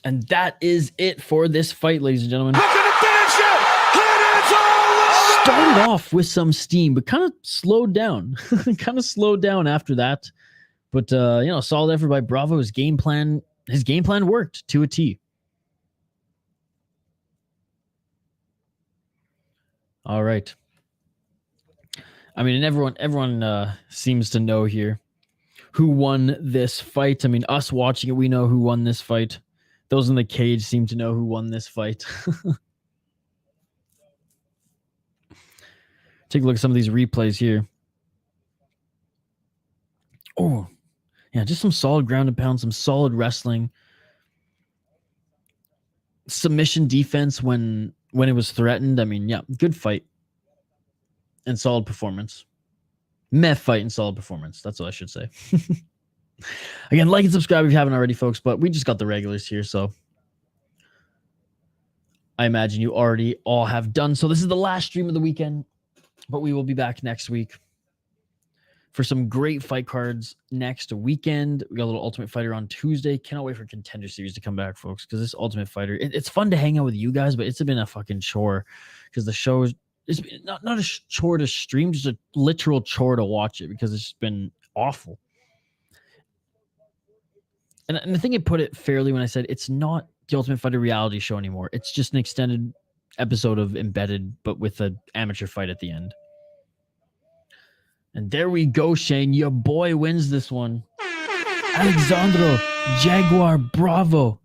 And that is it for this fight, ladies and gentlemen. Started off with some steam, but kind of slowed down. After that. But solid effort by Bravo. His game plan worked to a T. All right. I mean, and everyone seems to know here who won this fight. I mean, us watching it, we know who won this fight. Those in the cage seem to know who won this fight. Take a look at some of these replays here. Oh, yeah, just some solid ground and pound, some solid wrestling. Submission defense when it was threatened. I mean, yeah, good fight. And solid performance. Meh fight and solid performance. That's what I should say. Again, like and subscribe if you haven't already, folks. But we just got the regulars here, so I imagine you already all have done. So this is the last stream of the weekend, but we will be back next week for some great fight cards next weekend. We got a little Ultimate Fighter on Tuesday. Cannot wait for Contender Series to come back, folks, because this Ultimate Fighter, it's fun to hang out with you guys, but it's been a fucking chore because the show is not a chore to stream, just a literal chore to watch it because it's just been awful. And I think I put it fairly when I said it's not the Ultimate Fighter reality show anymore. It's just an extended episode of Embedded, but with an amateur fight at the end. And there we go, Shane. Your boy wins this one. Alexandro Jaguar Bravo,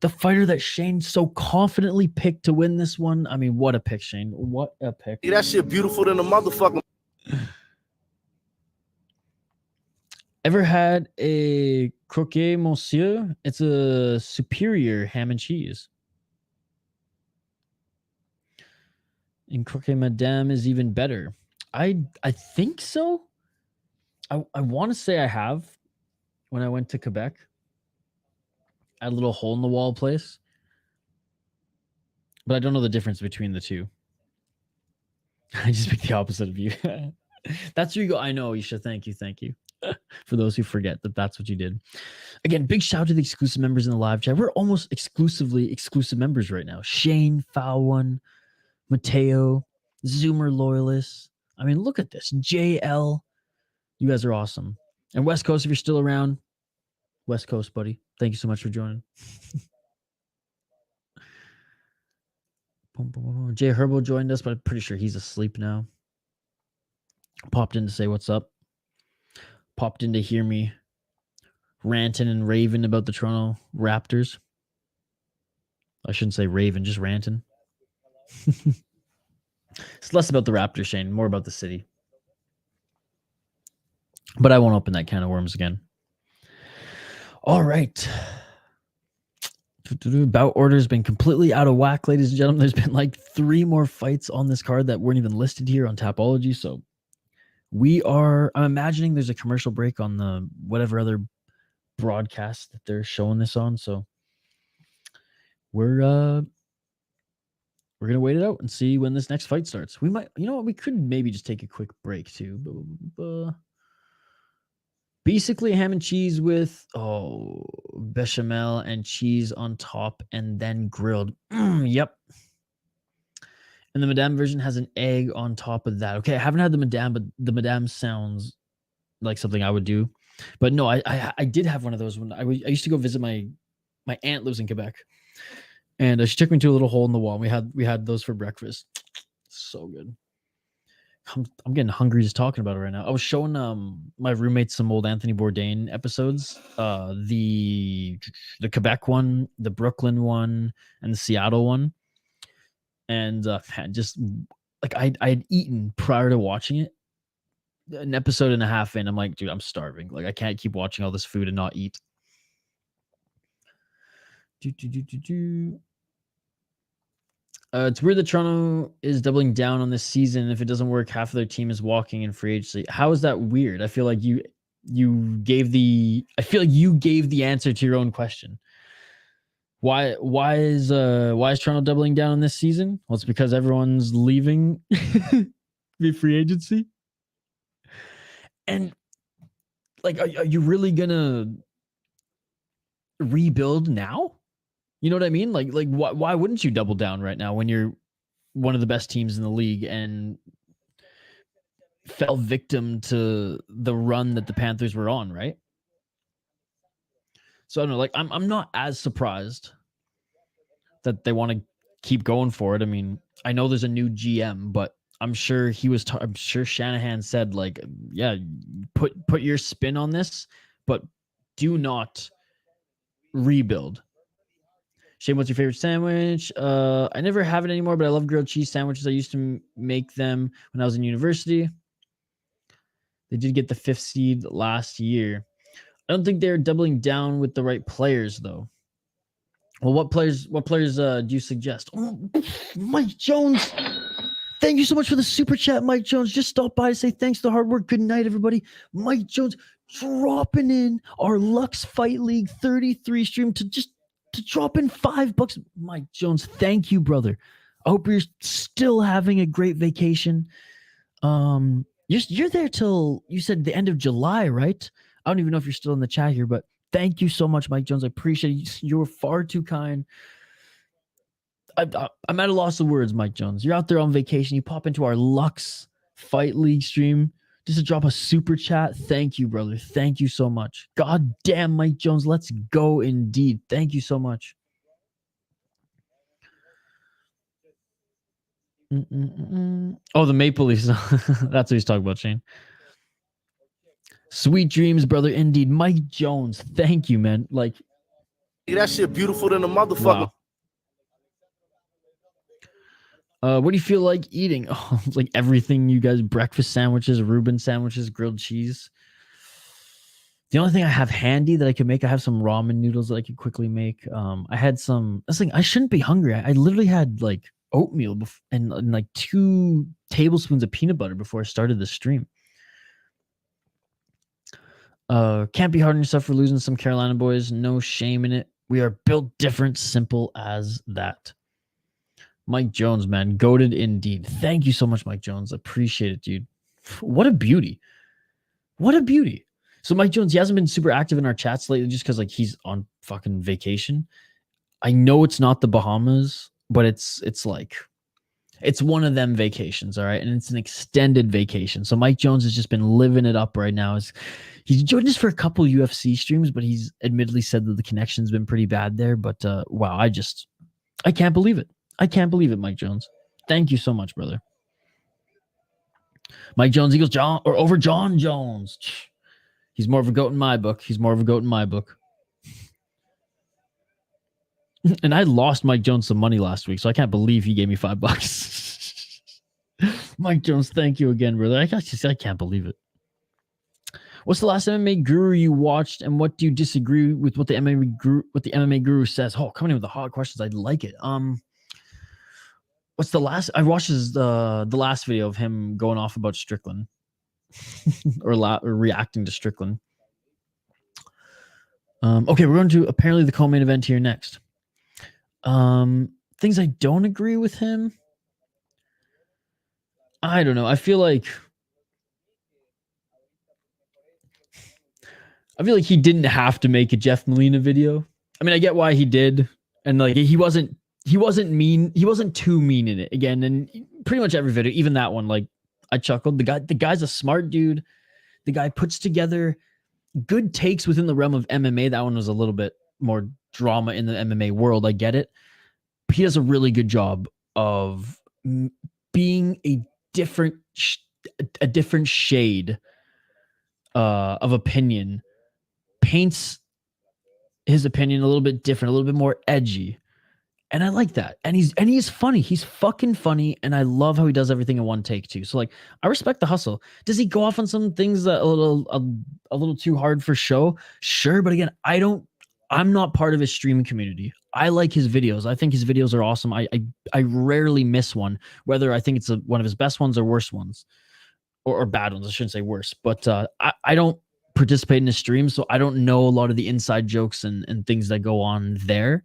the fighter that Shane so confidently picked to win this one. I mean, what a pick, Shane. What a pick. That shit beautiful than a motherfucker. Ever had a croquet monsieur? It's a superior ham and cheese. And croquet madame is even better. I think so. I want to say I have when I went to Quebec. At a little hole in the wall place. But I don't know the difference between the two. I just picked the opposite of you. That's where you go. I know, Isha. Thank you. Thank you. For those who forget that that's what you did. Again, big shout out to the exclusive members in the live chat. We're almost exclusively exclusive members right now. Shane, Foul One, Mateo, Zoomer Loyalists. I mean, look at this. JL. You guys are awesome. And West Coast, if you're still around, West Coast, buddy. Thank you so much for joining. Jay Herbo joined us, but I'm pretty sure he's asleep now. Popped in to say what's up. Popped in to hear me ranting and raving about the Toronto Raptors. I shouldn't say raving, just ranting. It's less about the Raptors, Shane, more about the city. But I won't open that can of worms again. All right. Bout order has been completely out of whack, ladies and gentlemen. There's been like 3 more fights on this card that weren't even listed here on Tapology. So I'm imagining there's a commercial break on the whatever other broadcast that they're showing this on. So we're gonna wait it out and see when this next fight starts. We might, you know what, we could maybe just take a quick break too. Basically ham and cheese with bechamel and cheese on top and then grilled. Yep. And the Madame version has an egg on top of that. Okay, I haven't had the Madame, but the Madame sounds like something I would do. But no, I did have one of those when I used to go visit my aunt lives in Quebec. And she took me to a little hole in the wall. And we had those for breakfast. So good. I'm getting hungry just talking about it right now. I was showing my roommate some old Anthony Bourdain episodes. The Quebec one, the Brooklyn one, and the Seattle one. And just like I had eaten prior to watching it. An episode and a half in, I'm like, dude, I'm starving. Like I can't keep watching all this food and not eat. It's weird that Toronto is doubling down on this season. If it doesn't work, half of their team is walking in free agency. How is that weird? I feel like you gave the answer to your own question. Why is Toronto doubling down on this season? Well, it's because everyone's leaving the free agency. And like, are you really gonna rebuild now? You know what I mean? Like why wouldn't you double down right now when you're one of the best teams in the league and fell victim to the run that the Panthers were on, right? So I don't know, like I'm not as surprised that they want to keep going for it. I mean, I know there's a new GM, but I'm sure I'm sure Shanahan said like, yeah, put your spin on this, but do not rebuild. Shane, what's your favorite sandwich? I never have it anymore, but I love grilled cheese sandwiches. I used to make them when I was in university. They did get the 5th seed last year. I don't think they're doubling down with the right players, though. Well, what players do you suggest? Oh, Mike Jones. Thank you so much for the super chat, Mike Jones. Just stop by to say thanks for the hard work. Good night, everybody. Mike Jones dropping in our Lux Fight League 33 stream to drop in $5. Mike Jones, thank you, brother. I hope you're still having a great vacation. You're there till, you said, the end of July, right? I don't even know if you're still in the chat here, but thank you so much, Mike Jones. I appreciate it. You're far too kind. I'm at a loss of words, Mike Jones. You're out there on vacation. You pop into our Lux Fight League stream just to drop a super chat. Thank you, brother. Thank you so much. God damn, Mike Jones. Let's go indeed. Thank you so much. Oh, the Maple Leafs. That's what he's talking about, Shane. Sweet dreams, brother. Indeed. Mike Jones. Thank you, man. Like, That shit beautiful than a motherfucker. Wow. What do you feel like eating? Oh, like everything, you guys. Breakfast sandwiches, Reuben sandwiches, grilled cheese. The only thing I have handy that I could make, I have some ramen noodles that I could quickly make. I had some. That's like I shouldn't be hungry. I literally had like oatmeal and like 2 tablespoons of peanut butter before I started the stream. Can't be hard on yourself for losing some Carolina boys. No shame in it. We are built different. Simple as that. Mike Jones, man, goated indeed. Thank you so much, Mike Jones. Appreciate it, dude. What a beauty. What a beauty. So Mike Jones, he hasn't been super active in our chats lately just because like he's on fucking vacation. I know it's not the Bahamas, but it's like it's one of them vacations, all right? And it's an extended vacation. So Mike Jones has just been living it up right now. He's joined us for a couple UFC streams, but he's admittedly said that the connection's been pretty bad there. But wow, I can't believe it. I can't believe it, Mike Jones. Thank you so much, brother. Mike Jones equals John or over John Jones. He's more of a goat in my book. He's more of a goat in my book. And I lost Mike Jones some money last week, so I can't believe he gave me $5. Mike Jones, thank you again, brother. I can't believe it. What's the last MMA guru you watched, and what do you disagree with what the MMA guru says? Oh, coming in with the hot questions. I like it. What's the last? I watched the last video of him going off about Strickland or reacting to Strickland. Okay, we're going to apparently the co-main event here next. Things I don't agree with him. I don't know. I feel like he didn't have to make a Jeff Molina video. I mean, I get why he did, and like he wasn't mean. He wasn't too mean in it. Again, and pretty much every video, even that one, like I chuckled. The guy's a smart dude. The guy puts together good takes within the realm of MMA. That one was a little bit more drama in the MMA world. I get it. But he does a really good job of being a different shade of opinion. Paints his opinion a little bit different, a little bit more edgy. And I like that. And he's funny. He's fucking funny. And I love how he does everything in one take too. So like, I respect the hustle. Does he go off on some things that a little too hard for show? Sure. But again, I'm not part of his streaming community. I like his videos. I think his videos are awesome. I rarely miss one, whether I think it's one of his best ones or worst ones or bad ones. I shouldn't say worse, but I don't participate in his stream. So I don't know a lot of the inside jokes and things that go on there.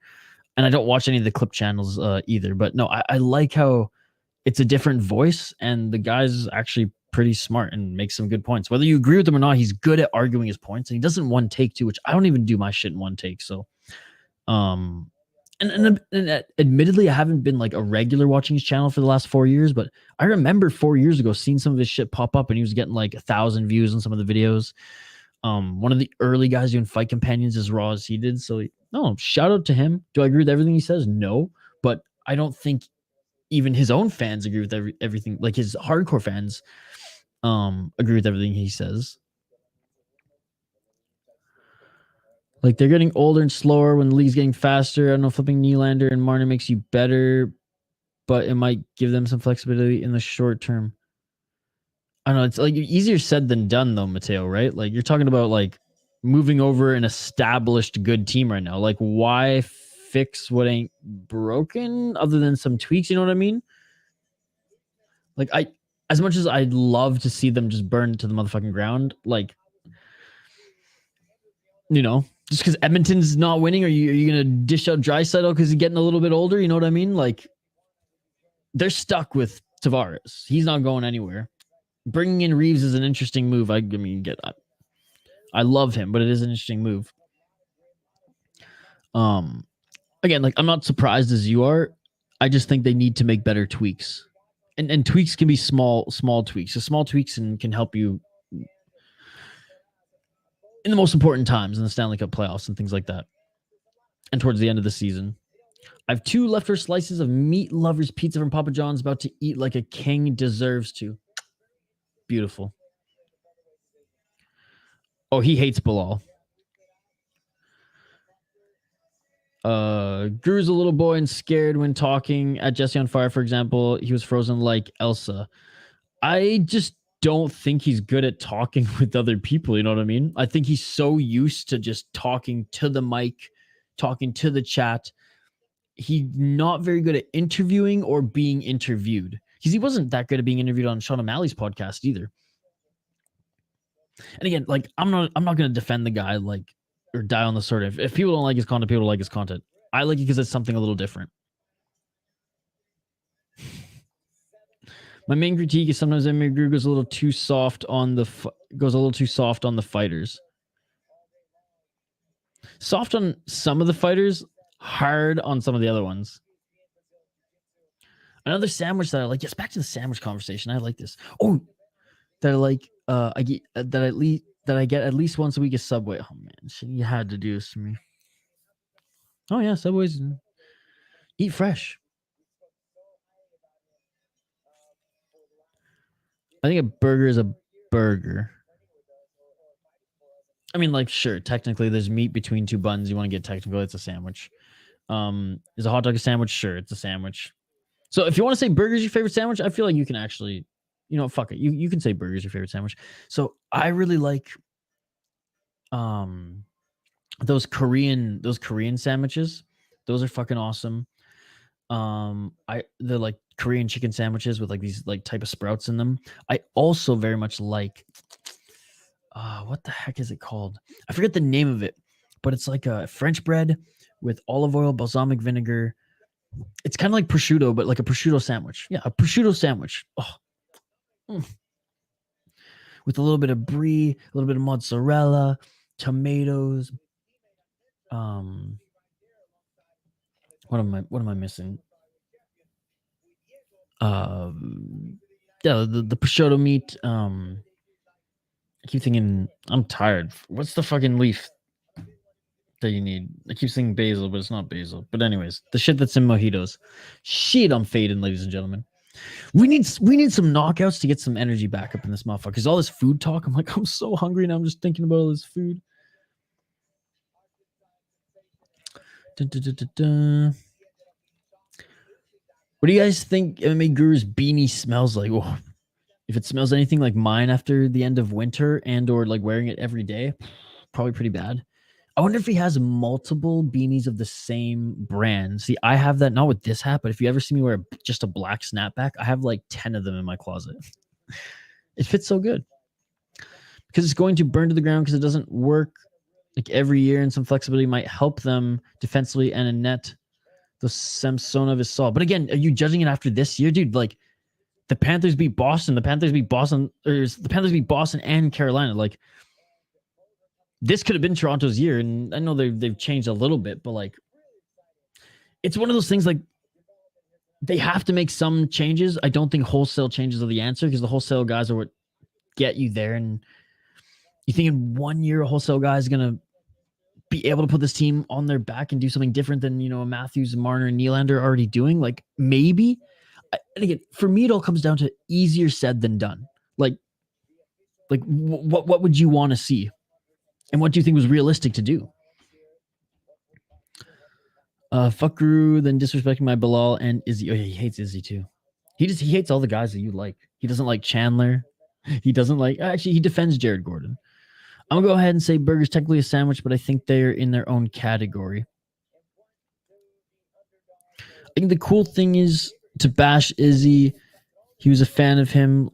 And I don't watch any of the clip channels either. But no, I like how it's a different voice, and the guy's actually pretty smart and makes some good points. Whether you agree with him or not, he's good at arguing his points, and he doesn't one take too, which I don't even do my shit in one take. So, and admittedly, I haven't been like a regular watching his channel for the last 4 years, but I remember 4 years ago seeing some of his shit pop up, and he was getting like 1,000 views on some of the videos. One of the early guys doing fight companions as raw as he did. So no, shout out to him. Do I agree with everything he says? No, but I don't think even his own fans agree with everything. Like his hardcore fans agree with everything he says. Like they're getting older and slower when the league's getting faster. I don't know, flipping Nylander and Marner makes you better, but it might give them some flexibility in the short term. I don't know. It's like easier said than done though, Mateo, right? Like you're talking about like moving over an established good team right now. Like why fix what ain't broken other than some tweaks? You know what I mean? Like as much as I'd love to see them just burn to the motherfucking ground, like, you know, just because Edmonton's not winning, are you going to dish out Draisaitl because he's getting a little bit older? You know what I mean? Like they're stuck with Tavares. He's not going anywhere. Bringing in Reeves is an interesting move. I mean, I love him, but it is an interesting move. Again, like I'm not surprised as you are. I just think they need to make better tweaks, and tweaks can be small tweaks. So small tweaks can help you in the most important times in the Stanley Cup playoffs and things like that, and towards the end of the season. I have 2 leftover slices of meat lovers pizza from Papa John's. About to eat like a king deserves to. Beautiful. Oh, he hates Bilal. Guru's a little boy and scared when talking. At Jesse on Fire, for example, he was frozen like Elsa. I just don't think he's good at talking with other people. You know what I mean? I think he's so used to just talking to the mic, talking to the chat. He's not very good at interviewing or being interviewed, because he wasn't that good at being interviewed on Sean O'Malley's podcast either. And again, like I'm not going to defend the guy like or die on the sword. If people don't like his content, people don't like his content. I like it because it's something a little different. My main critique is sometimes MMA Guru goes a little too soft on the fighters. Soft on some of the fighters, hard on some of the other ones. Another sandwich that I like. Yes, back to the sandwich conversation. I like this. Oh, that I like. I get that I get at least once a week is Subway. Oh man, shit, you had to do this to me. Oh yeah, Subway's eat fresh. I think a burger is a burger. I mean, like, sure, technically there's meat between two buns. You want to get technical, it's a sandwich. Is a hot dog a sandwich? Sure, it's a sandwich. So if you want to say burger's your favorite sandwich, I feel like you can actually, fuck it. You can say burger's your favorite sandwich. So I really like those Korean sandwiches. Those are fucking awesome. They're like Korean chicken sandwiches with like these like type of sprouts in them. I also very much like what the heck is it called? I forget the name of it, but it's like a French bread with olive oil, balsamic vinegar. It's kind of like prosciutto, but like a prosciutto sandwich. Yeah, a prosciutto sandwich. Oh. With a little bit of brie, a little bit of mozzarella, tomatoes. What am I missing? Yeah, the prosciutto meat. I keep thinking I'm tired. What's the fucking leaf that you need? I keep saying basil, but it's not basil. But anyways, the shit that's in mojitos. Shit, I'm fading, ladies and gentlemen. We need some knockouts to get some energy back up in this motherfucker. Because all this food talk, I'm like, I'm so hungry now. I'm just thinking about all this food. What do you guys think MMA Guru's beanie smells like? Oh, if it smells anything like mine after the end of winter and or like wearing it every day, probably pretty bad. I wonder if he has multiple beanies of the same brand. See, I have that, not with this hat, but if you ever see me wear just a black snapback, I have like 10 of them in my closet. It fits so good. Because it's going to burn to the ground because it doesn't work like every year, and some flexibility might help them defensively and a net. The Samsonov is solid. But again, are you judging it after this year, dude? Like, the Panthers beat Boston. The Panthers beat Boston and Carolina. Like, this could have been Toronto's year, and I know they've changed a little bit, but like, it's one of those things. Like, they have to make some changes. I don't think wholesale changes are the answer, because the wholesale guys are what get you there. And you think in 1 year a wholesale guy is gonna be able to put this team on their back and do something different than Matthews, Marner, and Nylander are already doing? Like, maybe. And again, for me, it all comes down to easier said than done. Like what would you want to see, and what do you think was realistic to do? Fuck Guru, then disrespecting my Bilal and Izzy. Oh yeah, he hates Izzy too. He hates all the guys that you like. He doesn't like Chandler. He doesn't like. Actually, he defends Jared Gordon. I'm gonna go ahead and say burger's technically a sandwich, but I think they're in their own category. I think the cool thing is to bash Izzy. He was a fan of him,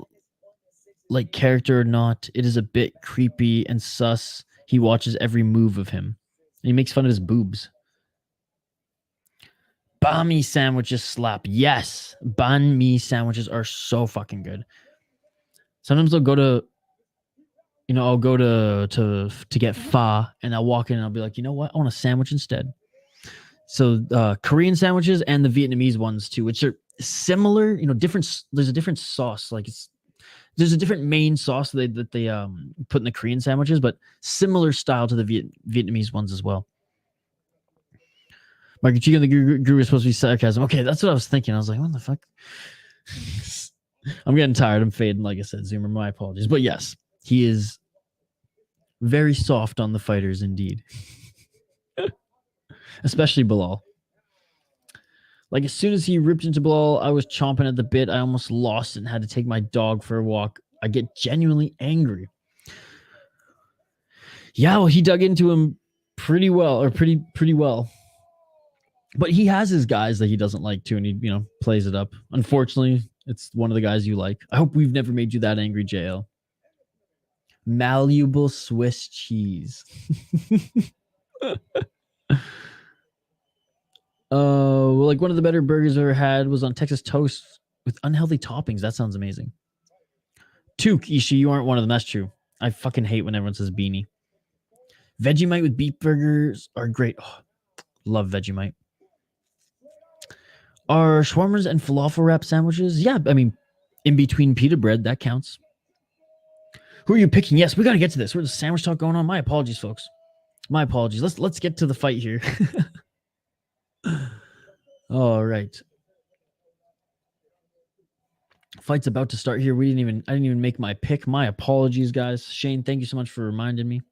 like character or not. It is a bit creepy and sus. He watches every move of him, and he makes fun of his boobs. Banh mi sandwiches slap. Yes, banh mi sandwiches are so fucking good. Sometimes I'll go to, I'll go to get pho, and I'll walk in and I'll be like, you know what? I want a sandwich instead. So Korean sandwiches and the Vietnamese ones too, which are similar, different. There's a different sauce. Like there's a different main sauce that they put in the Korean sandwiches, but similar style to the Vietnamese ones as well. Mark, chicken the guru is supposed to be sarcasm. Okay, that's what I was thinking. I was like, what the fuck? I'm getting tired. I'm fading, like I said, Zoomer. My apologies. But yes, he is very soft on the fighters indeed. especially Bilal. Like, as soon as he ripped into Bilal, I was chomping at the bit. I almost lost it and had to take my dog for a walk. I get genuinely angry. Yeah, well, he dug into him pretty well, or pretty well. But he has his guys that he doesn't like too, and he, plays it up. Unfortunately, it's one of the guys you like. I hope we've never made you that angry, JL. Malleable Swiss cheese. Well, like, one of the better burgers I ever had was on Texas toast with unhealthy toppings. That sounds amazing. Took, Isha, you aren't one of them. That's true. I fucking hate when everyone says beanie. Vegemite with beef burgers are great. Oh, love Vegemite. Are shawarmas and falafel wrap sandwiches? Yeah, I mean, in between pita bread, that counts. Who are you picking? Yes, we got to get to this. Where's the sandwich talk going on? My apologies, folks. My apologies. Let's get to the fight here. All right. Fight's about to start here. I didn't even make my pick. My apologies, guys. Shane, thank you so much for reminding me.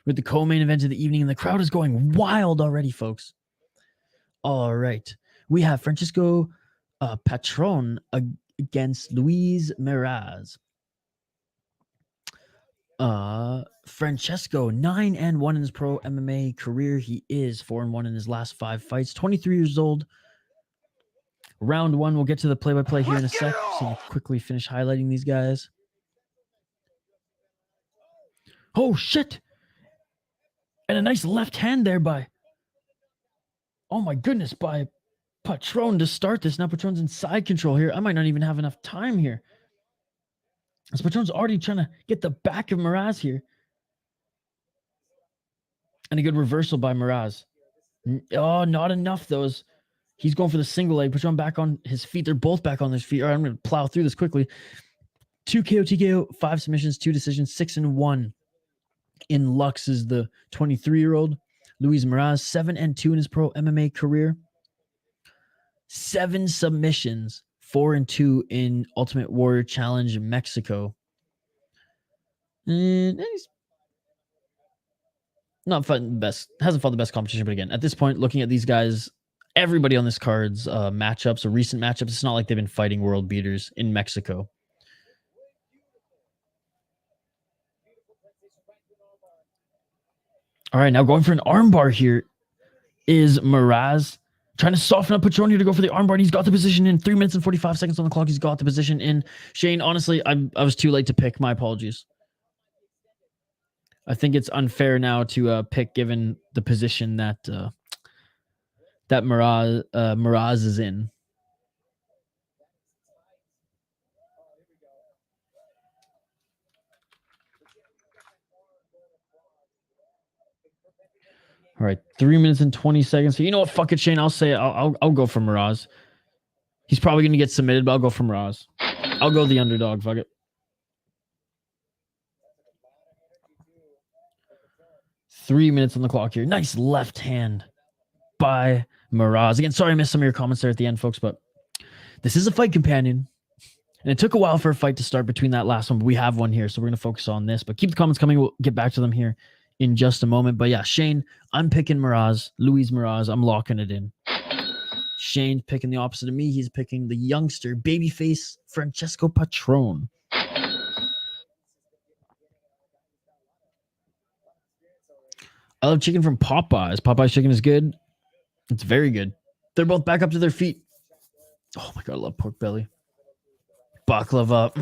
With the co-main event of the evening, and the crowd is going wild already, folks. All right. We have Francesco Patrón against Luis Meraz. Francesco, 9-1 in his pro MMA career. He is 4-1 in his last 5 fights. 23 years old. Round 1. We'll get to the play-by-play here in a sec. So we'll quickly finish highlighting these guys. Oh, shit. And a nice left hand there by... Oh, my goodness. By Patrón to start this. Now Patrón's in side control here. I might not even have enough time here. As Patrón's already trying to get the back of Meraz here. And a good reversal by Meraz. Oh, not enough, though. He's going for the single leg. Patrón back on his feet. They're both back on their feet. All right, I'm going to plow through this quickly. 2 KO, TKO, 5 submissions, 2 decisions, 6-1. In Lux is the 23-year-old. Luis Meraz, 7-2 in his pro MMA career. 7 submissions, 4-2 in Ultimate Warrior Challenge in Mexico. And he's not fighting the best, hasn't fought the best competition, but again, at this point, looking at these guys, everybody on this card's matchups or recent matchups, it's not like they've been fighting world beaters in Mexico. All right, now going for an armbar here is Meraz. Trying to soften up Patrón here to go for the armbar, and he's got the position in. 3 minutes and 45 seconds on the clock. He's got the position in. Shane, honestly, I was too late to pick. My apologies. I think it's unfair now to pick given the position that that Meraz is in. All right, 3 minutes and 20 seconds. So you know what? Fuck it, Shane. I'll say it. I'll go for Meraz. He's probably going to get submitted, but I'll go for Meraz. I'll go the underdog. Fuck it. Three minutes on the clock here. Nice left hand by Meraz. Again, sorry I missed some of your comments there at the end, folks, but this is a fight companion. And it took a while for a fight to start between that last one, but we have one here, so we're going to focus on this. But keep the comments coming. We'll get back to them here in just a moment. But yeah, Shane, I'm picking Meraz. Luis Meraz, I'm locking it in. Shane's picking the opposite of me. He's picking the youngster, babyface Francesco Patrón. I love chicken from Popeyes. Popeyes chicken is good. It's very good. They're both back up to their feet. Oh my God, I love pork belly. Baklava.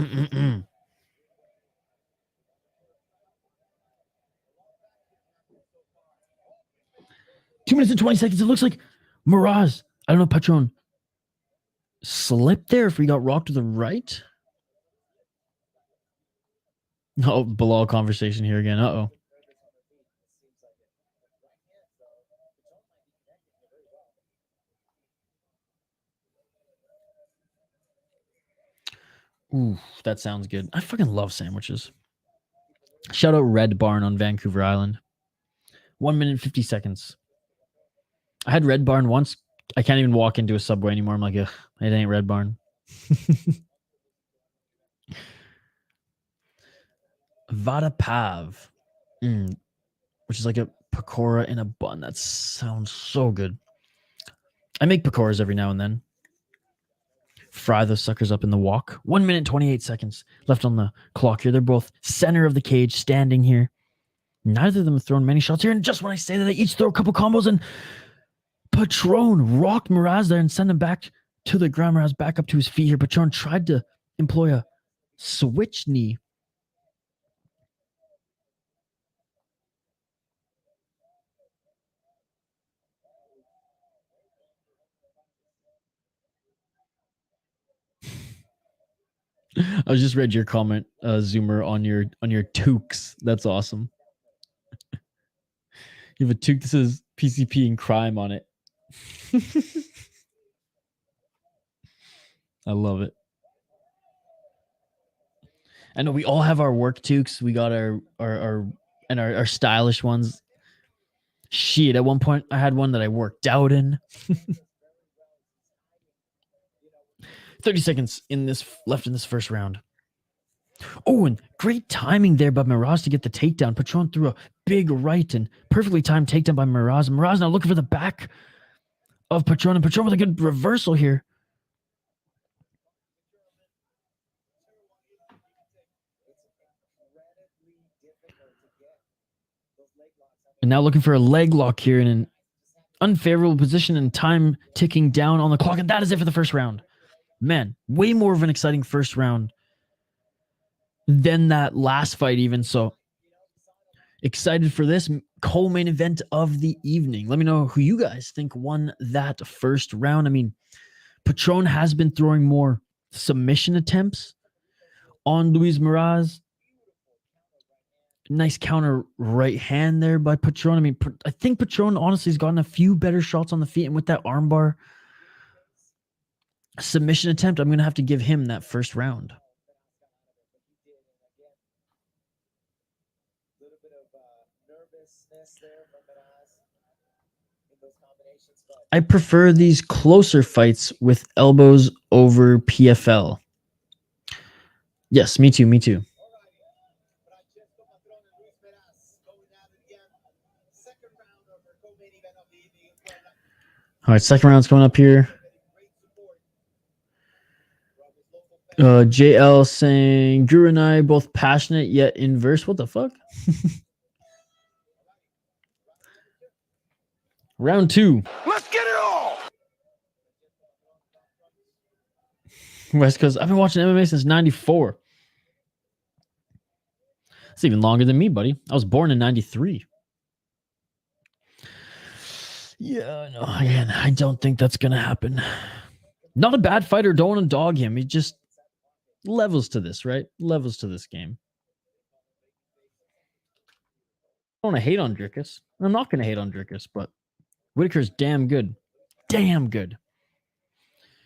2 minutes and 20 seconds. It looks like Meraz, I don't know, Patrón, slipped there if we got rocked to the right. Oh, Bilal conversation here again. Uh-oh. Ooh, that sounds good. I fucking love sandwiches. Shout out Red Barn on Vancouver Island. 1 minute, 50 seconds. I had Red Barn once. I can't even walk into a Subway anymore. I'm like, ugh, it ain't Red Barn. Vada Pav, which is like a pakora in a bun. That sounds so good. I make pakoras every now and then. Fry those suckers up in the wok. 1 minute, 28 seconds left on the clock here. They're both center of the cage, standing here. Neither of them have thrown many shots here. And just when I say that, they each throw a couple combos, and Patrón rocked Meraz there and sent him back to the ground. Meraz back up to his feet here. Patrón tried to employ a switch knee. I just read your comment, Zoomer, on your toques. That's awesome. You have a toque that says PCP and crime on it. I love it. I know we all have our work toques. We got our stylish ones. Shit, at one point I had one that I worked out in. 30 seconds left in this first round. Oh, and great timing there by Meraz to get the takedown. Patrón threw a big right and perfectly timed takedown by Meraz. Meraz now looking for the back of Patrón, and Patrón with a good reversal here. And now looking for a leg lock here in an unfavorable position, and time ticking down on the clock. And that is it for the first round. Man, way more of an exciting first round than that last fight even. So excited for this co-main event of the evening. Let me know who you guys think won that first round. I mean, Patrón has been throwing more submission attempts on Luis Meraz. Nice counter right hand there by Patrón. I mean, I think Patrón honestly has gotten a few better shots on the feet, and with that armbar submission attempt, I'm going to have to give him that first round. I prefer these closer fights with elbows over PFL. Yes, me too, me too. All right, second round's coming up here. JL saying, Drew and I both passionate yet inverse. What the fuck? Round two. Let's get it all. West Coast. I've been watching MMA since 94. It's even longer than me, buddy. I was born in 93. Yeah, no, again, I don't think that's going to happen. Not a bad fighter. Don't want to dog him. He just levels to this, right? Levels to this game. I don't want to hate on Dricus. I'm not going to hate on Dricus, but Whitaker's damn good. Damn good.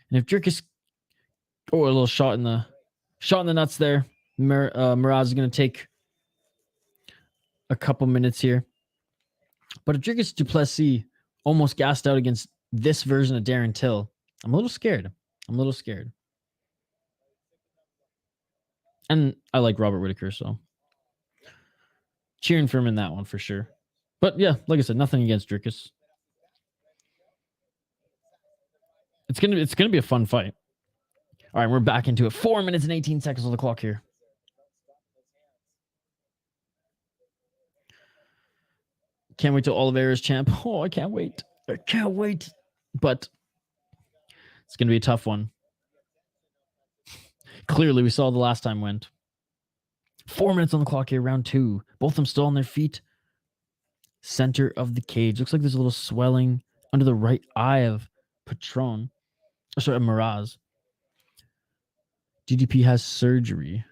And if Dricus... Oh, a little shot in the nuts there. Meraz is going to take a couple minutes here. But if Dricus Duplessis almost gassed out against this version of Darren Till, I'm a little scared. And I like Robert Whitaker, so cheering for him in that one for sure. But yeah, like I said, nothing against Dricus. It's gonna be a fun fight. All right, we're back into it. 4 minutes and 18 seconds on the clock here. Can't wait till Oliveira's champ. Oh, I can't wait. But it's going to be a tough one. Clearly, we saw the last time went. 4 minutes on the clock here, round two. Both of them still on their feet. Center of the cage. Looks like there's a little swelling under the right eye of Patrón. Sorry, Meraz. DDP has surgery.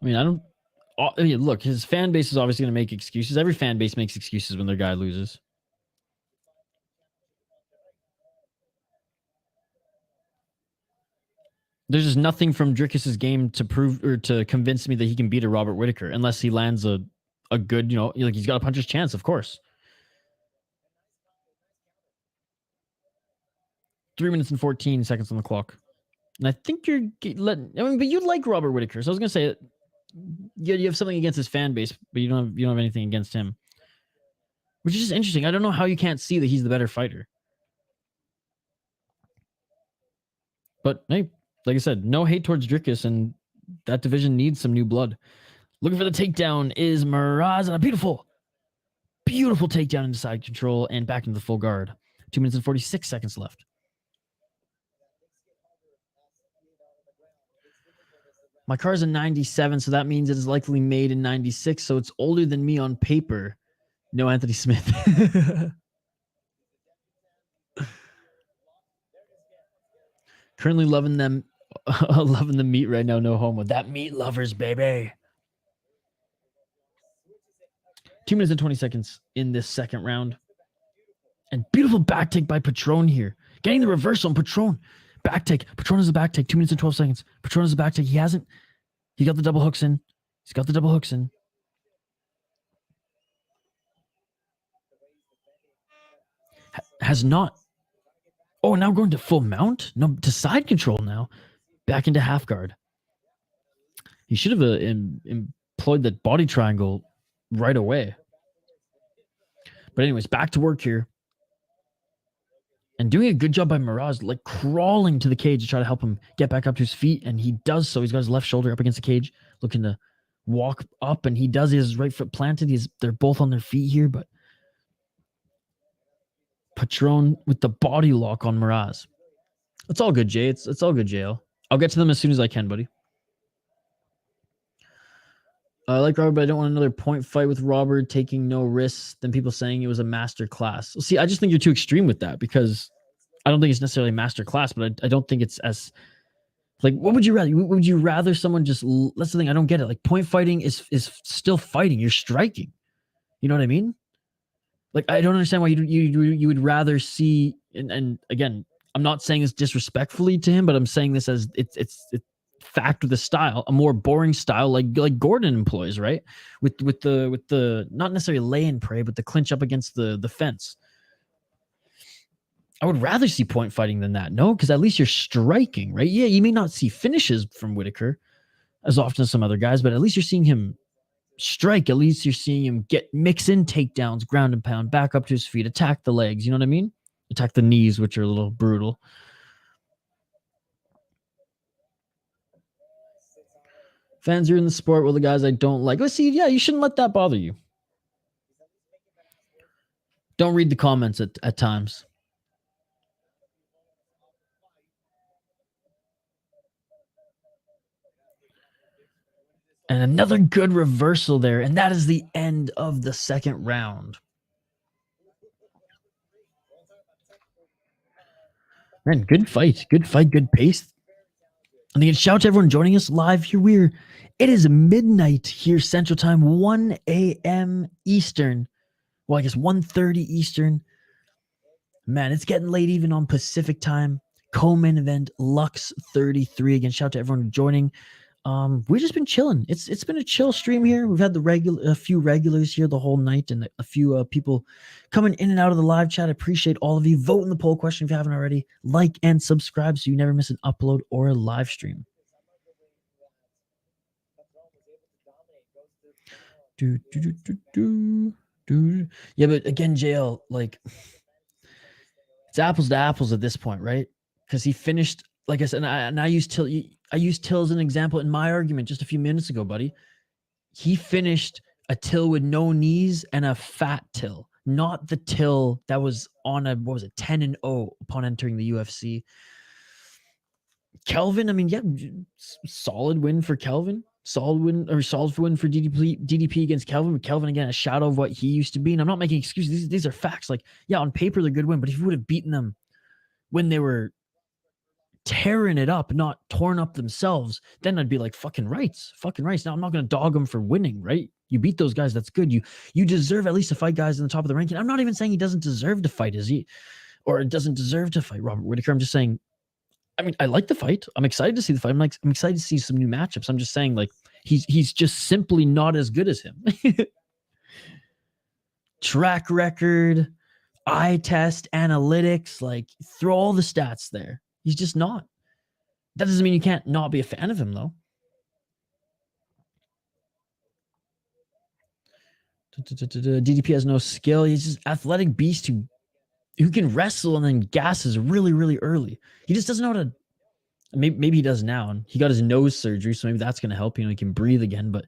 I mean, look, his fan base is obviously going to make excuses. Every fan base makes excuses when their guy loses. There's just nothing from Dricus's game to prove or to convince me that he can beat a Robert Whitaker unless he lands a good, like he's got a puncher's chance, of course. 3 minutes and 14 seconds on the clock. And I think you're letting. I mean, but you like Robert Whittaker, so I was gonna say, you have something against his fan base, but you don't have anything against him, which is just interesting. I don't know how you can't see that he's the better fighter. But hey, like I said, no hate towards Drickus, and that division needs some new blood. Looking for the takedown is Meraz, and a beautiful takedown into side control and back into the full guard. 2 minutes and 46 seconds left. My car's a 97, so that means it is likely made in 96, so it's older than me on paper. No Anthony Smith. Currently loving them, loving the meat right now, no homo. That meat lovers, baby. 2 minutes and 20 seconds in this second round. And beautiful back take by Patrón here. Getting the reversal on Patrón. Back take. Patrón has a back take. 2 minutes and 12 seconds. Patrón has a back take. He got the double hooks in. He's got the double hooks in. Has not. Oh, now going to full mount? No, to side control now. Back into half guard. He should have employed that body triangle right away. But anyways, back to work here. And doing a good job by Meraz, like crawling to the cage to try to help him get back up to his feet. And he does so. He's got his left shoulder up against the cage, looking to walk up. And he does. He has his right foot planted. They're both on their feet here. But Patrón with the body lock on Meraz. It's all good, Jay. It's all good, JL. I'll get to them as soon as I can, buddy. I like Robert, but I don't want another point fight with Robert taking no risks than people saying it was a master class. Well, see, I just think you're too extreme with that because I don't think it's necessarily a master class, but I don't think it's as like, what would you rather? Would you rather someone just, that's the thing. I don't get it. Like point fighting is still fighting. You're striking. You know what I mean? Like, I don't understand why you would rather see, and again, I'm not saying this disrespectfully to him, but I'm saying this as it's fact with the style, a more boring style like Gordon employs, right? With the not necessarily lay and pray, but the clinch up against the fence. I would rather see point fighting than that. No, because at least you're striking, right? Yeah, you may not see finishes from Whittaker as often as some other guys, but at least you're seeing him strike. At least you're seeing him mix in takedowns, ground and pound, back up to his feet, attack the legs. You know what I mean? Attack the knees, which are a little brutal. Fans are in the sport. Well, the guys I don't like. Let's see. Yeah, you shouldn't let that bother you. Don't read the comments at times. And another good reversal there. And that is the end of the second round. Man, good fight. Good fight. Good pace. And again, shout out to everyone joining us live here. It is midnight here Central Time, 1 a.m. Eastern. Well, I guess 1:30 Eastern. Man, it's getting late even on Pacific Time. Co-main event, Lux 33. Again, shout out to everyone joining. We've just been chilling. It's been a chill stream here. We've had a few regulars here the whole night, and a few people coming in and out of the live chat. I appreciate all of you. Vote in the poll question if you haven't already. Like and subscribe so you never miss an upload or a live stream. Yeah, but again, JL, like it's apples to apples at this point, right? Because he finished, like I said, and I used Till as an example in my argument just a few minutes ago, buddy. He finished a Till with no knees and a fat Till, not the Till that was on a 10-0 upon entering the UFC. Kelvin, I mean, yeah, solid win for Kelvin. Solid win for DDP against Kelvin. But Kelvin, again, a shadow of what he used to be. And I'm not making excuses. These are facts. Like, yeah, on paper, they're a good win. But if you would have beaten them when they were tearing it up, not torn up themselves, then I'd be like, fucking rights. Now I'm not going to dog them for winning, right? You beat those guys. That's good. You deserve at least to fight guys in the top of the ranking. I'm not even saying he doesn't deserve to fight, is he? Or doesn't deserve to fight Robert Whittaker. I'm just saying, I mean, I like the fight. I'm excited to see the fight. I'm excited to see some new matchups. I'm just saying, like, he's just simply not as good as him. Track record, eye test, analytics, like throw all the stats there. He's just not. That doesn't mean you can't not be a fan of him, though. DDP has no skill. He's just athletic beast who can wrestle and then gasses really, really early. He just doesn't know how to. Maybe he does now, and he got his nose surgery, so maybe that's going to help. He can breathe again, but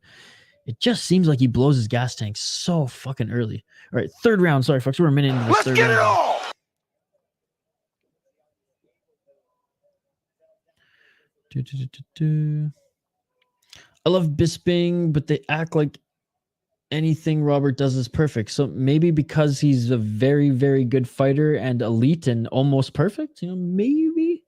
it just seems like he blows his gas tank so fucking early. All right, third round. Sorry, folks, we're a minute into this. Let's get it all. I love Bisping, but they act like anything Robert does is perfect. So maybe because he's a very, very good fighter and elite and almost perfect, maybe.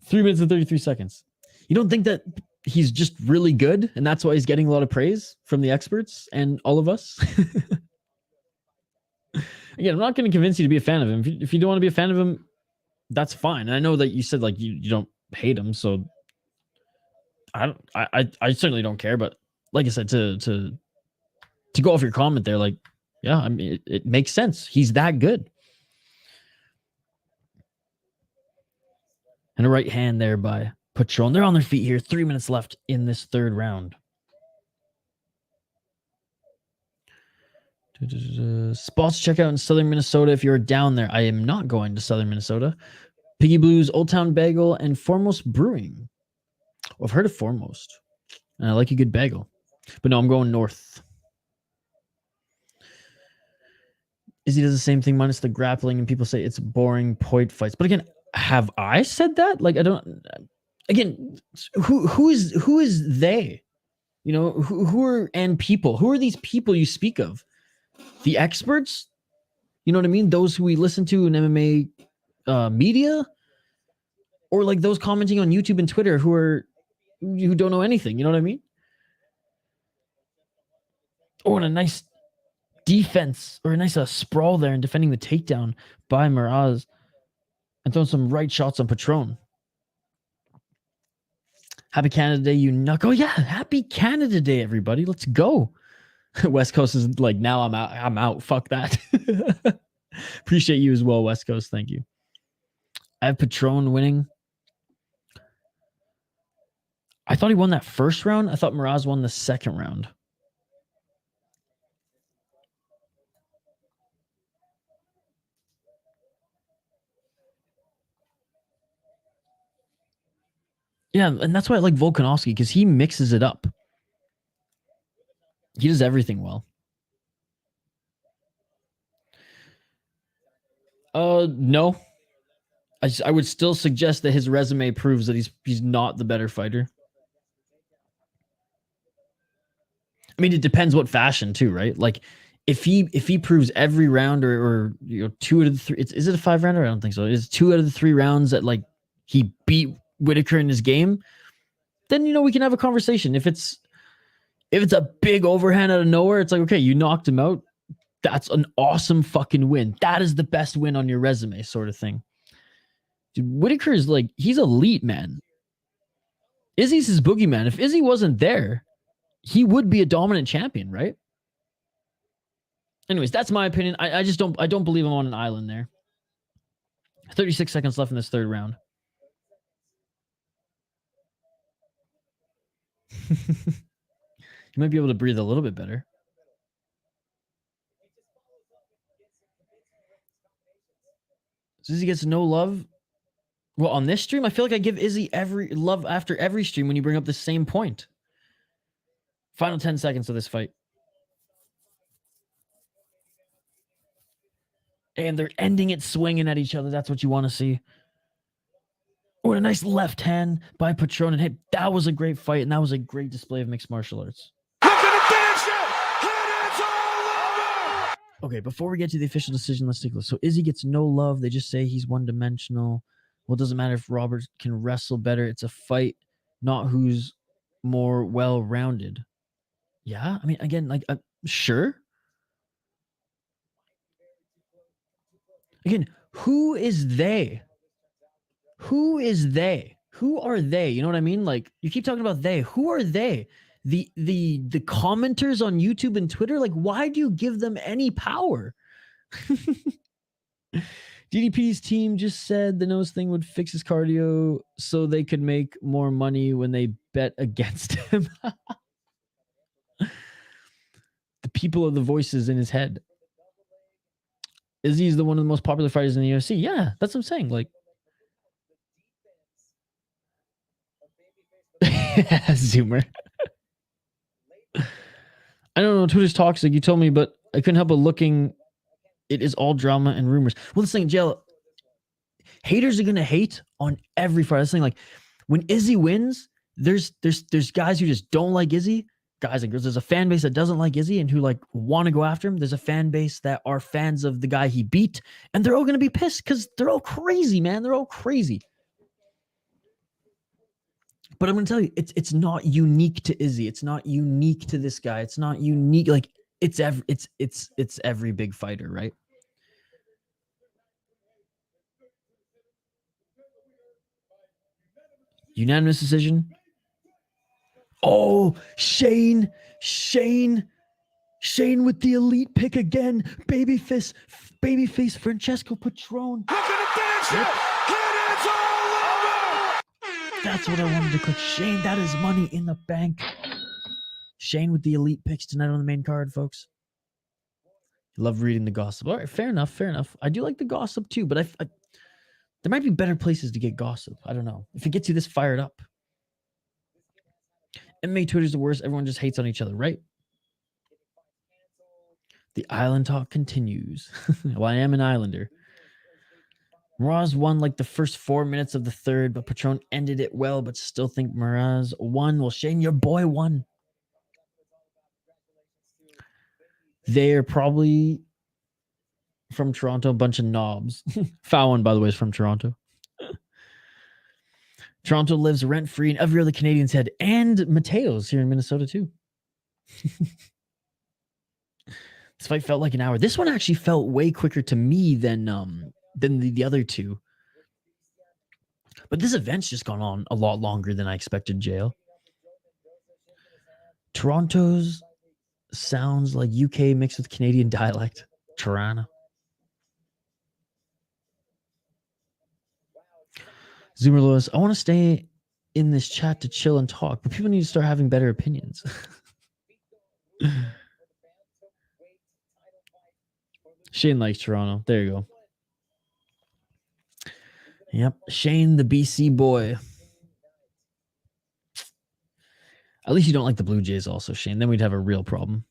3 minutes and 33 seconds. You don't think that he's just really good and that's why he's getting a lot of praise from the experts and all of us? Again, I'm not going to convince you to be a fan of him. If you don't want to be a fan of him, that's fine. And I know that you said like you don't hate him, so I certainly don't care. But like I said, to go off your comment there, like, yeah, I mean, it makes sense. He's that good. And a right hand there by Patrón. They're on their feet here. 3 minutes left in this third round. Spots check out in southern Minnesota if you're down there. I am not going to southern Minnesota. Piggy Blues, Old Town Bagel, and Foremost Brewing. Well, I've heard of Foremost. And I like a good bagel. But no, I'm going north. Izzy does the same thing minus the grappling, and people say it's boring point fights. But again, have I said that? Like, I don't. Again, who is they? Who are and people? Who are these people you speak of? The experts? You know what I mean? Those who we listen to in MMA media, or like those commenting on YouTube and Twitter who don't know anything. You know what I mean? Oh, and a nice defense or a nice sprawl there and defending the takedown by Meraz. And throwing some right shots on Patrón. Happy Canada Day, you knuck. Oh, yeah. Happy Canada Day, everybody. Let's go. West Coast is like, now I'm out. I'm out. Fuck that. Appreciate you as well, West Coast. Thank you. I have Patrón winning. I thought he won that first round. I thought Meraz won the second round. Yeah, and that's why I like Volkanovski, because he mixes it up. He does everything well. No. I would still suggest that his resume proves that he's not the better fighter. I mean, it depends what fashion too, right? Like if he proves every round or 2 out of the 3, is it a 5 rounder? I don't think so. It's 2 out of the 3 rounds that like he beat Whitaker in his game, then we can have a conversation. If it's a big overhand out of nowhere, it's like, okay, you knocked him out. That's an awesome fucking win. That is the best win on your resume, sort of thing. Dude, Whitaker is like, he's elite, man. Izzy's his boogeyman. If Izzy wasn't there, he would be a dominant champion, right? Anyways, that's my opinion. I don't believe I'm on an island there. 36 seconds left in this third round. You might be able to breathe a little bit better. Izzy gets no love. Well, on this stream, I feel like I give Izzy every love after every stream when you bring up the same point. Final 10 seconds of this fight. And they're ending it swinging at each other. That's what you want to see. Oh, a nice left hand by Patrón. And hey, that was a great fight, and that was a great display of mixed martial arts. Okay, before we get to the official decision, let's take a look. So Izzy gets no love. They just say he's one-dimensional. Well, it doesn't matter if Robert can wrestle better. It's a fight, not who's more well-rounded. Yeah, I mean, again, like, sure. Again, who is they? Who is they? Who are they? You know what I mean? Like, you keep talking about they. Who are they? The commenters on YouTube and Twitter? Like, why do you give them any power? Do DDP's team just said the nose thing would fix his cardio so they could make more money when they bet against him. The people are the voices in his head. Izzy's the one of the most popular fighters in the UFC. Yeah, that's what I'm saying. Like, Zoomer. I don't know. Twitter's toxic. You told me, but I couldn't help but looking. It is all drama and rumors. Well, this thing, Jail. Haters are gonna hate on every fight. This thing, like when Izzy wins, there's guys who just don't like Izzy. Guys and girls, there's a fan base that doesn't like Izzy and who like want to go after him. There's a fan base that are fans of the guy he beat, and they're all gonna be pissed because they're all crazy, man. They're all crazy. But I'm gonna tell you, it's not unique to Izzy. It's not unique to this guy. It's not unique. Like it's every big fighter, right? Unanimous decision. Oh, Shane with the elite pick again. Babyface Francesco Patrón. Yep. That's what I wanted to click. Shane, that is money in the bank. Shane with the elite picks tonight on the main card, folks. Love reading the gossip. All right, fair enough. I do like the gossip too, but there might be better places to get gossip. I don't know. If it gets you this fired up. MMA Twitter's the worst. Everyone just hates on each other, right? The island talk continues. Well, I am an islander. Meraz won like the first 4 minutes of the third, but Patrón ended it well, but still think Meraz won. Well, Shane, your boy won. They're probably from Toronto, a bunch of knobs. Fallon, by the way, is from Toronto. Toronto lives rent-free in every other Canadian's head, and Mateo's here in Minnesota too. This fight felt like an hour. This one actually felt way quicker to me than the other two. But this event's just gone on a lot longer than I expected, Jail. Toronto's sounds like UK mixed with Canadian dialect. Toronto. Zoomer Lewis, I want to stay in this chat to chill and talk, but people need to start having better opinions. Shane likes Toronto. There you go. Yep. Shane, the BC boy. At least you don't like the Blue Jays also, Shane. Then we'd have a real problem.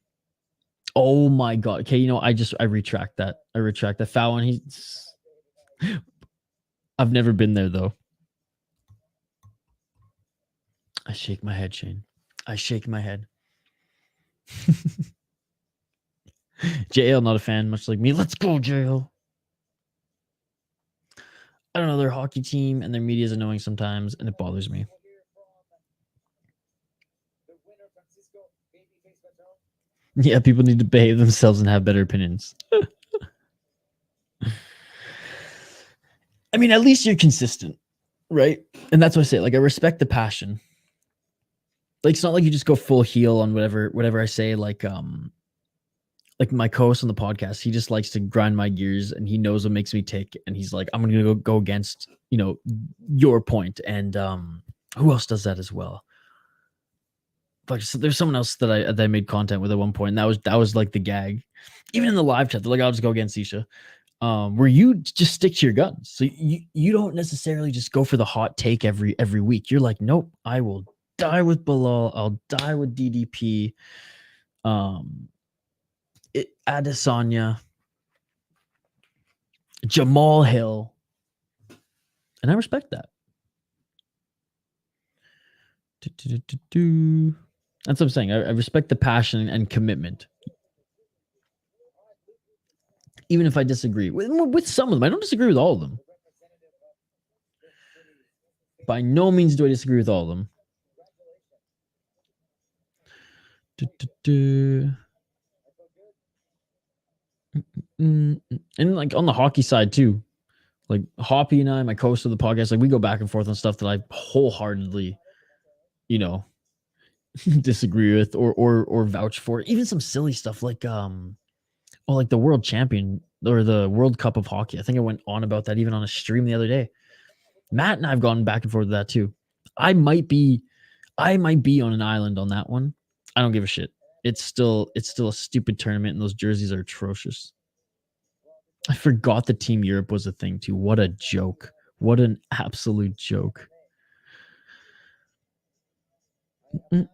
Oh my God. Okay, you know, I retract that. I retract that. Fallon, I've never been there though. I shake my head, Shane. I shake my head. JL, not a fan, much like me. Let's go, JL. I don't know, their hockey team and their media is annoying sometimes, and it bothers me. Yeah, people need to behave themselves and have better opinions. I mean, at least you're consistent, right? And that's what I say. Like, I respect the passion. Like, it's not like you just go full heel on whatever I say. Like my co-host on the podcast, he just likes to grind my gears, and he knows what makes me tick. And he's like, I'm gonna go against, you know, your point. And who else does that as well? Like, so there's someone else that I made content with at one point, and that was like the gag. Even in the live chat, they're like, I'll just go against Isha. Where you just stick to your guns. So you don't necessarily just go for the hot take every week. You're like, nope, I will die with Bilal. I'll die with DDP. Adesanya. Jamal Hill. And I respect that. That's what I'm saying. I respect the passion and commitment. Even if I disagree with some of them. I don't disagree with all of them. By no means do I disagree with all of them. And like on the hockey side too. Like Hoppy and I, my co-host of the podcast, like we go back and forth on stuff that I wholeheartedly, you know, disagree with or vouch for. Even some silly stuff like Oh, like the world champion or the World Cup of hockey. I think I went on about that even on a stream the other day. Matt and I've gone back and forth with that too. I might be on an island on that one. I don't give a shit. It's still a stupid tournament and those jerseys are atrocious. I forgot the Team Europe was a thing too. What a joke. What an absolute joke. I'm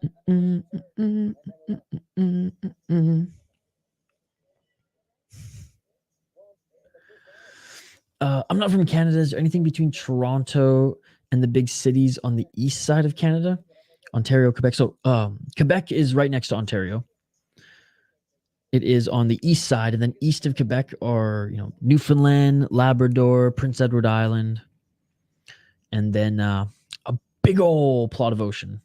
not from Canada. Is there anything between Toronto and the big cities on the east side of Canada? Ontario, Quebec. So Quebec is right next to Ontario. It is on the east side, and then east of Quebec are, Newfoundland, Labrador, Prince Edward Island, and then a big old plot of ocean.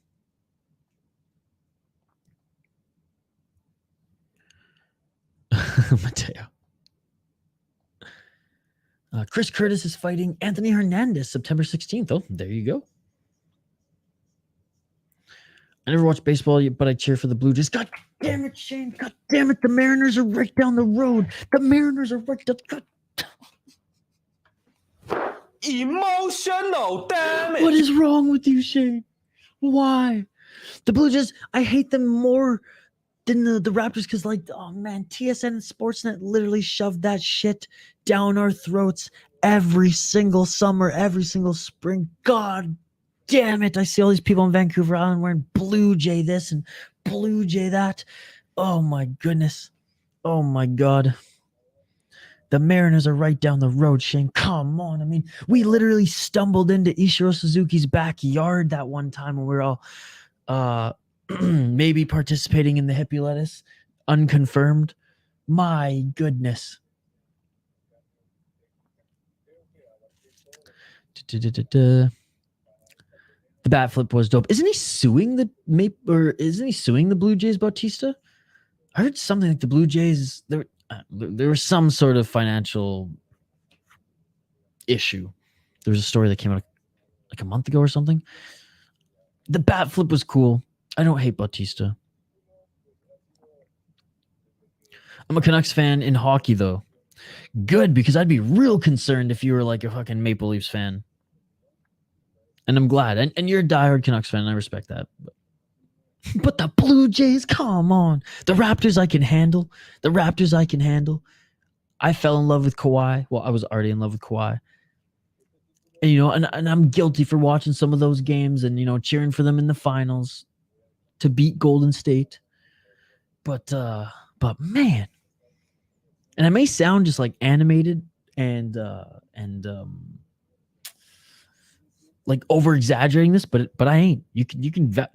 Mateo. Chris Curtis is fighting Anthony Hernandez September 16th. Oh, there you go. I never watched baseball, but I cheer for the Blue Jays. God damn it, Shane. God damn it. The Mariners are right down the road. The Mariners are right down. Emotional, damn it. What is wrong with you, Shane? Why? The Blue Jays, I hate them more than the Raptors because, oh man, TSN and Sportsnet literally shoved that shit down our throats every single summer, every single spring. God damn it. I see all these people on Vancouver Island wearing Blue Jay this and Blue Jay that. Oh my goodness. Oh my God. The Mariners are right down the road, Shane. Come on. I mean, we literally stumbled into Ichiro Suzuki's backyard that one time when we were all maybe participating in the hippie lettuce. Unconfirmed. My goodness. The bat flip was dope. Isn't he suing the Blue Jays, Bautista? I heard something like the Blue Jays, there was some sort of financial issue. There was a story that came out like a month ago or something. The bat flip was cool. I don't hate Bautista. I'm a Canucks fan in hockey, though. Good, because I'd be real concerned if you were like a fucking Maple Leafs fan. And I'm glad. And you're a diehard Canucks fan, and I respect that. But the Blue Jays, come on. The Raptors I can handle. I fell in love with Kawhi. Well, I was already in love with Kawhi. And, and I'm guilty for watching some of those games and, cheering for them in the finals to beat Golden State. But man. And I may sound just like animated and like over exaggerating this, but I ain't.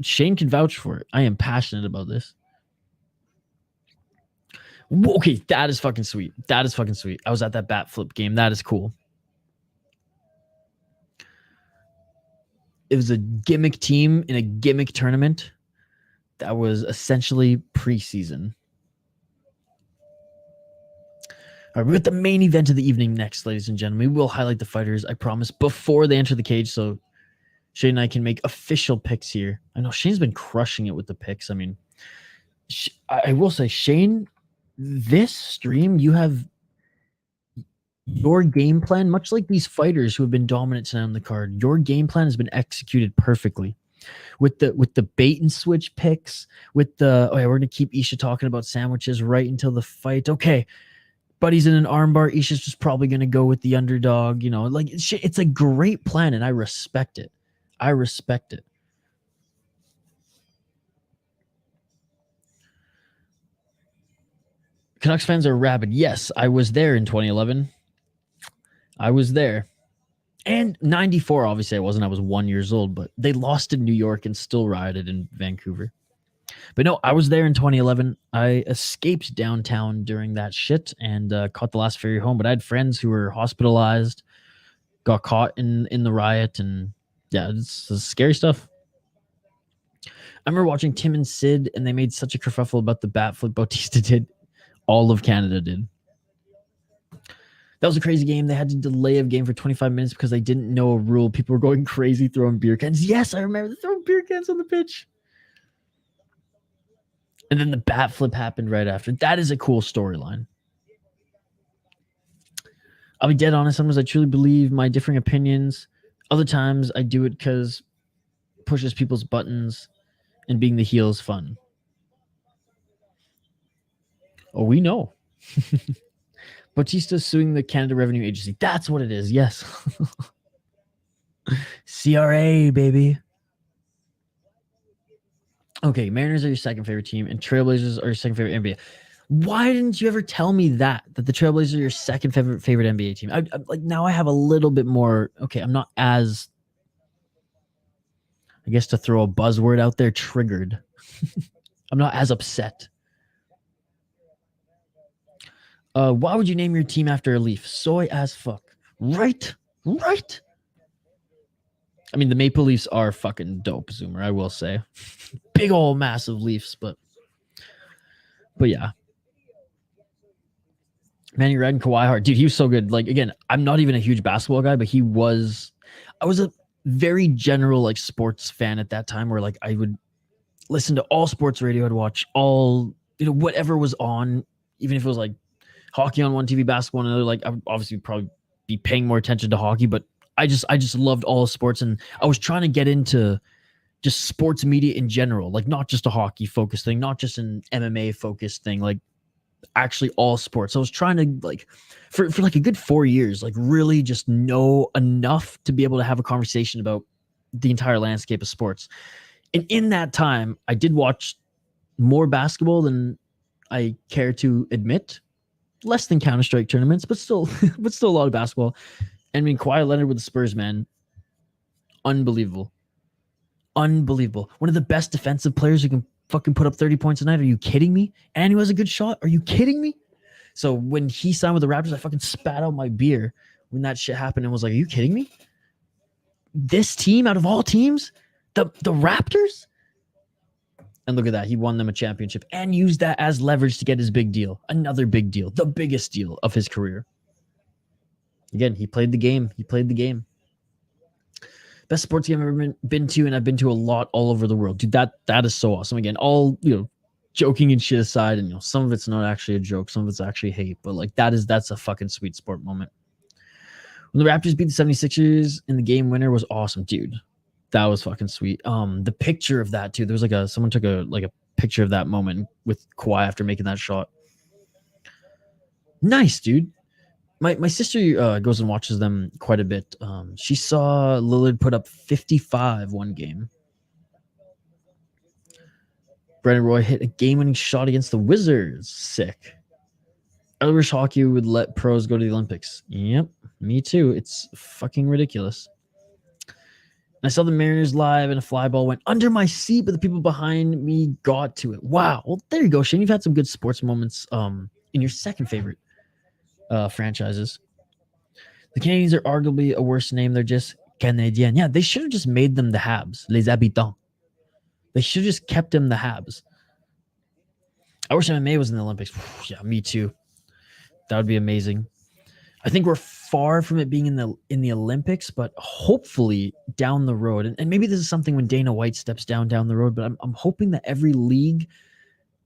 Shane can vouch for it. I am passionate about this. Okay, that is fucking sweet. I was at that bat flip game. That is cool. It was a gimmick team in a gimmick tournament that was essentially preseason. All right, we're at the main event of the evening next, ladies and gentlemen. We will highlight the fighters, I promise, before they enter the cage, so Shane and I can make official picks here. I know Shane's been crushing it with the picks. I mean, I will say, Shane, this stream, you have your game plan, much like these fighters who have been dominant tonight on the card. Your game plan has been executed perfectly. With the bait and switch picks, with the, we're going to keep Isha talking about sandwiches right until the fight. Okay. Buddy's in an armbar. Isha's just probably going to go with the underdog. It's a great plan, and I respect it. Canucks fans are rabid. Yes, I was there in 2011. I was there. And 94, obviously I wasn't. I was 1 year old, but they lost in New York and still rioted in Vancouver. But no, I was there in 2011. I escaped downtown during that shit and caught the last ferry home. But I had friends who were hospitalized, got caught in the riot, and yeah, it's scary stuff. I remember watching Tim and Sid, and they made such a kerfuffle about the bat flip Bautista did. All of Canada did. That was a crazy game. They had to delay a game for 25 minutes because they didn't know a rule. People were going crazy throwing beer cans. Yes, I remember throwing beer cans on the pitch. And then the bat flip happened right after. That is a cool storyline. I'll be dead honest. Sometimes I truly believe my differing opinions. Other times I do it because pushes people's buttons, and being the heel is fun. Oh, we know. Bautista suing the Canada Revenue Agency. That's what it is. Yes. CRA, baby. Okay, Mariners are your second favorite team, and Trailblazers are your second favorite NBA. Why didn't you ever tell me that the Trailblazers are your second favorite NBA team? I like now I have a little bit more. Okay, I'm not as, I guess to throw a buzzword out there, triggered. I'm not as upset. Why would you name your team after a leaf? Soy as fuck. Right. I mean, the Maple Leafs are fucking dope, Zoomer, I will say. Big old massive Leafs, but yeah. Man, you're riding Kawhi hard. Dude, he was so good. Like, again, I'm not even a huge basketball guy, but I was a very general, like, sports fan at that time where, like, I would listen to all sports radio. I'd watch all, whatever was on, even if it was, like, hockey on one TV, basketball on another. Like, I would obviously probably be paying more attention to hockey, but I just loved all sports, and I was trying to get into just sports media in general, like not just a hockey focused thing, not just an MMA focused thing, like actually all sports. I was trying to, like, for like a good 4 years, like really just know enough to be able to have a conversation about the entire landscape of sports. And in that time, I did watch more basketball than I care to admit. Less than Counter-Strike tournaments, but still a lot of basketball. I mean, Kawhi Leonard with the Spurs, man. Unbelievable. One of the best defensive players who can fucking put up 30 points a night. Are you kidding me? And he has a good shot. Are you kidding me? So when he signed with the Raptors, I fucking spat out my beer when that shit happened and was like, are you kidding me? This team out of all teams? The Raptors? And look at that. He won them a championship and used that as leverage to get his big deal. Another big deal. The biggest deal of his career. Again, he played the game. Best sports game I've ever been to, and I've been to a lot all over the world. Dude, that is so awesome. Again, all, joking and shit aside, and some of it's not actually a joke, some of it's actually hate, but like that's a fucking sweet sport moment. When the Raptors beat the 76ers in the game winner was awesome, dude. That was fucking sweet. The picture of that too. There was someone took a picture of that moment with Kawhi after making that shot. Nice, dude. My sister goes and watches them quite a bit. She saw Lillard put up 55 one game. Brandon Roy hit a game-winning shot against the Wizards. Sick. I wish hockey would let pros go to the Olympics. Yep, me too. It's fucking ridiculous. And I saw the Mariners live, and a fly ball went under my seat, but the people behind me got to it. Wow. Well, there you go, Shane. You've had some good sports moments in your second favorite franchises. The Canadians are arguably a worse name. They're just Canadiens. Yeah, they should have just made them the Habs, les Habitants. They should have just kept them the Habs. I wish MMA was in the Olympics. Yeah, me too. That would be amazing. I think we're far from it being in the Olympics, but hopefully down the road, and maybe this is something when Dana White steps down the road, but I'm hoping that every league,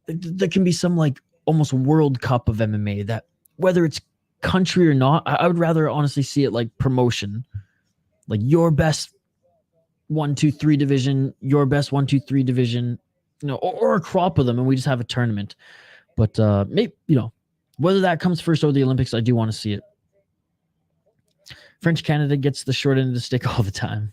there can be some like almost World Cup of MMA, that whether it's country or not, I would rather honestly see it like promotion, like your best 1, 2, 3 division, your best 1, 2, 3 division, or a crop of them, and we just have a tournament. But maybe, whether that comes first or the Olympics, I do want to see it. French Canada gets the short end of the stick all the time.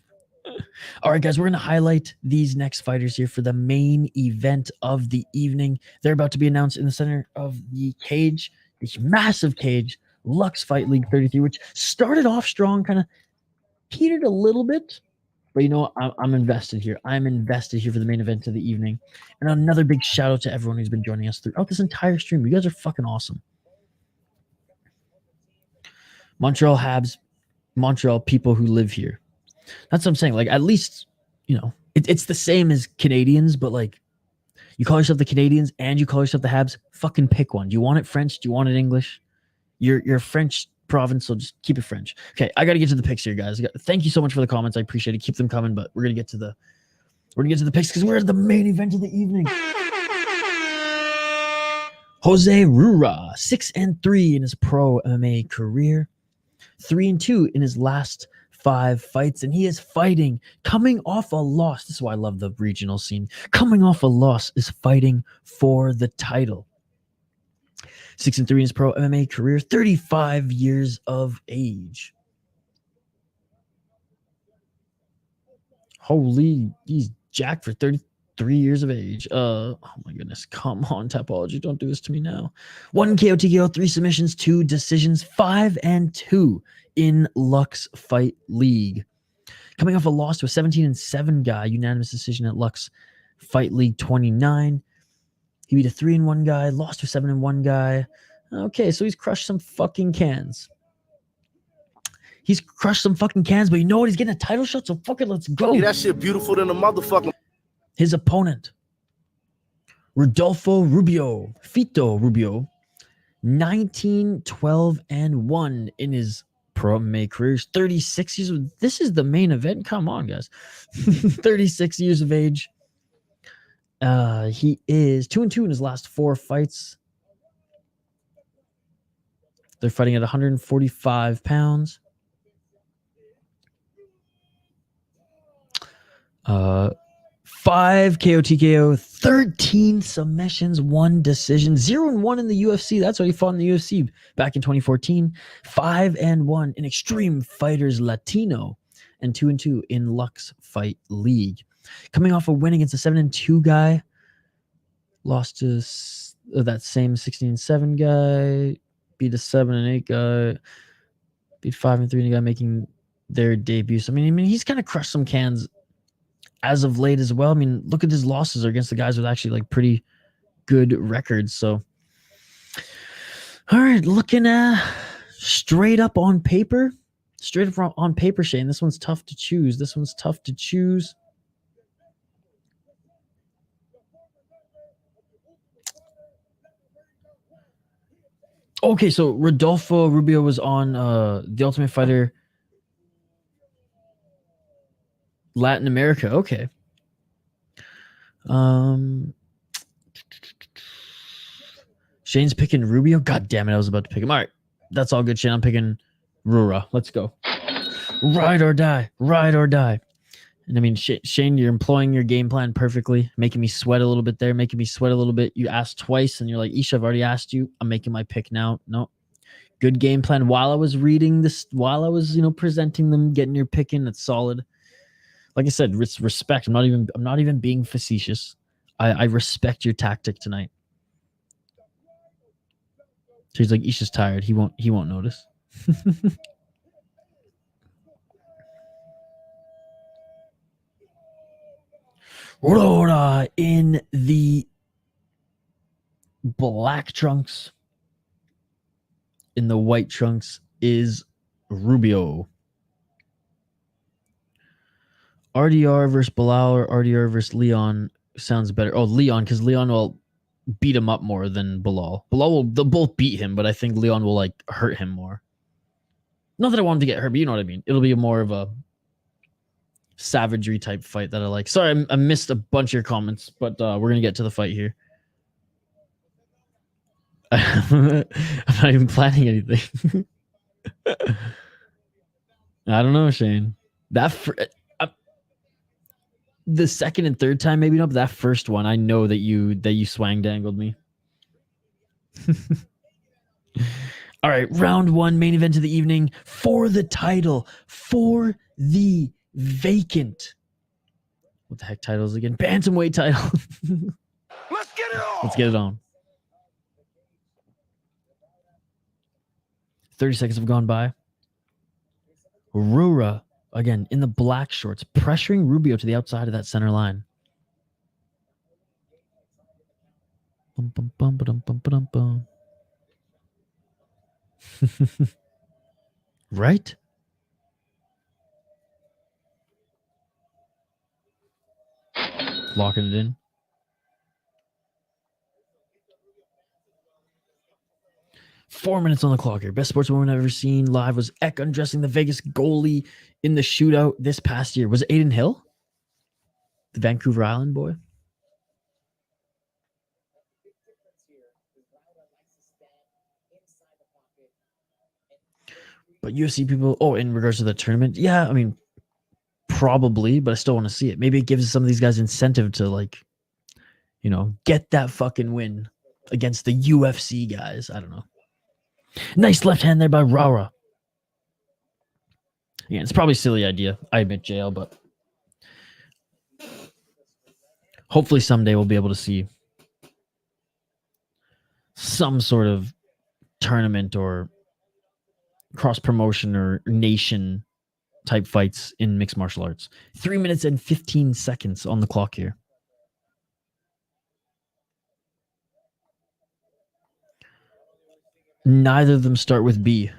All right, guys, we're going to highlight these next fighters here for the main event of the evening. They're about to be announced in the center of the cage, this massive cage, Lux Fight League 33, which started off strong, kind of petered a little bit. But I'm invested here. I'm invested here for the main event of the evening. And another big shout out to everyone who's been joining us throughout this entire stream. You guys are fucking awesome. Montreal Habs, Montreal people who live here. That's what I'm saying. Like, at least, it's the same as Canadians, but like, you call yourself the Canadians and you call yourself the Habs, fucking pick one. Do you want it French? Do you want it English? You're a French province, so just keep it French. Okay, I got to get to the picks here, guys. Thank you so much for the comments. I appreciate it. Keep them coming, but we're gonna get to the picks because we're at the main event of the evening. Jose Roura, 6-3 in his pro MMA career. 3-2 in his last 5 fights, and he is fighting, coming off a loss. This is why I love the regional scene. Coming off a loss is fighting for the title. 6-3 in his pro MMA career, 35 years of age. Holy, he's jacked for 33 years of age. Oh my goodness. Come on, Tapology. Don't do this to me now. 1 KO, TKO, 3 submissions, 2 decisions, 5-2 in Lux Fight League. Coming off a loss to a 17-7 guy, unanimous decision at Lux Fight League 29. He beat a 3-1 guy, lost to a 7-1 guy. Okay, so he's crushed some fucking cans. He's crushed some fucking cans, but you know what? He's getting a title shot, so fuck it, let's go. Yeah, that shit beautiful than a motherfucker. His opponent, Rodolfo Rubio, Fito Rubio, 19-12-1 in his pro MMA career. 36 years. This is the main event. Come on, guys. 36 years of age. He is 2-2 in his last 4 fights. They're fighting at 145 pounds. 5 KO TKO, 13 submissions, 1 decision, 0-1 in the UFC. That's why he fought in the UFC back in 2014. 5-1 in Extreme Fighters Latino, and 2-2 in Lux Fight League. Coming off a win against a 7-2 guy, lost to that same 16-7 guy, beat a 7-8 guy, beat 5-3 guy making their debuts. I mean, he's kind of crushed some cans as of late as well. I mean, look at his losses against the guys with actually like pretty good records. So, all right, looking at straight up on paper, Shane. This one's tough to choose. Okay, so Rodolfo Rubio was on The Ultimate Fighter Latin America. Okay. Shane's picking Rubio. God damn it, I was about to pick him. All right. That's all good, Shane. I'm picking Roura. Let's go. Ride or die. And I mean, Shane, you're employing your game plan perfectly, making me sweat a little bit there, You asked twice, and you're like, Isha, I've already asked you. I'm making my pick now. No. Good game plan. While I was reading this, while I was, presenting them, getting your pick in, that's solid. Like I said, respect. I'm not even being facetious. I respect your tactic tonight. So he's like, Isha's tired. He won't notice. Roura in the black trunks. In the white trunks is Rubio. RDR versus Bilal or RDR versus Leon sounds better. Oh, Leon, because Leon will beat him up more than Bilal. They'll both beat him, but I think Leon will like hurt him more. Not that I want him to get hurt, but you know what I mean. It'll be more of a savagery type fight that I like. Sorry, I missed a bunch of your comments, but we're gonna get to the fight here. I'm not even planning anything. I don't know, Shane. The second and third time, maybe not, but that first one, I know that you swang dangled me. All right, round 1, main event of the evening for the title, for the vacant. What the heck titles again? Bantamweight title. Let's get it on. Let's get it on. 30 seconds have gone by. Roura, again, in the black shorts, pressuring Rubio to the outside of that center line. Bum, bum, bum, ba-dum, bum, ba-dum, bum. Right? Locking it in. Four minutes on the clock here. Best sportswoman I've ever seen live was Eck undressing the Vegas goalie in the shootout this past year. Was it Aiden Hill? The Vancouver Island boy? But UFC people, in regards to the tournament, yeah, I mean, probably, but I still want to see it. Maybe it gives some of these guys incentive to, like, get that fucking win against the UFC guys. I don't know. Nice left hand there by Roura. Yeah, it's probably a silly idea. I admit, JL, but hopefully someday we'll be able to see some sort of tournament or cross promotion or nation type fights in mixed martial arts. 3 minutes and 15 seconds on the clock here. Neither of them start with B.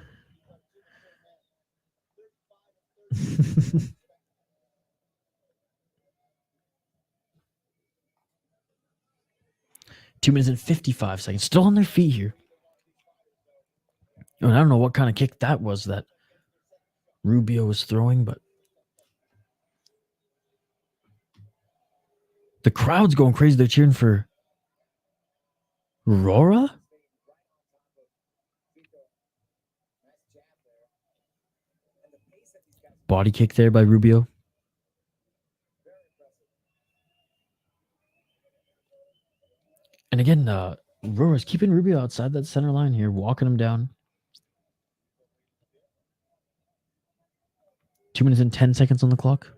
2 minutes and 55 seconds. Still on their feet here. I don't know what kind of kick that was that Rubio was throwing, but the crowd's going crazy. They're cheering for Roura? Body kick there by Rubio. And again, Roura's keeping Rubio outside that center line here, walking him down. 2 minutes and 10 seconds on the clock.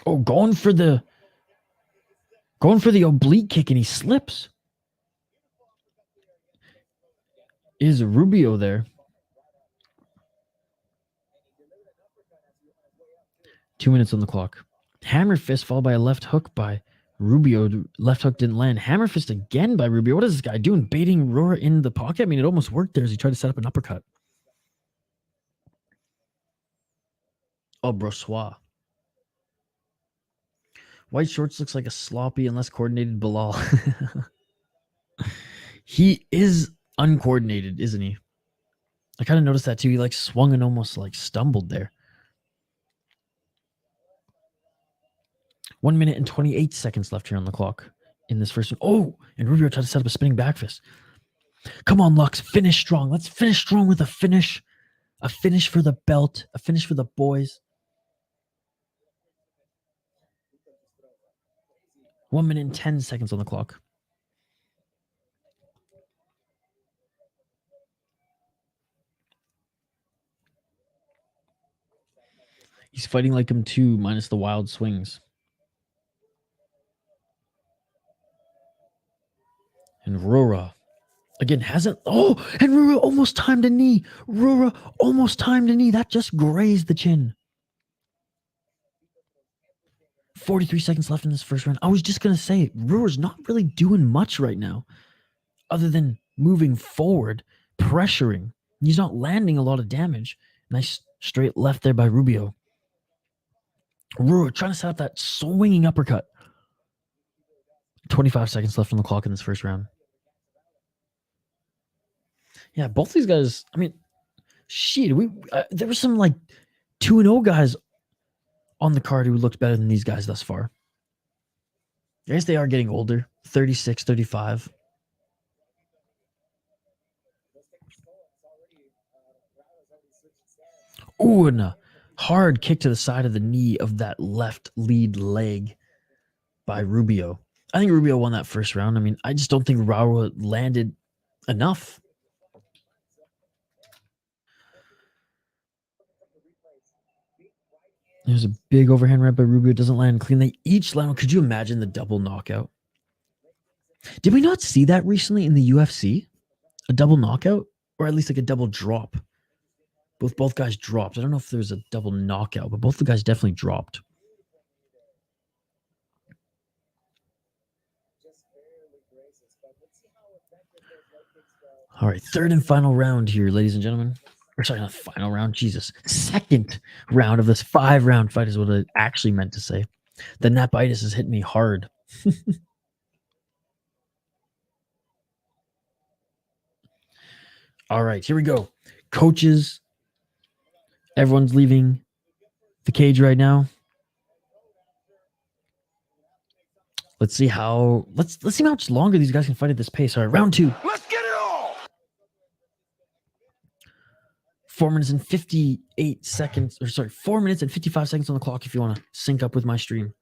Oh, going for the oblique kick, and he slips. Is Rubio there? 2 minutes on the clock. Hammer fist followed by a left hook by Rubio. Left hook didn't land. Hammer fist again by Rubio. What is this guy doing? Baiting Roura in the pocket? I mean, it almost worked there as he tried to set up an uppercut. Oh, Brossois. White shorts looks like a sloppy and less coordinated Bilal. He is uncoordinated, isn't he? I kind of noticed that too. He like swung and almost like stumbled there. 1 minute and 28 seconds left here on the clock in this first one. Oh, and Rubio tried to set up a spinning back fist. Come on, Lux, finish strong. Let's finish strong with a finish. A finish for the belt. A finish for the boys. 1 minute and 10 seconds on the clock. He's fighting like him too, minus the wild swings. And Roura, again, hasn't... Oh, and Roura almost timed a knee. Roura almost timed a knee. That just grazed the chin. 43 seconds left in this first round. I was just going to say, Roura's not really doing much right now other than moving forward, pressuring. He's not landing a lot of damage. Nice straight left there by Rubio. Roura trying to set up that swinging uppercut. 25 seconds left on the clock in this first round. Yeah, both these guys, I mean, shit, there were some like 2-0 guys on the card who looked better than these guys thus far. I guess they are getting older. 36, 35. Ooh, and a hard kick to the side of the knee of that left lead leg by Rubio. I think Rubio won that first round. I mean, I just don't think Roura landed enough. There's a big overhand right by Rubio. Doesn't land clean. They each land. Could you imagine the double knockout? Did we not see that recently in the UFC? A double knockout? Or at least like a double drop? Both guys dropped. I don't know if there was a double knockout, but both the guys definitely dropped. All right, third and final round here, ladies and gentlemen. Or sorry, not final round. Jesus. Second round of this 5-round fight is what I actually meant to say. The napitis has hit me hard. All right, here we go. Coaches. Everyone's leaving the cage right now. Let's see how much longer these guys can fight at this pace. All right, round 2. Let's get it all. 4 minutes and 58 seconds, or sorry, 4 minutes and 55 seconds on the clock if you want to sync up with my stream.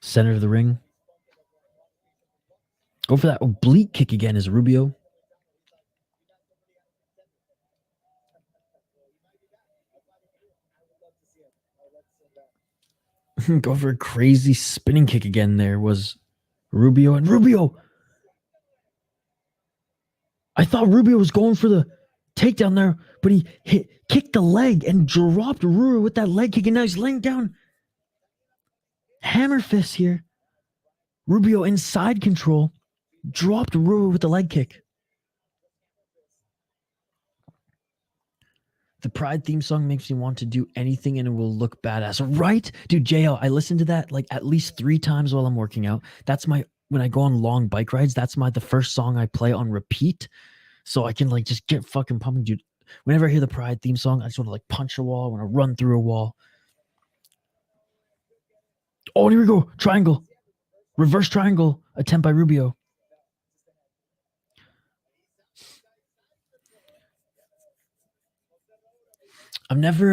Center of the ring. Go for that oblique kick again is Rubio. Go for a crazy spinning kick again there was Rubio. And Rubio! I thought Rubio was going for the takedown there, but he kicked the leg and dropped Roura with that leg kick, and now he's laying down. Hammer fist here. Rubio inside control. Dropped Roura with the leg kick. The Pride theme song makes me want to do anything and it will look badass. Right? Dude, JL, I listen to that like at least 3 times while I'm working out. That's my, when I go on long bike rides, that's the first song I play on repeat. So I can like just get fucking pumping, dude. Whenever I hear the Pride theme song, I just want to like punch a wall. I want to run through a wall. Oh, here we go. Triangle. Reverse triangle attempt by Rubio. I've never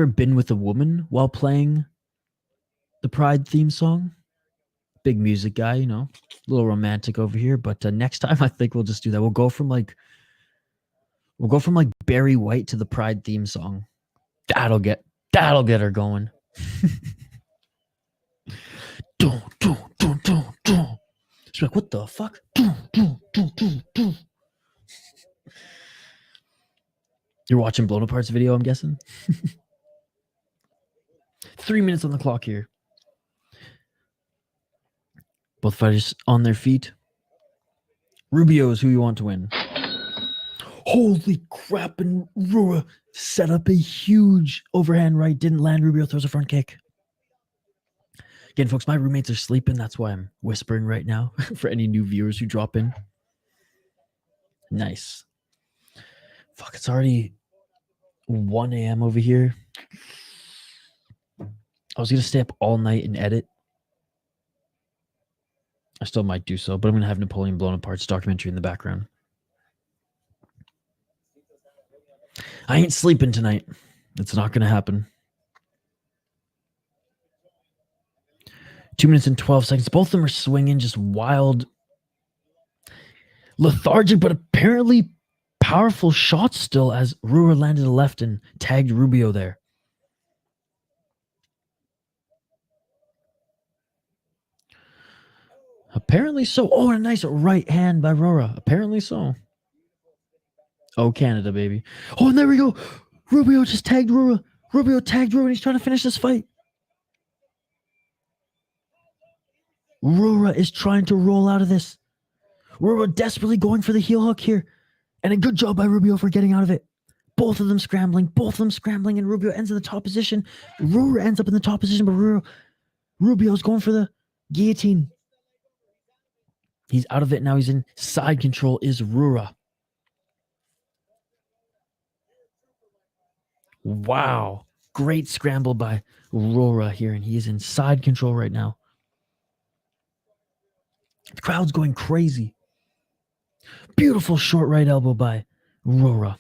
been with a woman while playing the Pride theme song. Big music guy, you know, a little romantic over here. But next time, I think we'll just do that. We'll go from like Barry White to the Pride theme song. That'll get her going. She's like, what the fuck? You're watching Blown Apart's video, I'm guessing? 3 minutes on the clock here. Both fighters on their feet. Rubio is who you want to win. Holy crap, and Roura set up a huge overhand right. Didn't land. Rubio throws a front kick. Again, folks, my roommates are sleeping. That's why I'm whispering right now for any new viewers who drop in. Nice. Fuck, it's already 1 a.m. over here. I was going to stay up all night and edit. I still might do so, but I'm going to have Napoleon Blown Apart's documentary in the background. I ain't sleeping tonight. It's not going to happen. 2 minutes and 12 seconds. Both of them are swinging, just wild, lethargic, but apparently powerful shots still as Roura landed a left and tagged Rubio there. Apparently so. Oh, a nice right hand by Roura. Apparently so. Oh, Canada, baby. Oh, and there we go. Rubio just tagged Roura. Rubio tagged Roura and he's trying to finish this fight. Roura is trying to roll out of this. Roura desperately going for the heel hook here. And a good job by Rubio for getting out of it. Both of them scrambling, and Rubio ends in the top position. Roura ends up in the top position, but Rubio's going for the guillotine. He's out of it now. He's in side control is Roura. Wow. Great scramble by Roura here, and he is in side control right now. The crowd's going crazy. Beautiful short right elbow by Roura.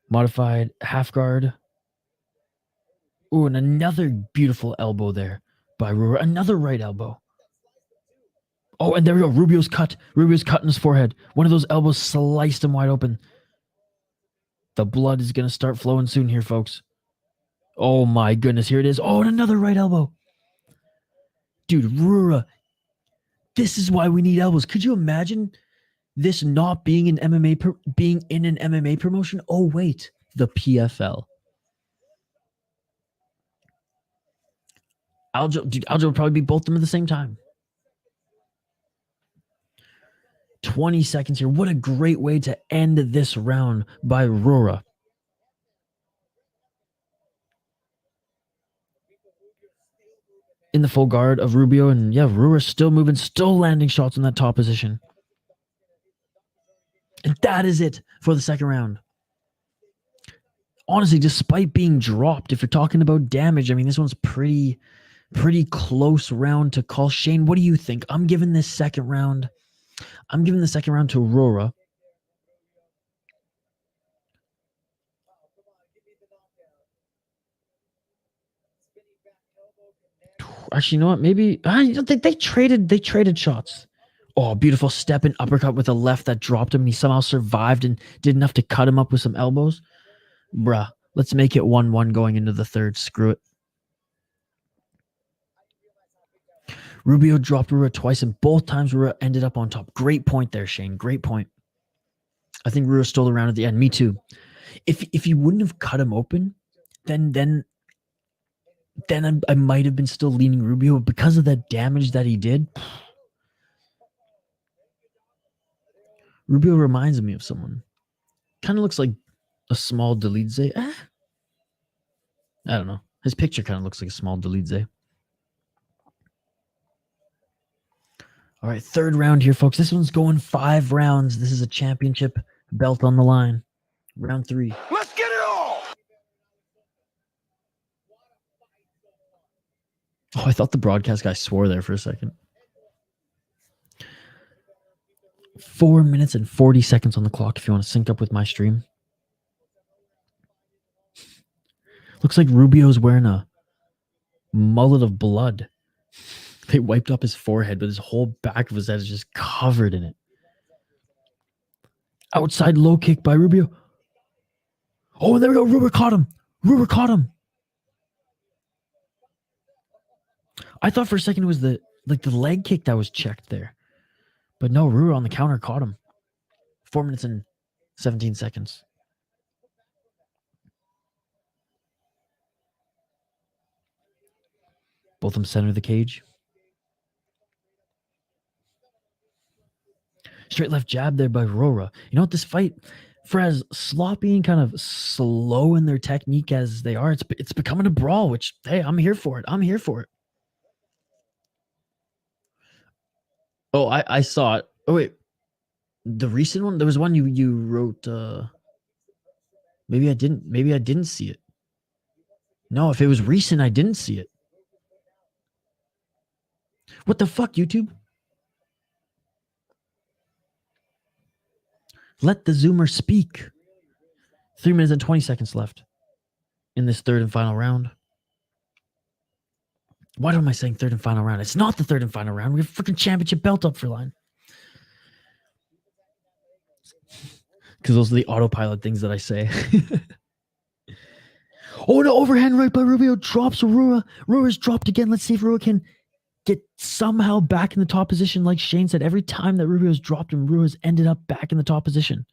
Modified half guard. Ooh, and another beautiful elbow there by Roura. Another right elbow. Oh, and there we go. Rubio's cut. Rubio's cut in his forehead. One of those elbows sliced him wide open. The blood is going to start flowing soon here, folks. Oh my goodness, here it is. Oh, and another right elbow. Dude, Roura, this is why we need elbows. Could you imagine this not being an MMA, being in an MMA promotion? Oh, wait, the PFL. Aljo would probably be both of them at the same time. 20 seconds here. What a great way to end this round by Roura. In the full guard of Rubio, and yeah, Roura still moving, still landing shots in that top position. And that is it for the second round. honestly, despite being dropped, if you're talking about damage, I mean, this one's pretty close round to call. Shane, what do you think? I'm giving the second round to Roura. Actually, you know what? Maybe they traded shots. Oh, beautiful step and uppercut with a left that dropped him, and he somehow survived and did enough to cut him up with some elbows. Bruh, let's make it 1-1 going into the third. Screw it. Rubio dropped Roura twice, and both times Roura ended up on top. Great point there, Shane. Great point. I think Roura stole the round at the end. Me too. If he wouldn't have cut him open, then I might have been still leaning Rubio. But because of the damage that he did, Rubio reminds me of someone. Kind of looks like a small Delidze. I don't know. His picture kind of looks like a small Delidze. All right, third round here, folks. This one's going 5 rounds. This is a championship belt on the line. Round 3. Let's get it all. Oh, I thought the broadcast guy swore there for a second. 4 minutes and 40 seconds on the clock if you want to sync up with my stream. Looks like Rubio's wearing a mullet of blood. They wiped up his forehead, but his whole back of his head is just covered in it. Outside low kick by Rubio. Oh, there we go. Roura caught him. I thought for a second it was the leg kick that was checked there. But no, Roura on the counter caught him. 4 minutes and 17 seconds. Both of them center the cage. Straight left jab there by Roura. You know what, this fight, for as sloppy and kind of slow in their technique as they are, it's becoming a brawl, which, hey, I'm here for it. Oh, I saw it. Oh, wait. The recent one? There was one you wrote. Maybe I didn't see it. No, if it was recent, I didn't see it. What the fuck, YouTube? Let the Zoomer speak. 3 minutes and 20 seconds left in this third and final round. Why am I saying third and final round? It's not the third and final round. We have a freaking championship belt up for line. Because those are the autopilot things that I say. Oh, no, overhand right by Rubio. Drops Roura. Roura's dropped again. Let's see if Roura can get somehow back in the top position. Like Shane said, every time that Rubio's dropped him, Roura's ended up back in the top position.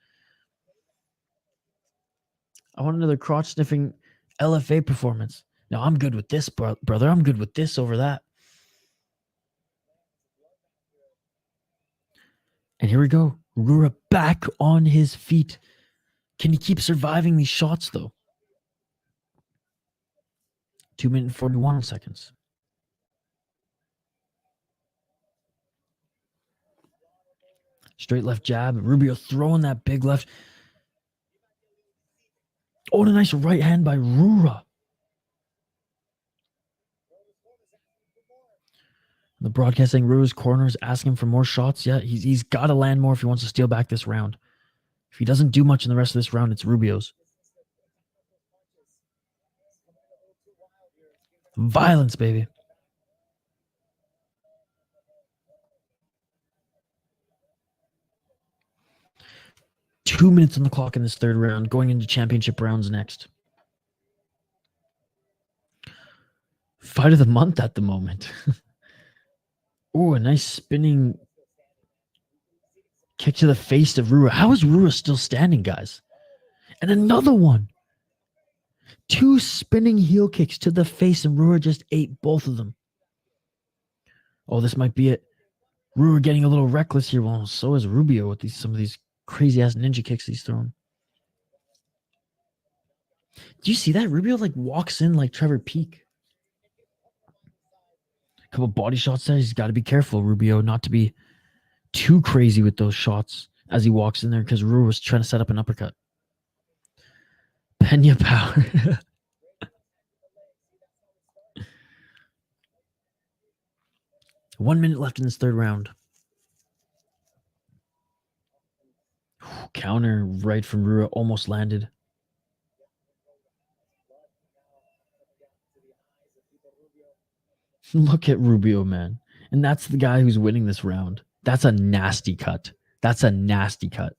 I want another crotch-sniffing LFA performance. No, I'm good with this, brother. I'm good with this over that. And here we go. Roura back on his feet. Can he keep surviving these shots, though? 2 minutes and 41 seconds. Straight left jab. Rubio throwing that big left. Oh, and a nice right hand by Roura. The broadcasting Roura's corners asking for more shots. Yeah, he's got to land more if he wants to steal back this round. If he doesn't do much in the rest of this round, it's Rubio's. Violence, baby. Two minutes on the clock in this third round, going into championship rounds next. Fight of the month at the moment. Oh, a nice spinning kick to the face of Roura. How is Roura still standing, guys? And another one. 2 spinning heel kicks to the face, and Roura just ate both of them. Oh, this might be it. Roura getting a little reckless here. Well, so is Rubio with some of these crazy-ass ninja kicks he's throwing. Do you see that? Rubio walks in like Trevor Peak. A couple body shots there. He's got to be careful, Rubio, not to be too crazy with those shots as he walks in there, because Roura was trying to set up an uppercut. Pena power. One minute left in this third round. Counter right from Roura almost landed. Look at Rubio, man. And that's the guy who's winning this round. That's a nasty cut. That's a nasty cut.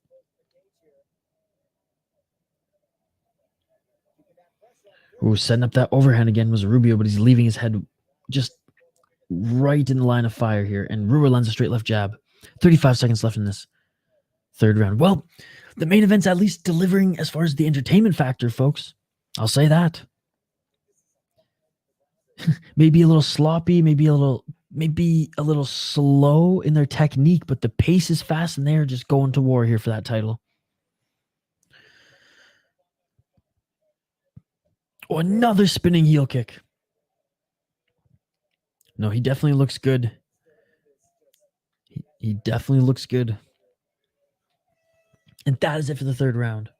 Ooh, setting up that overhand again was Rubio, but he's leaving his head just right in the line of fire here. And Roura lands a straight left jab. 35 seconds left in this third round. Well, the main event's at least delivering as far as the entertainment factor, folks. I'll say that. Maybe a little sloppy, maybe a little slow in their technique, but the pace is fast and they're just going to war here for that title. Oh, another spinning heel kick. No, he definitely looks good. He definitely looks good. And that is it for the third round.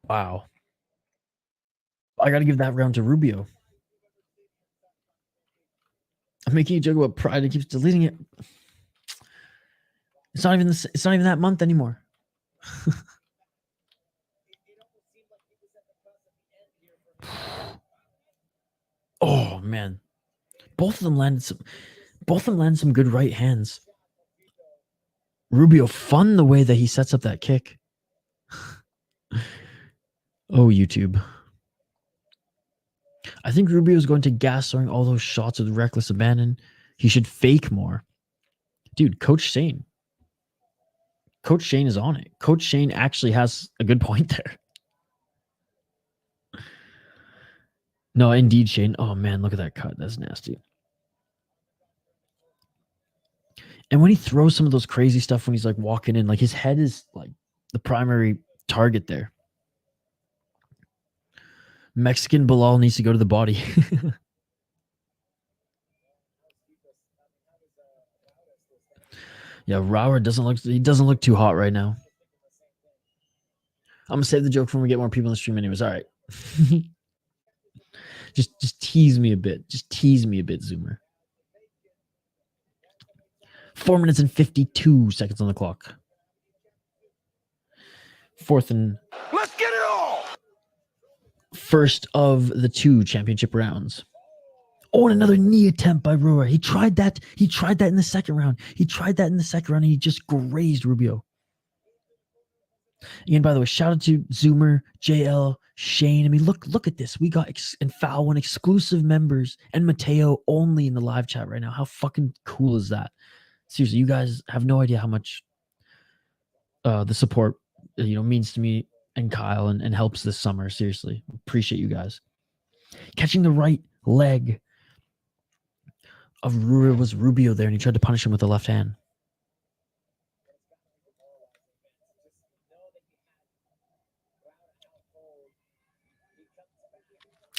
Wow. I got to give that round to Rubio. I'm making a joke about pride. It keeps deleting it. It's not even this. It's not even that month anymore. Oh man, both of them landed some good right hands. Rubio fun the way that he sets up that kick. Oh, YouTube. I think Rubio is going to gas throwing all those shots with reckless abandon. He should fake more. Dude, Coach Shane. Coach Shane is on it. Coach Shane actually has a good point there. No, indeed, Shane. Oh, man, look at that cut. That's nasty. And when he throws some of those crazy stuff when he's like walking in, like his head is like the primary target there. Mexican Bilal needs to go to the body. Yeah, Roura doesn't look too hot right now. I'm gonna save the joke for when we get more people in the stream anyways. All right. just tease me a bit. Just tease me a bit, Zoomer. 4 minutes and 52 seconds on the clock. Fourth and Let's get it all. first of the two championship rounds. Oh, and another knee attempt by Roura. He tried that. He tried that in the second round. And he just grazed Rubio. Again, by the way, shout out to Zoomer, JL, Shane. I mean, look at this. We got and Foul One exclusive members and Mateo only in the live chat right now. How fucking cool is that? Seriously, you guys have no idea how much the support means to me and Kyle and helps this summer. Seriously, appreciate you guys. Catching the right leg of Roura was Rubio there, and he tried to punish him with the left hand.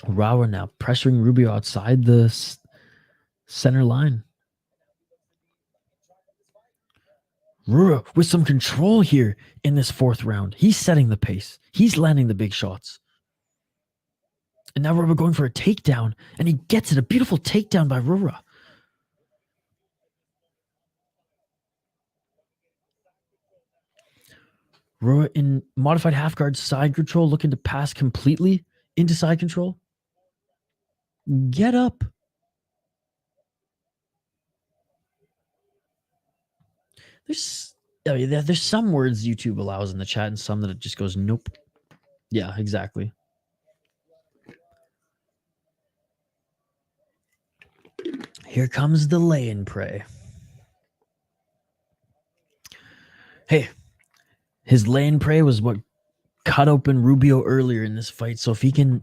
Roura now pressuring Rubio outside the center line. Roura with some control here in this fourth round. He's setting the pace. He's landing the big shots. And now Roura going for a takedown, and he gets it. A beautiful takedown by Roura. Roura in modified half guard side control, looking to pass completely into side control. Get up. There's some words YouTube allows in the chat and some that it just goes nope. Yeah, exactly. Here comes the lay and pray. Hey, his lay and pray was what cut open Rubio earlier in this fight. So if he can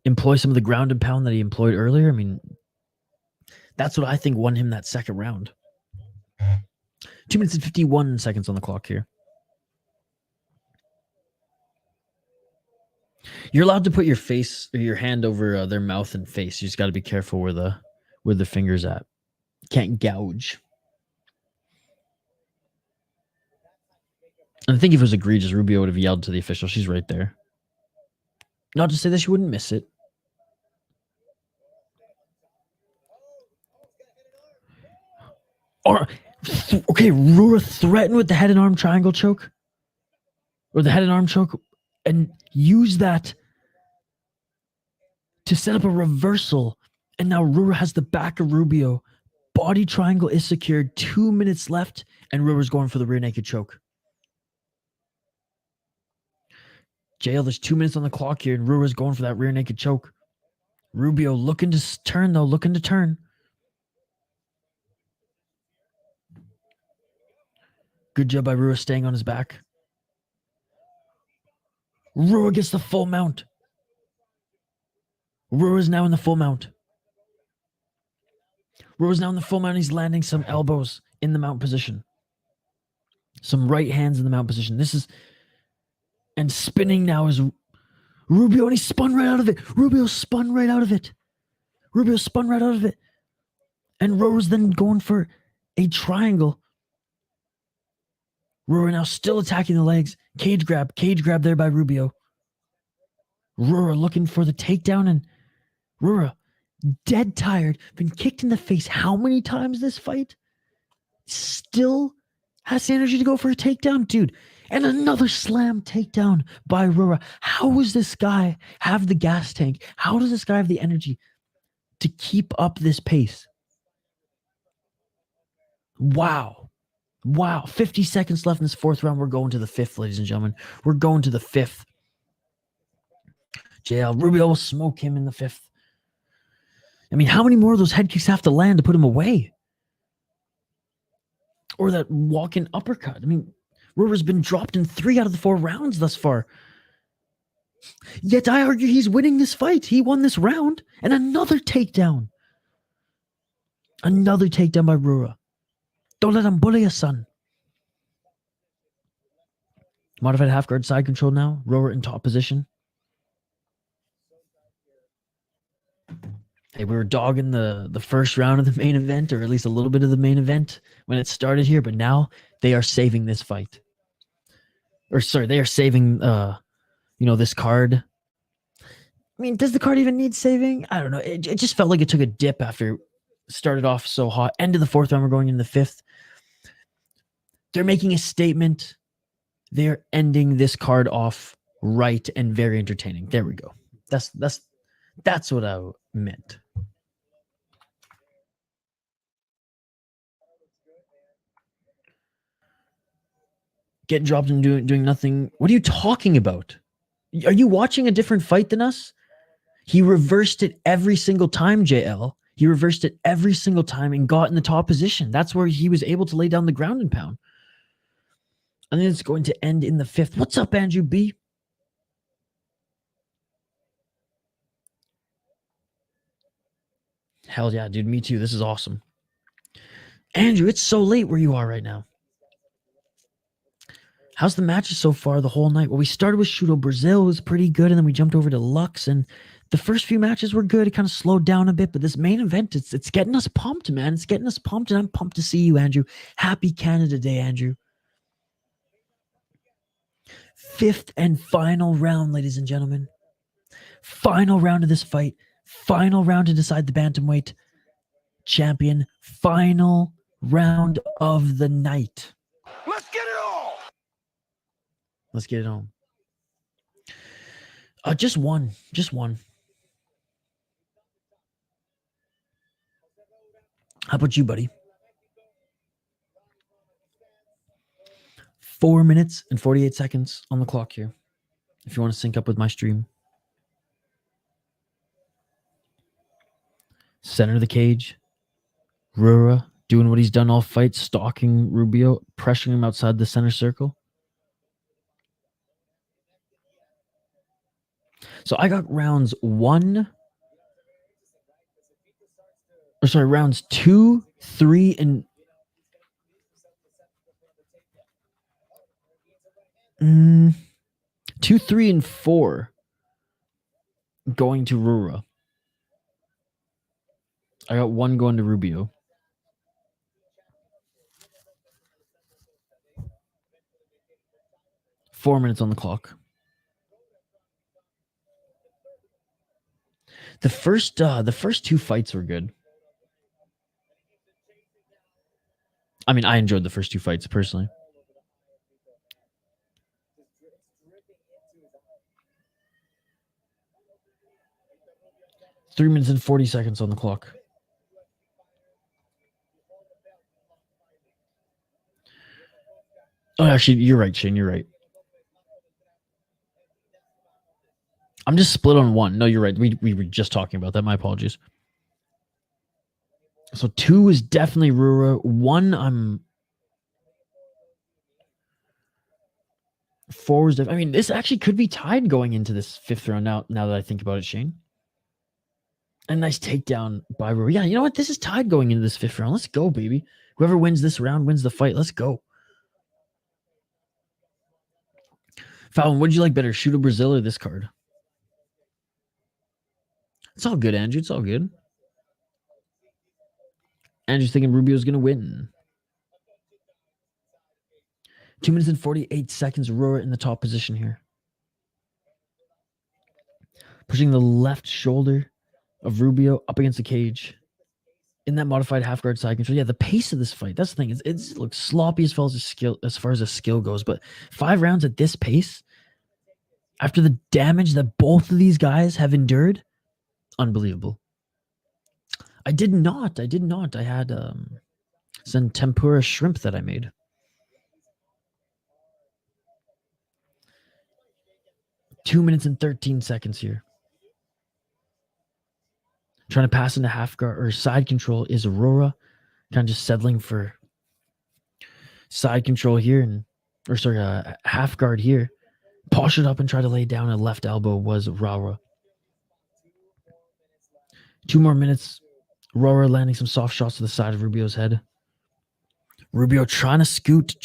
employ some of the ground and pound that he employed earlier, I mean, that's what I think won him that second round. 2 minutes and 51 seconds on the clock here. You're allowed to put your face or your hand over their mouth and face. You just got to be careful where the finger's at. Can't gouge. And I think if it was egregious, Rubio would have yelled to the official. She's right there. Not to say that she wouldn't miss it. Or, okay, Roura threatened with the head and arm triangle choke. Or the head and arm choke. And use that to set up a reversal. And now Roura has the back of Rubio. Body triangle is secured. 2 minutes left. And Roura's going for the rear naked choke. JL, there's 2 minutes on the clock here. And Roura's going for that rear naked choke. Rubio looking to turn, though. Looking to turn. Good job by Roura staying on his back. Roura gets the full mount. Roura's now in the full mount. Roura's now in the full mount. He's landing some elbows in the mount position. Some right hands in the mount position. This is... And spinning now is Rubio, and he spun right out of it. Rubio spun right out of it. Rubio spun right out of it. And Roura's then going for a triangle. Roura now still attacking the legs. Cage grab there by Rubio. Roura looking for the takedown, and Roura dead tired, been kicked in the face how many times this fight? Still has the energy to go for a takedown, dude. And another slam takedown by Roura. How does this guy have the gas tank? How does this guy have the energy to keep up this pace? Wow. 50 seconds left in this fourth round. We're going to the fifth, ladies and gentlemen. We're going to the fifth. JL, Rubio will smoke him in the fifth. I mean, how many more of those head kicks have to land to put him away? Or that walk-in uppercut. I mean, Roura's been dropped in 3 out of the 4 rounds thus far. Yet I argue he's winning this fight. He won this round. And another takedown. Another takedown by Roura. Don't let him bully you, son. Modified half guard side control now. Roura in top position. Hey, we were dogging the first round of the main event, or at least a little bit of the main event when it started here, but now they are saving this fight. Or sorry, they are saving this card. I mean, does the card even need saving? I don't know. It just felt like it took a dip after it started off so hot. End of the fourth round, we're going into the fifth. They're making a statement. They're ending this card off right and very entertaining. There we go. That's what I meant. Getting dropped and doing nothing. What are you talking about? Are you watching a different fight than us? He reversed it every single time, JL. He reversed it every single time and got in the top position. That's where he was able to lay down the ground and pound. And then it's going to end in the fifth. What's up, Andrew B? Hell yeah, dude. Me too. This is awesome. Andrew, it's so late where you are right now. How's the matches so far the whole night? Well, we started with Shudo Brazil, was pretty good, and then we jumped over to Lux, and the first few matches were good. It kind of slowed down a bit, but this main event, it's getting us pumped, man. It's getting us pumped, and I'm pumped to see you, Andrew. Happy Canada Day, Andrew. Fifth and final round, ladies and gentlemen. Final round of this fight. Final round to decide the bantamweight champion. Final round of the night. Let's get it on. Let's get it on. Just one. How about you, buddy? 4 minutes and 48 seconds on the clock here. If you want to sync up with my stream. Center of the cage. Roura doing what he's done all fight, stalking Rubio, pressuring him outside the center circle. So I got rounds 2, 3, and 2, 3, and 4 going to Roura. I got 1 going to Rubio. 4 minutes on the clock. The first 2 fights were good. I mean, I enjoyed the first 2 fights personally. Three minutes and 40 seconds on the clock. Oh, actually, you're right, Shane. You're right. I'm just split on 1. No, you're right. We were just talking about that. My apologies. So 2 is definitely Roura. 1, 4 was. I mean, this actually could be tied going into this 5th round. Now that I think about it, Shane. A nice takedown by Roura. Yeah, you know what? This is tied going into this 5th round. Let's go, baby. Whoever wins this round wins the fight. Let's go. Fallon, what did you like better, Shooto Brazil or this card? It's all good, Andrew. It's all good. Andrew's thinking Rubio's going to win. 2 minutes and 48 seconds. Roura in the top position here. Pushing the left shoulder of Rubio up against the cage. In that modified half guard side control. Yeah, the pace of this fight. That's the thing. It looks sloppy as far as the skill goes. But 5 rounds at this pace, after the damage that both of these guys have endured, unbelievable. I did not. I had some tempura shrimp that I made. Two minutes and 13 seconds here. Trying to pass into half guard or side control is Roura. Kind of just settling for side control here half guard here. Push it up and try to lay down a left elbow was Roura. 2 more minutes. Roura landing some soft shots to the side of Rubio's head. Rubio trying to scoot,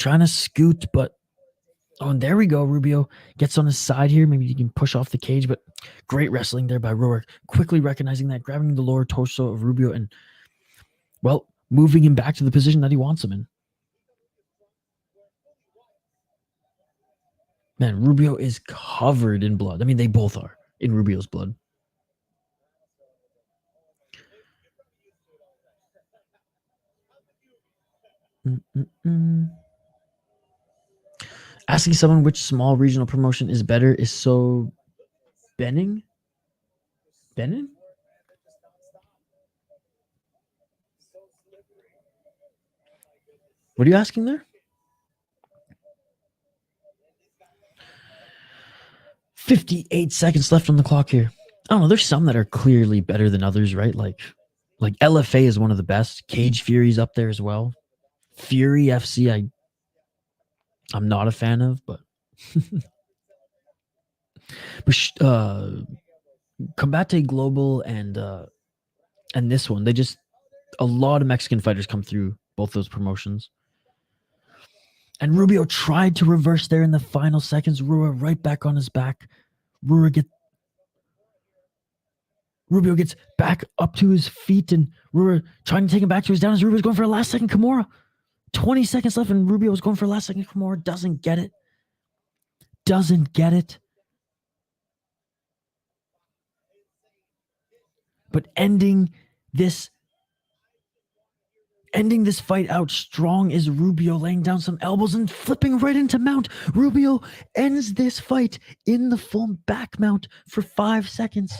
but oh, and there we go. Rubio gets on his side here. Maybe he can push off the cage, but great wrestling there by Roura. Quickly recognizing that, grabbing the lower torso of Rubio and, well, moving him back to the position that he wants him in. Man, Rubio is covered in blood. I mean, they both are in Rubio's blood. Asking someone which small regional promotion is better is so Benning? Benin? What are you asking there? 58 seconds left on the clock here. I don't know. There's some that are clearly better than others, right? Like LFA is one of the best. Cage Fury's up there as well. Fury FC, I'm not a fan of, but Combate Global and this one, a lot of Mexican fighters come through both those promotions. And Rubio tried to reverse there in the final seconds. Roura right back on his back. Rubio gets back up to his feet, and Roura trying to take him back to his down as Rubio's going for a last second Kimura. 20 seconds left, and Rubio was going for a last second Kimura. Doesn't get it. But ending this fight out strong is Rubio, laying down some elbows and flipping right into mount. Rubio ends this fight in the full back mount for 5 seconds.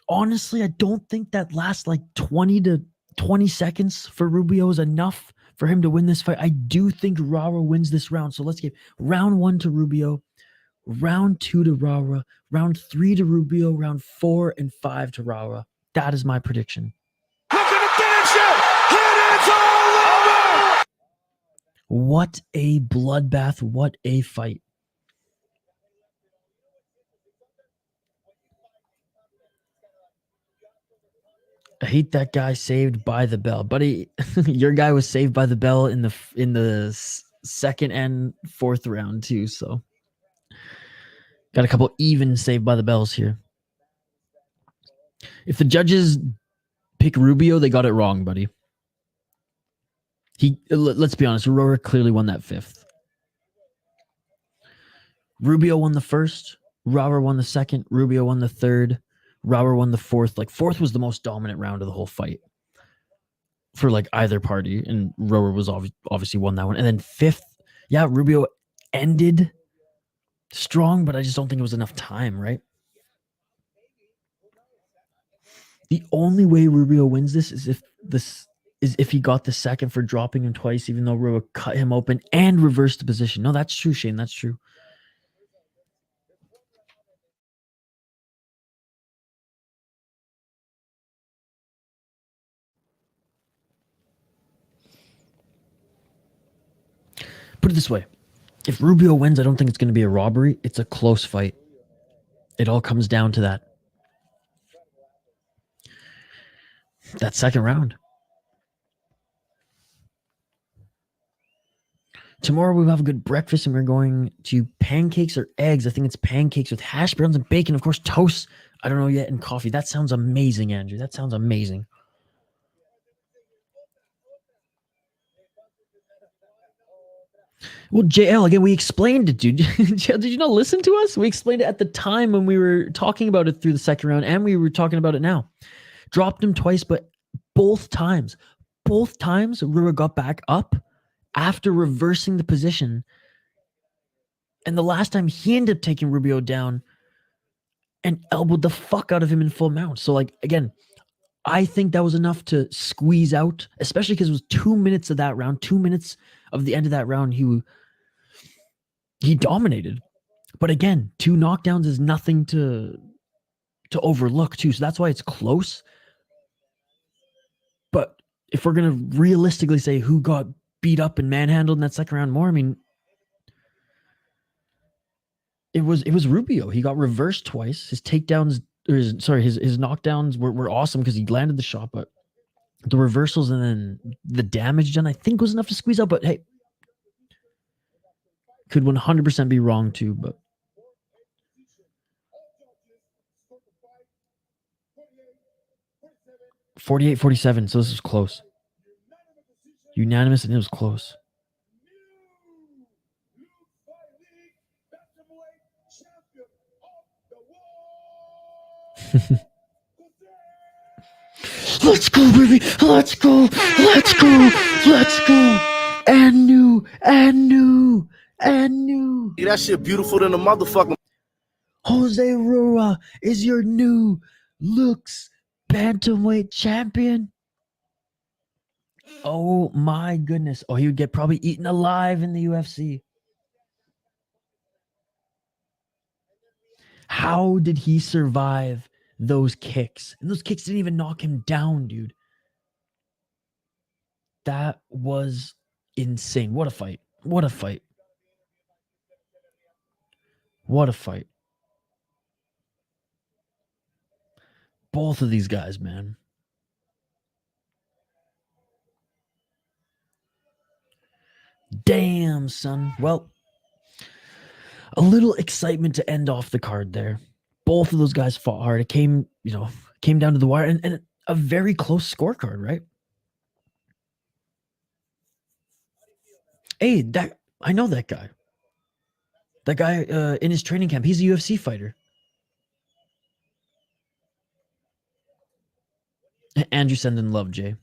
Honestly, I don't think that last 20 to 20 seconds for Rubio is enough for him to win this fight. I do think Roura wins this round. So let's give round 1 to Rubio, round 2 to Roura, round 3 to Rubio, round 4 and 5 to Roura. That is my prediction. What a bloodbath. What a fight. I hate that guy saved by the bell. Buddy, your guy was saved by the bell in the second and 4th round too, so got a couple even saved by the bells here. If the judges pick Rubio, they got it wrong, buddy. Let's be honest, Roura clearly won that 5th. Rubio won the first, Roura won the second, Rubio won the third, Roura won the fourth. Like fourth was the most dominant round of the whole fight for like either party, and Roura was obviously won that one. And then fifth, yeah, Rubio ended strong, but I just don't think it was enough time, right? The only way Rubio wins this is if he got the second for dropping him twice, even though Roura cut him open and reversed the position. No, that's true, Shane. That's true. Put it this way. If Rubio wins, I don't think it's going to be a robbery. It's a close fight. It all comes down to that second round. Tomorrow we'll have a good breakfast and we're going to pancakes or eggs. I think it's pancakes with hash browns and bacon. Of course, toast. I don't know yet. And coffee. That sounds amazing, Andrew. That sounds amazing. Well, JL, again, we explained it, dude. Did you not listen to us? We explained it at the time when we were talking about it through the second round, and we were talking about it now. Dropped him twice, but both times, Roura got back up after reversing the position. And the last time he ended up taking Rubio down and elbowed the fuck out of him in full mount. So, like, again, I think that was enough to squeeze out, especially because it was 2 minutes of that round. 2 minutes of the end of that round, he dominated. But again, 2 knockdowns is nothing to overlook too. So that's why it's close. But if we're going to realistically say who got beat up and manhandled in that second round more, I mean, it was Rubio. He got reversed twice. His takedowns, or his knockdowns were awesome because he landed the shot, but the reversals and then the damage done, I think, was enough to squeeze out. But hey, could 100% be wrong too. But .48-47, so this was close. Unanimous, and it was close. Let's go, baby. Let's go. Let's go. Let's go. And new. Yeah, that shit beautiful than a motherfucker. Jose Roura is your new Lux Bantamweight champion. Oh my goodness. Oh, he would get probably eaten alive in the UFC. How did he survive those kicks? And those kicks didn't even knock him down, dude. That was insane. What a fight. What a fight. What a fight. Both of these guys, man. Damn, son. Well, a little excitement to end off the card there. Both of those guys fought hard. It came down to the wire, and a very close scorecard, right? Hey, I know that guy. That guy in his training camp, he's a UFC fighter. Andrew sending love, Jay.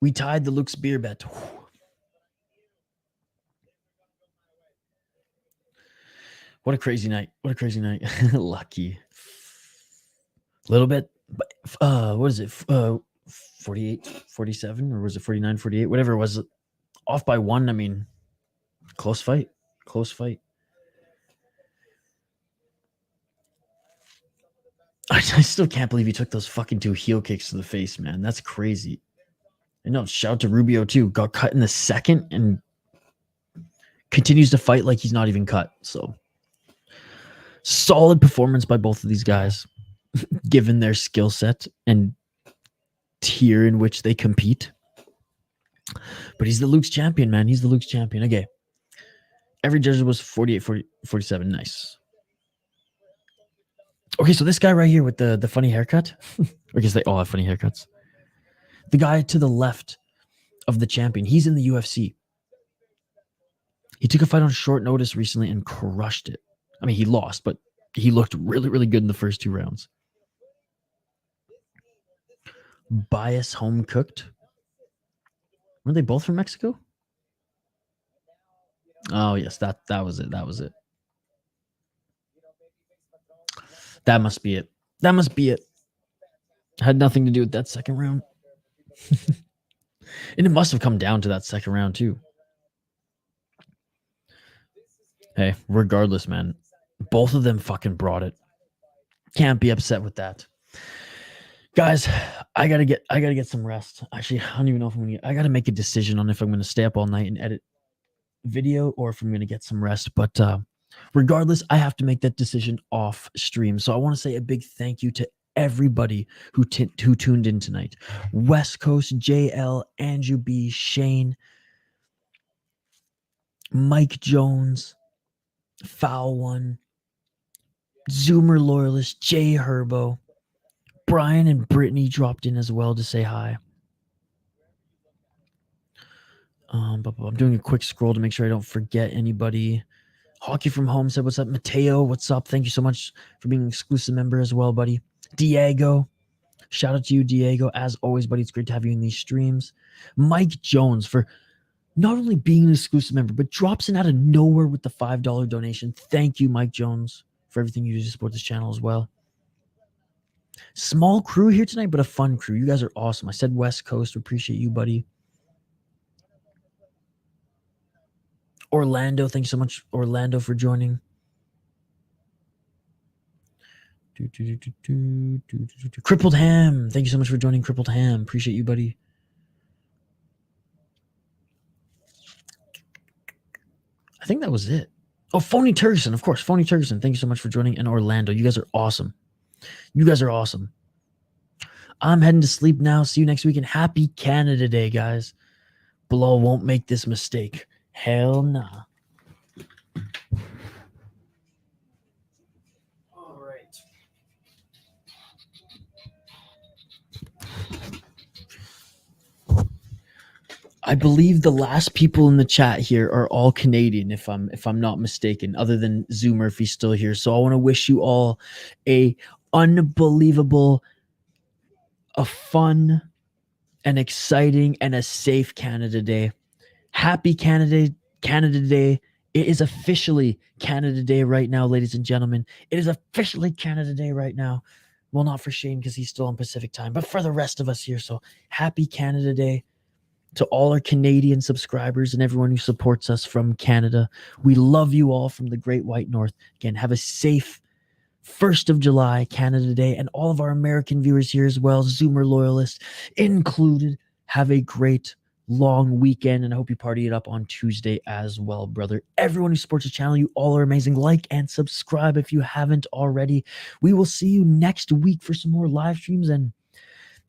We tied the Lux beer bet. What a crazy night. What a crazy night. Lucky. A little bit. But, what is it? 48, 47, or was it 49, 48? Whatever it was. Off by 1. I mean, close fight. Close fight. I still can't believe he took those fucking 2 heel kicks to the face, man. That's crazy. And no, shout out to Rubio too. Got cut in the second and continues to fight like he's not even cut. So solid performance by both of these guys, given their skill set and tier in which they compete. But he's the Lux champion, man. He's the Lux champion. Okay. Every judge was 48, 47. Nice. Okay, so this guy right here with the funny haircut. I guess they all have funny haircuts. The guy to the left of the champion, he's in the UFC. He took a fight on short notice recently and crushed it. I mean, he lost, but he looked really, really good in the first 2 rounds. Bias home cooked. Were they both from Mexico? Oh yes, that was it. That was it. That must be it. That must be it. Had nothing to do with that second round. And it must have come down to that second round too. Hey, regardless, man, both of them fucking brought it. Can't be upset with that. Guys, I gotta get some rest. Actually, I don't even know if I gotta make a decision on if I'm gonna stay up all night and edit video or if I'm gonna get some rest. But regardless, I have to make that decision off stream. So I want to say a big thank you to everybody who tuned in tonight. West Coast, JL, Andrew B, Shane, Mike Jones, Foul One, Zoomer Loyalist, Jay Herbo, Brian and Brittany dropped in as well to say hi. But I'm doing a quick scroll to make sure I don't forget anybody. Hockey from Home said, what's up? Mateo, what's up? Thank you so much for being an exclusive member as well, buddy. Diego, shout out to you, Diego. As always, buddy, it's great to have you in these streams. Mike Jones for not only being an exclusive member, but drops in out of nowhere with the $5 donation. Thank you, Mike Jones, for everything you do to support this channel as well. Small crew here tonight, but a fun crew. You guys are awesome. I said West Coast. Appreciate you, buddy. Orlando, thank you so much, Orlando, for joining. Crippled Ham, thank you so much for joining, Crippled Ham. Appreciate you, buddy. I think that was it. Oh, Phony Turgerson, of course. Phony Turgerson, thank you so much for joining. And Orlando, you guys are awesome. You guys are awesome. I'm heading to sleep now. See you next week. And happy Canada Day, guys. Bilal won't make this mistake. Hell nah. All right. I believe the last people in the chat here are all Canadian, if I'm not mistaken, other than Zoomer if he's still here. So I want to wish you all a unbelievable, a fun, and exciting, and a safe Canada Day. Happy Canada Day. It is officially Canada Day right now, ladies and gentlemen. It is officially Canada Day right now. Well, not for Shane because he's still on Pacific time, but for the rest of us here. So happy Canada Day to all our Canadian subscribers and everyone who supports us from Canada. We love you all from the Great White North. Again, have a safe 1st of July, Canada Day, and all of our American viewers here as well, Zoomer loyalists included. Have a great long weekend, and I hope you party it up on Tuesday as well, brother. Everyone who supports the channel, you all are amazing. Like and subscribe if you haven't already. We will see you next week for some more live streams, and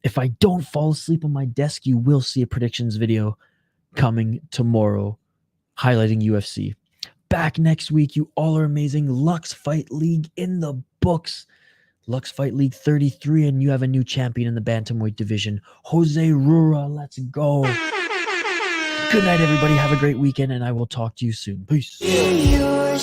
if I don't fall asleep on my desk, you will see a predictions video coming tomorrow highlighting UFC. Back next week. You all are amazing. Lux Fight League in the books. Lux Fight League 33, and you have a new champion in the Bantamweight division, Jose Roura. Let's go. Good night, everybody. Have a great weekend, and I will talk to you soon. Peace. Yeah.